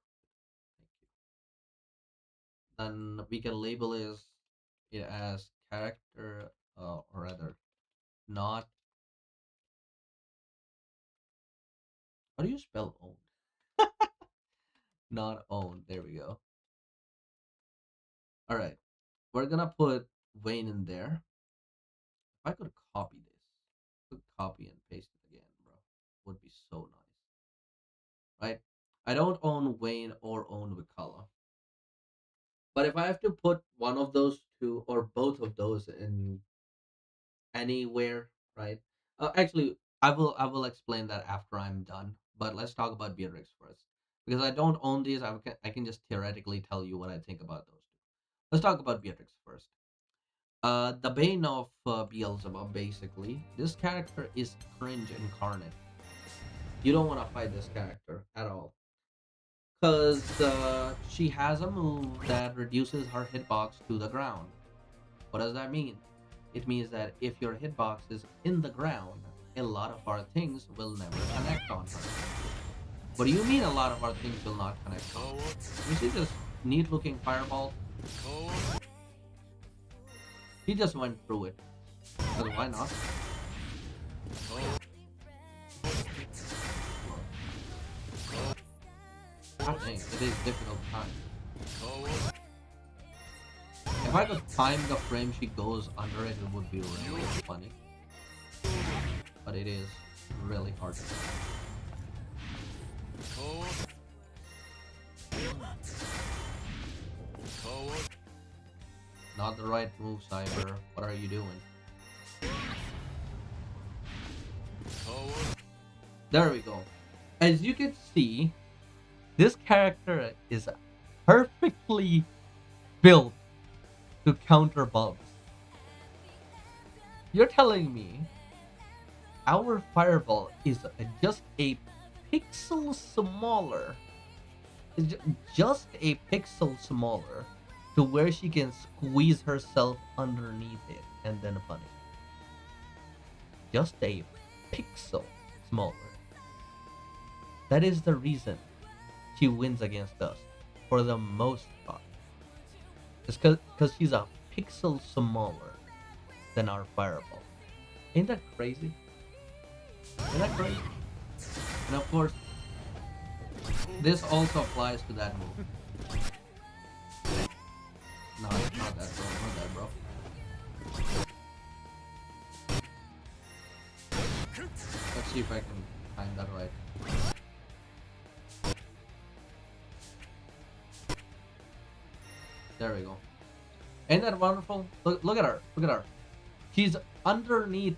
Thank you. Then we can label it as character, or rather, not. How do you spell own? Not own. There we go. All right, we're gonna put Wayne in there. If I could copy this, could copy and paste it again, bro. Would be so nice, right? I don't own Wayne or own Wicala. But if I have to put one of those two or both of those in anywhere, right? Actually, I will explain that after I'm done. But let's talk about Beatrix first, because I don't own these. I can just theoretically tell you what I think about those two. Let's talk about Beatrix first. The Bane of Beelzebub, basically. This character is cringe incarnate. You don't want to fight this character at all, Because she has a move that reduces her hitbox to the ground. What does that mean? It means that if your hitbox is in the ground, a lot of our things will never connect on her. What do you mean a lot of our things will not connect on her? You see this neat looking fireball? He just went through it. Because why not? God dang, it is difficult time. If I could time the frame she goes under it, it would be really funny. But it is really hard to do. Not the right move, Cyber. What are you doing? There we go. As you can see, this character is perfectly built to counter bumps. You're telling me our fireball is just a pixel smaller, just a pixel smaller, to where she can squeeze herself underneath it and then punish. Just a pixel smaller. That is the reason she wins against us for the most part. It's because she's a pixel smaller than our fireball. Ain't that crazy? Isn't that crazy? And of course, this also applies to that move. No, it's not that, bro. Not that, bro. Let's see if I can time that right. There we go. Ain't that wonderful? Look at her. Look at her. She's underneath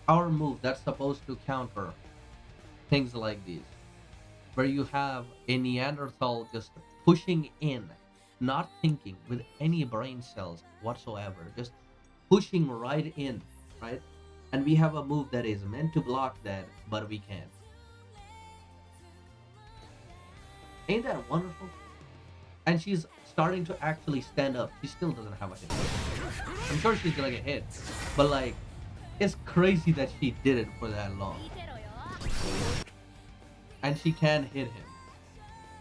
our move that's supposed to counter things like these. Where you have a Neanderthal just pushing in, not thinking with any brain cells whatsoever, just pushing right in, right? And we have a move that is meant to block that, but we can't. Ain't that wonderful? And she's starting to actually stand up. She still doesn't have a hit. I'm sure she's gonna get hit, but like, it's crazy that she did it for that long. And she can hit him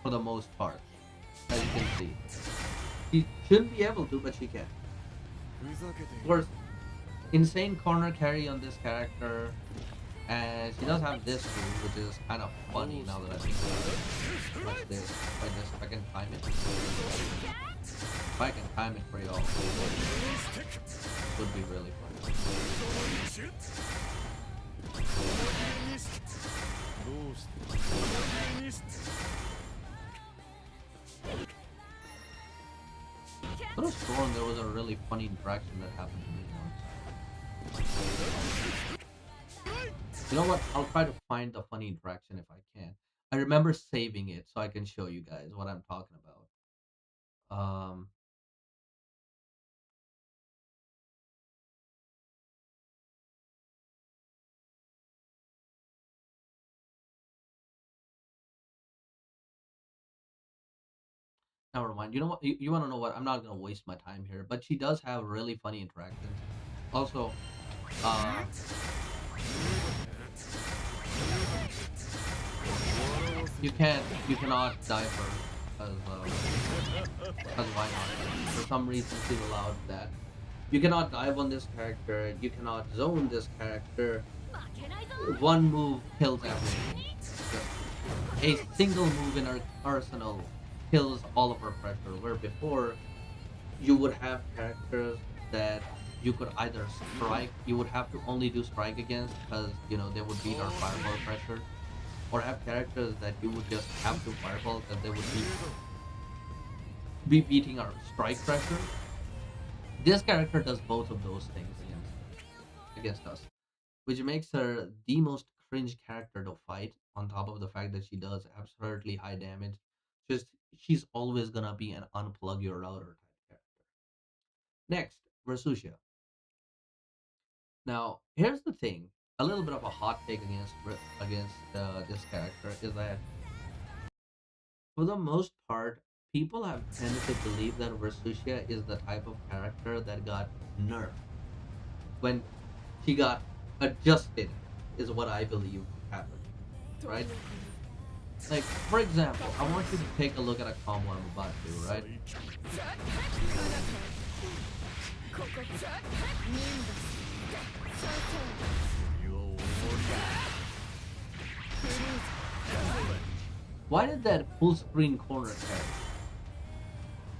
for the most part, as you can see. She shouldn't be able to, but she can. Of course, insane corner carry on this character, and she does have this move, which is kind of funny now that I think about it. Watch this. Like this, if I can time it. If I can time it for y'all, it would be really fun. I could have sworn there was a really funny interaction that happened to me once. You know what? I'll try to find the funny interaction if I can. I remember saving it so I can show you guys what I'm talking about. Never mind. You know what? You want to know what? I'm not gonna waste my time here. But she does have really funny interactions. Also, uh, you cannot die for because why not? For some reason, she's allowed that. You cannot dive on this character. You cannot zone this character. One move kills everything. Just a single move in our arsenal kills all of our pressure. Where before you would have characters that you could either strike, you would have to only do strike against because they would beat our fireball pressure, or have characters that you would just have to fireball because they would be beating our strike pressure. This character does both of those things against us, which makes her the most cringe character to fight. On top of the fact that she does absurdly high damage, just she's always gonna be an unplug your router type character. Next, Versusia. Now, here's the thing: a little bit of a hot take against this character is that For the most part, people have tended to believe that Versucia is the type of character that got nerfed when she got adjusted, is what I believe happened, right? Like, for example, I want you to take a look at a combo I'm about to do, right? Why did that full screen corner carry?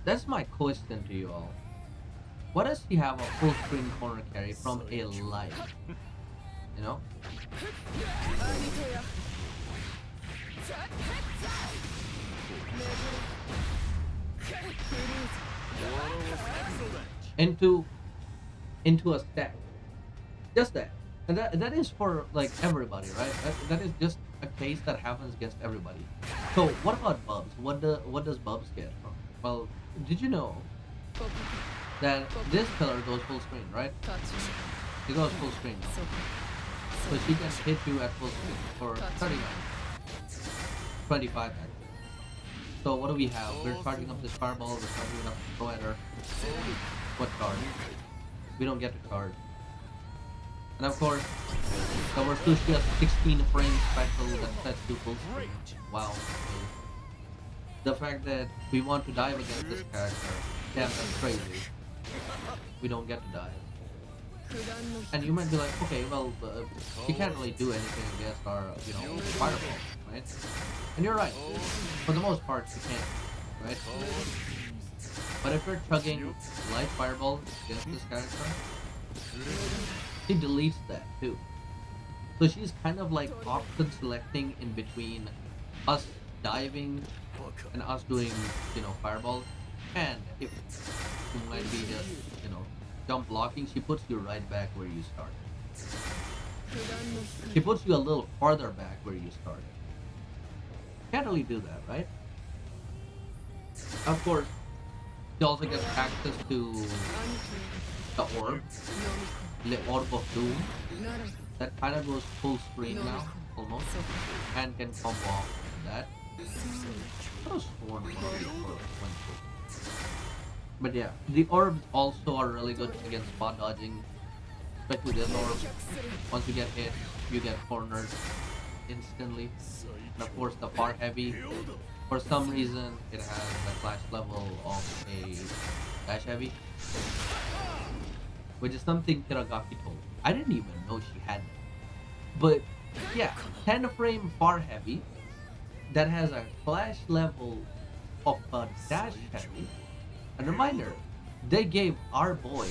That's my question to you all. Why does he have a full screen corner carry from a light? You know? Into into a stack. Just that. And that is for like everybody, right? That is just a case that happens against everybody. So what about Bubs? What does Bubs get from? Well, did you know that this pillar goes full screen, right? It goes full screen now. So she can hit you at full screen for 39, 25 actually. So what do we have? We're charging up this fireball, we're charging up the provider. What card? We don't get a card. And of course, the Versucia 16 frame special that sets you full screen. Wow. The fact that we want to dive against this character, damn, that's crazy. We don't get to dive. And you might be like, okay, well, she can't really do anything against our, fireball, right? And you're right. For the most part, she can't, right? But if you're chugging light fireball against this character, she deletes that too. So she's kind of like option selecting in between us diving and us doing, fireball. And if you might be just, jump blocking, she puts you right back where you started. She puts you a little farther back where you started. Can't really do that, right? Of course, she also gets access to the orb, the orb of doom. That kind of goes full screen now, almost, and can combo off that. I was sworn one of the orbs went through. But yeah, the orbs also are really good against spot dodging, especially this orb. Once you get hit, you get cornered instantly. And of course, the far heavy, for some reason, it has the flash level of a dash heavy, which is something Kiragaki told me. I didn't even know she had that. But yeah, 10 frame far heavy that has a flash level of a dash heavy. And reminder, they gave our boy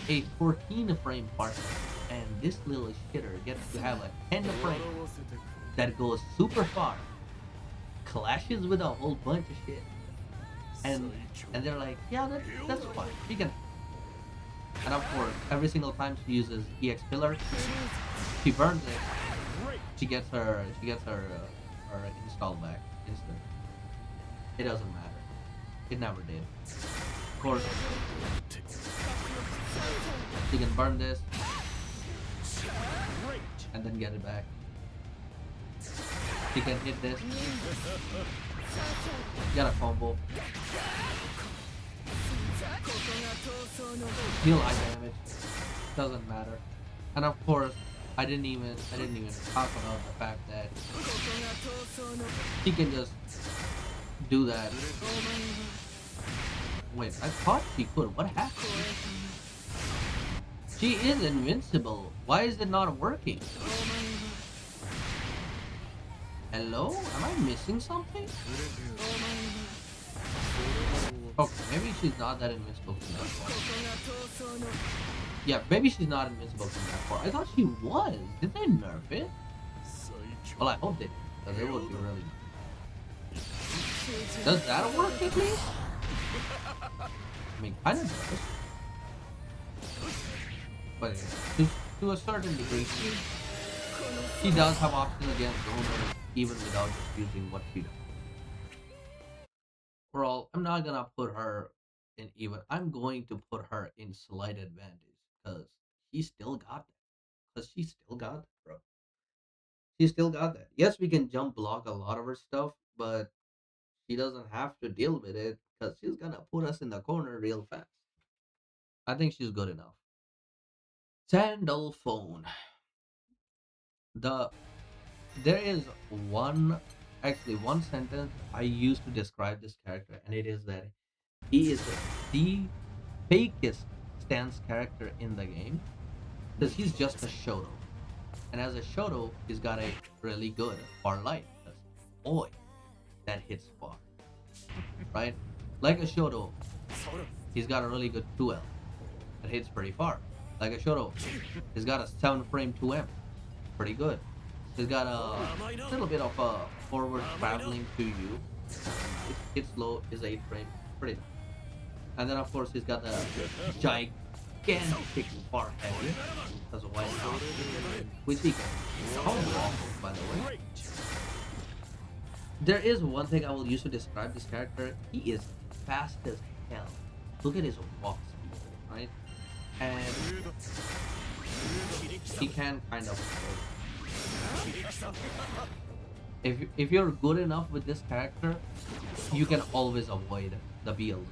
a 14 frame far heavy, and this little shitter gets to have a 10 frame that goes super far, clashes with a whole bunch of shit. And they're like, yeah, that's fine. She can. And of course, every single time she uses EX pillar, she burns it. She gets her install back instant. It doesn't matter. It never did. Of course, she can burn this and then get it back. She can hit this, get a combo, deal high damage. Doesn't matter. And of course, I didn't even talk about the fact that she can just do that. Wait, I thought she could. What happened? She is invincible. Why is it not working? Hello? Am I missing something? Okay, maybe she's not that invincible from that far. Yeah, maybe she's not invincible from that far. I thought she was. Did they nerf it? Well, I hope they did, because it would be really nice. Does that work at least? I mean, kind of does. But yeah, to a certain degree, she does have options against Owner, even without just using what she does. Overall, I'm not gonna put her in even. I'm going to put her in slight advantage because she still got that. Because she still got that, bro. She still got that. Yes, we can jump block a lot of her stuff, but she doesn't have to deal with it because she's gonna put us in the corner real fast. I think she's good enough. Sandal phone. The There is one sentence I used to describe this character, and it is that he is the fakest stance character in the game because he's just a Shoto. And as a Shoto, he's got a really good far light. Because, boy, that hits far, right? Like a Shoto, he's got a really good 2L that hits pretty far. Like a Shoto, he's got a 7 frame 2M, pretty good. He's got a little bit of a forward traveling to you. It hits low, is 8 frame, pretty nice. And then of course he's got the gigantic far heavy. Because why not? Which he can combo off of, by the way. There is one thing I will use to describe this character. He is fast as hell. Look at his walk speed, right? And he can kind of if you're good enough with this character, you can always avoid the Beelzebum,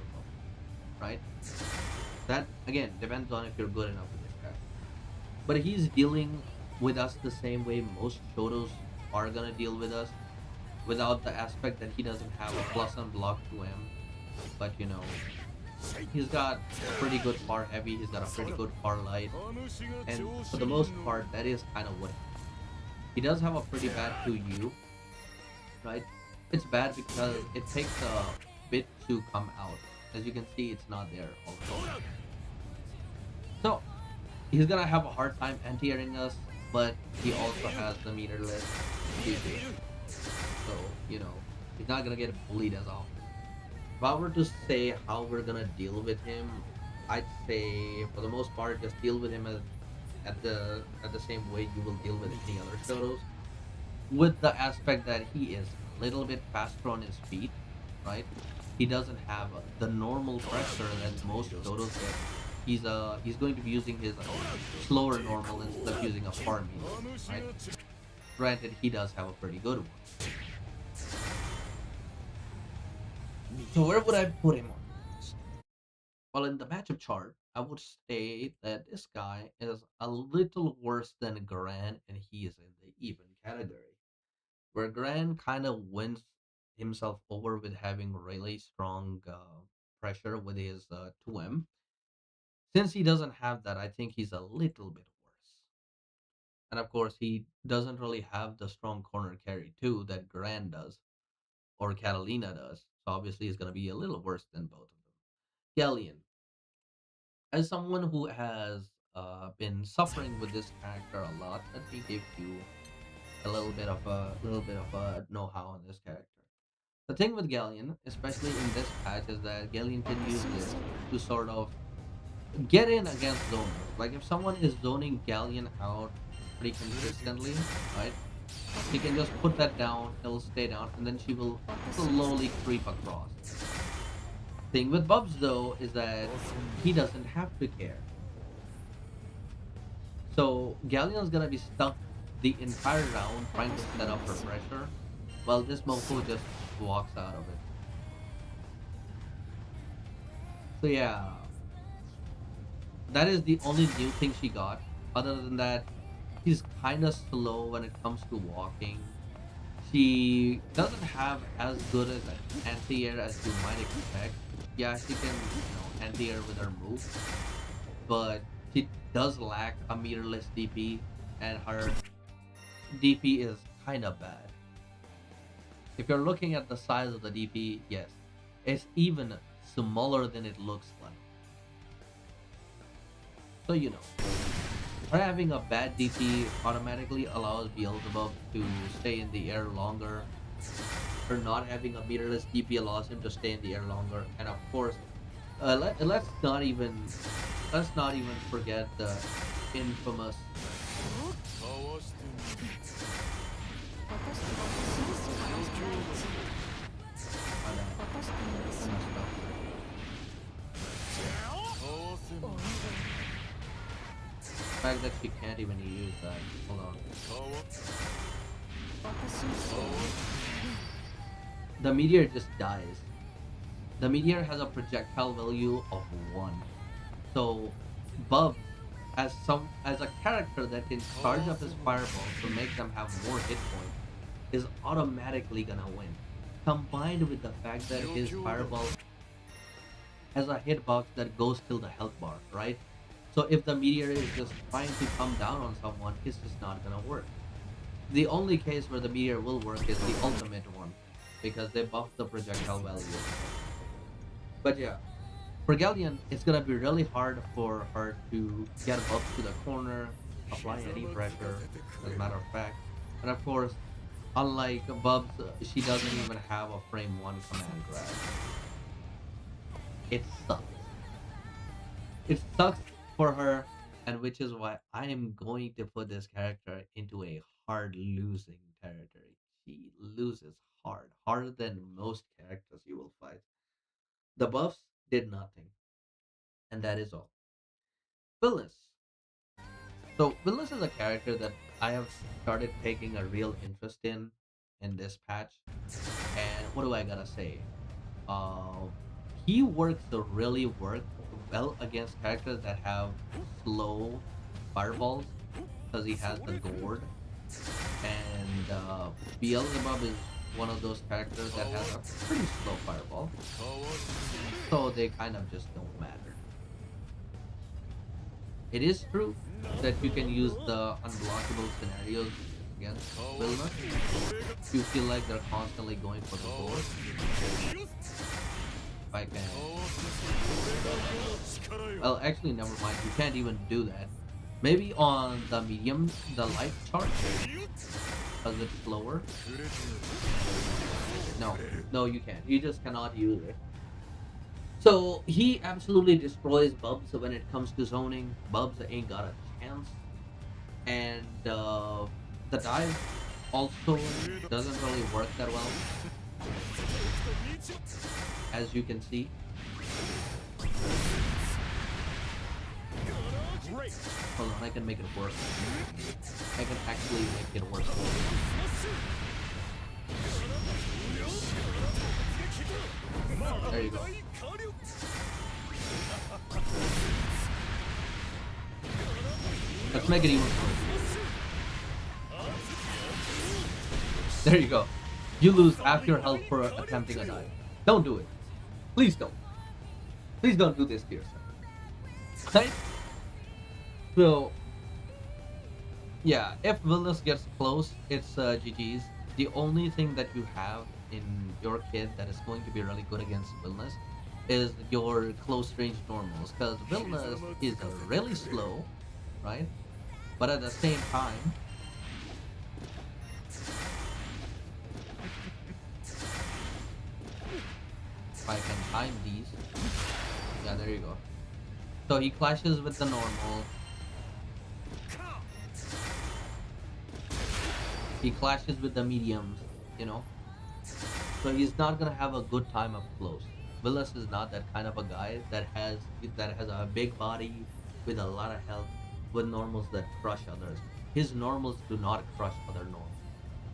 right? That again depends on if you're good enough with this character. But he's dealing with us the same way most Shotos are gonna deal with us, without the aspect that he doesn't have a plus on block to him. But you know, he's got a pretty good far heavy, he's got a pretty good far light, and for the most part, that is kind of what he does have a pretty bad 2U, right? It's bad because it takes a bit to come out. As you can see, it's not there already. So, he's gonna have a hard time anti-airing us, but he also has the meterless DP. So, you know, he's not gonna get bullied as often. If I were to say how we're gonna deal with him, I'd say for the most part, just deal with him at the same way you will deal with any other Shotos, with the aspect that he is a little bit faster on his feet, right? He doesn't have the normal pressure that most Shotos get. He's going to be using his slower normal instead of using a far medium, right? Granted, he does have a pretty good one. So where would I put him on? Well, in the matchup chart, I would state that this guy is a little worse than Gran, and he is in the even category, where Gran kind of wins himself over with having really strong pressure with his 2M. Since he doesn't have that, I think he's a little bit worse. And of course, he doesn't really have the strong corner carry too that Gran does, or Catalina does. So obviously, he's going to be a little worse than both of them. Galleon, as someone who has been suffering with this character a lot, let me give you a little bit of a know-how on this character. The thing with Galleon, especially in this patch, is that Galleon can use this to sort of get in against zoners. Like if someone is zoning Galleon out pretty consistently, right? He can just put that down, it'll stay down, and then she will slowly creep across. Thing with Bubs though is that he doesn't have to care. So Galleon's gonna be stuck the entire round trying to set up for pressure, while this mofo just walks out of it. So yeah, that is the only new thing she got. Other than that, she's kind of slow when it comes to walking. She doesn't have as good as an anti-air as you might expect. Yeah, she can, anti-air with her move, but she does lack a meterless DP, and her DP is kind of bad. If you're looking at the size of the DP, yes, it's even smaller than it looks like. So her having a bad DP automatically allows Beelzebub to stay in the air longer. Her not having a meterless DP allows him to stay in the air longer, and of course, let's not even forget the infamous. The fact that she can't even use that. Hold on. the meteor just dies. The meteor has a projectile value of 1. So Bubs, as a character that can charge up his fireballs to make them have more hit points, is automatically gonna win. Combined with the fact that his fireball has a hitbox that goes till the health bar, right? So if the meteor is just trying to come down on someone, it's just not gonna work. The only case where the meteor will work is the ultimate one, because they buff the projectile value. But yeah, for Galleon, it's gonna be really hard for her to get up to the corner, apply any pressure, as a matter of fact. And of course, unlike Bubs, she doesn't even have a frame 1 command grab. It sucks. It sucks for her, and which is why I am going to put this character into a hard losing territory. She loses hard, harder than most characters you will fight. The buffs did nothing, and that is all. Phyllis. So Phyllis is a character that I have started taking a real interest in this patch. And what do I gotta say? Uh, he works to really work well against characters that have slow fireballs because he has the gourd. And Beelzebub is one of those characters that has a pretty slow fireball, so they kind of just don't matter. It is true that you can use the unblockable scenarios against Wilma if you feel like they're constantly going for the board. If I can. Well, actually, never mind. You can't even do that. Maybe on the medium, the light chart, because it's slower. No, no, you can't. You just cannot use it. So he absolutely destroys Bubs when it comes to zoning. Bubs ain't got a chance. And the dive also doesn't really work that well, as you can see. Hold on, I can make it work. I can actually make it work. There you go. Let's make it even worse. There you go. You lose half your health for attempting a dive. Don't do it. Please don't. Please don't do this to yourself. Right? So, yeah, if Vilnius gets close, it's GG's. The only thing that you have in your kit that is going to be really good against Vilnius is your close range normals, because Vilnius is really slow, right? But at the same time, if I can time these, yeah, there you go. So he clashes with the normal. He clashes with the mediums, you know. So he's not gonna have a good time up close. Willis is not that kind of a guy that has a big body with a lot of health with normals that crush others. His normals do not crush other normals,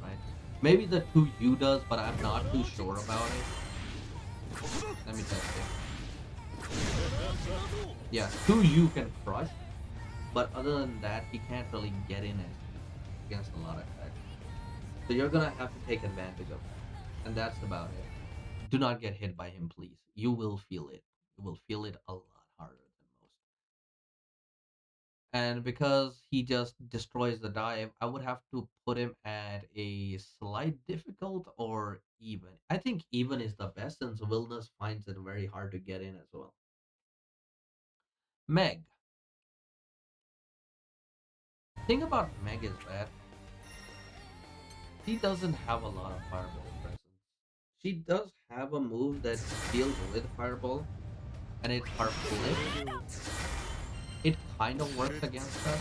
right? Maybe the 2U does, but I'm not too sure about it. Let me test it. Yeah, 2U can crush, but other than that, he can't really get in it against a lot of attacks. So you're gonna have to take advantage of that. And that's about it. Do not get hit by him, please. You will feel it. You will feel it a lot harder than most. And because he just destroys the dive, I would have to put him at a slight difficult or even. I think even is the best since Wilness finds it very hard to get in as well. Meg. Thing about Meg is that she doesn't have a lot of fireball presence. She does have a move that deals with fireball, and it's her flip. It kind of works against us,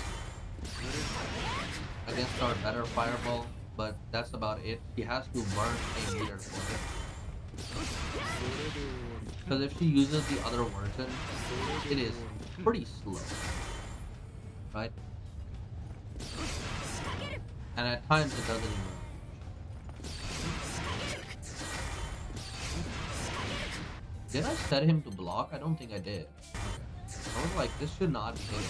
against our better fireball, but that's about it. She has to burn a meter for it. Because if she uses the other version, it is pretty slow, right? And at times it doesn't even. Did I set him to block? I don't think I did. Okay. I was like, this should not hit him.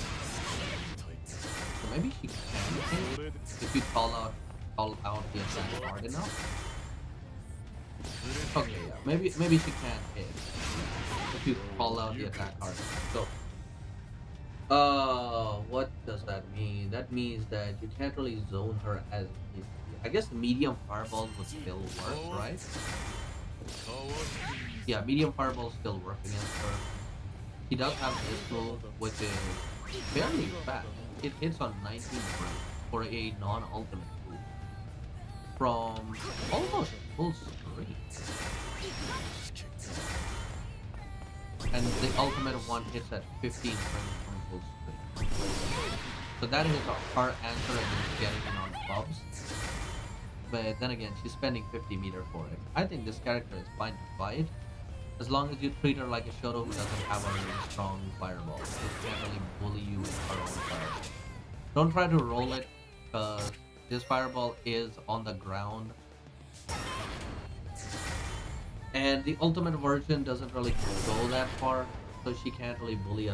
So maybe she can hit if you call out the attack hard enough. Okay, yeah. Maybe she can hit if you call out the attack hard enough. So what does that mean? That means that you can't really zone her as easily. I guess medium fireballs would still work, right? Yeah, medium fireballs still work against her. He does have this move, which is fairly fast. It hits on 19 frames for a non-ultimate move from almost full screen. And the ultimate one hits at 15 frames from full screen. So that is her answer against getting in on bubs. But then again, she's spending 50 meter for it. I think this character is fine to fight, as long as you treat her like a Shoto who doesn't have a really strong fireball. She can't really bully you with her own fireball. Don't try to roll it, because this fireball is on the ground. And the ultimate version doesn't really go that far, so she can't really bully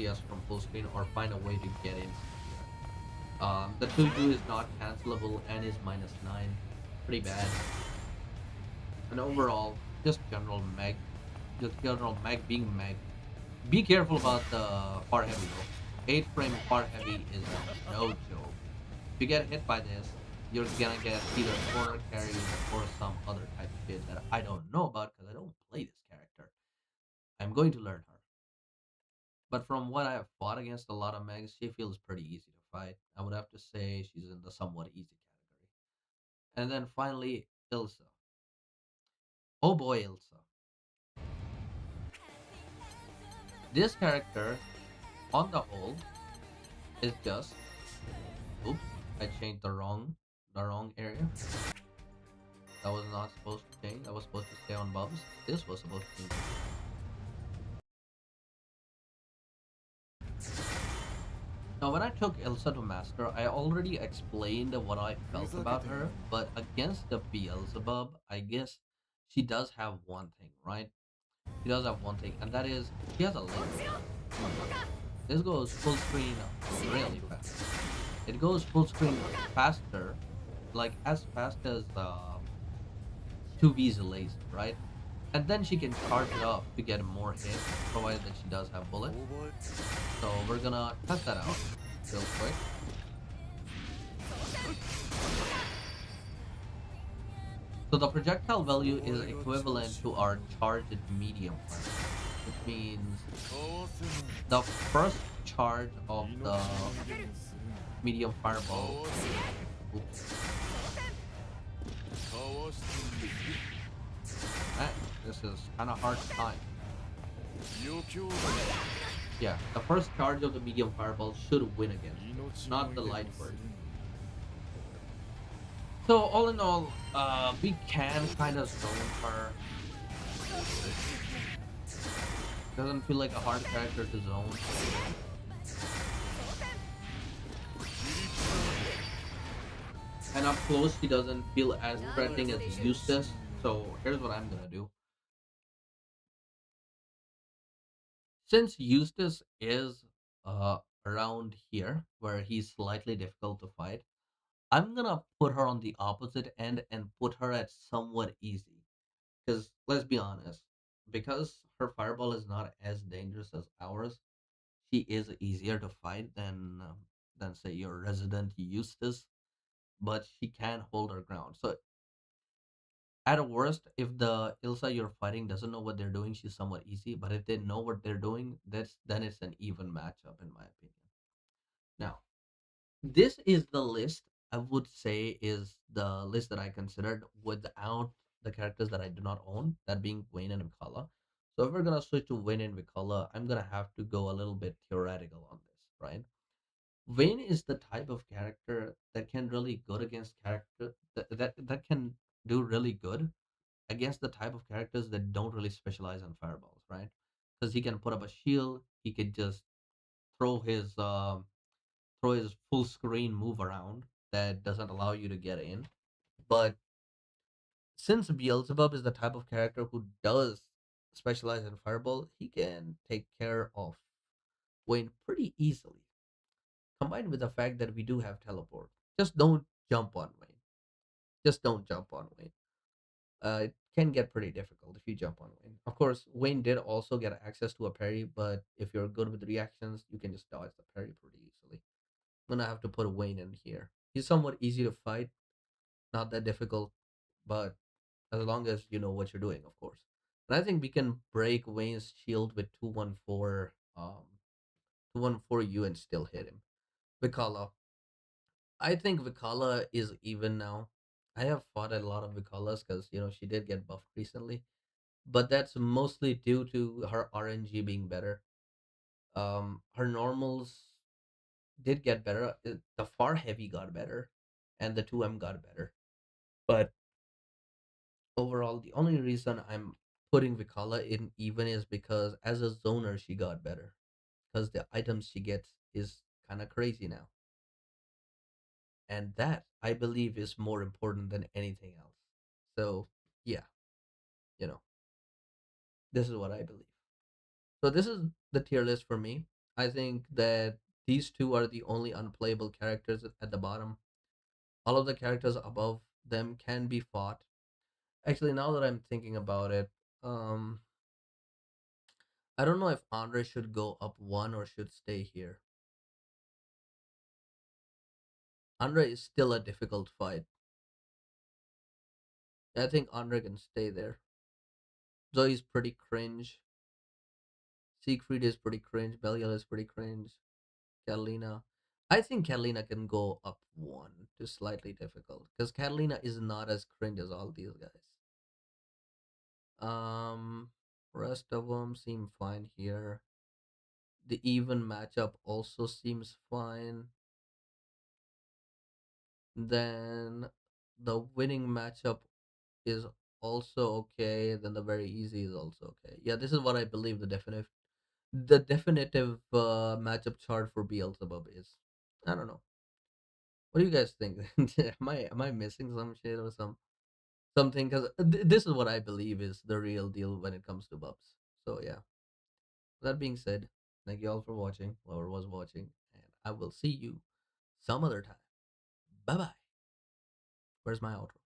us from full screen or find a way to get in. The 2-2 is not cancelable and is -9. Pretty bad. And overall, just general Meg being Meg. Be careful about the far heavy though. 8 frame far heavy is no joke. If you get hit by this, you're gonna get either corner carries or some other type of hit that I don't know about because I don't play this character. I'm going to learn her. But from what I have fought against a lot of Megs, she feels pretty easy to fight. I would have to say she's in the somewhat easy category. And then finally, Ilsa. Oh boy, Ilsa. This character, on the whole, is just. Oops, I changed the wrong area. That was not supposed to change. That was supposed to stay on Bubs. This was supposed to change. Now, when I took Ilsa to Master, I already explained what I felt about her, but against the Beelzebub, I guess she does have one thing, right? She does have one thing, and that is she has a link. This goes full screen really fast. It goes full screen faster, like as fast as 2V's laser, right? And then she can charge it up to get more hit, provided that she does have bullet. So we're gonna test that out real quick. So the projectile value is equivalent to our charged medium fire, which means the first charge of the medium fireball. Oops. Man, this is kind of hard to time. Yeah, the first charge of the medium fireball should win again, not the light version. So all in all, we can kind of zone her. Doesn't feel like a hard character to zone. And up close, she doesn't feel as threatening as Eustace. So here's what I'm gonna do. Since Eustace is around here, where he's slightly difficult to fight, I'm gonna put her on the opposite end and put her at somewhat easy. Because let's be honest, because her fireball is not as dangerous as ours, she is easier to fight than say your resident Eustace. But she can hold her ground. So at worst, if the Ilsa you're fighting doesn't know what they're doing, she's somewhat easy. But if they know what they're doing, then it's an even matchup in my opinion. Now, this is the list I would say is the list that I considered without the characters that I do not own, that being Wayne and Mikala. So if we're gonna switch to Wayne and Mikala, I'm gonna have to go a little bit theoretical on this, right? Vayne is the type of character that can really good against character that can do really good against the type of characters that don't really specialize on fireballs, right? Because he can put up a shield, he could just throw his throw his full screen move around that doesn't allow you to get in. But since Beelzebub is the type of character who does specialize in Fireball, he can take care of Wayne pretty easily. Combined with the fact that we do have teleport, just don't jump on Wayne. Just don't jump on Wayne. It can get pretty difficult if you jump on Wayne. Of course, Wayne did also get access to a parry, but if you're good with reactions, you can just dodge the parry pretty easily. I'm gonna have to put Wayne in here. He's somewhat easy to fight, not that difficult, but as long as you know what you're doing, of course. And I think we can break Wayne's shield with 214 214 U and still hit him. Vikala. I think Vikala is even now. I have fought a lot of Vikalas because she did get buffed recently, but that's mostly due to her RNG being better. Her normals did get better. The far heavy got better, and the 2M got better. But overall, the only reason I'm putting Vikala in even is because as a zoner, she got better. Because the items she gets is kind of crazy now. And that, I believe, is more important than anything else. So, yeah, you know, this is what I believe. So, this is the tier list for me. I think that these two are the only unplayable characters at the bottom. All of the characters above them can be fought. Actually, now that I'm thinking about it, um, I don't know if Andre should go up one or should stay here. Andre is still a difficult fight. I think Andre can stay there. Zoe's pretty cringe. Siegfried is pretty cringe. Belial is pretty cringe. Catalina. I think Catalina can go up one to slightly difficult because Catalina is not as cringe as all these guys. Um, Rest of them seem fine here. The even matchup also seems fine. Then the winning matchup is also okay. Then the very easy is also okay. Yeah, this is what I believe the definitive matchup chart for Beelzebub is. I don't know. What do you guys think? Am I missing some shit or something? Because this is what I believe is the real deal when it comes to bubs. So yeah. That being said, thank you all for watching. Whoever was watching, and I will see you some other time. Bye bye. Where's my outro?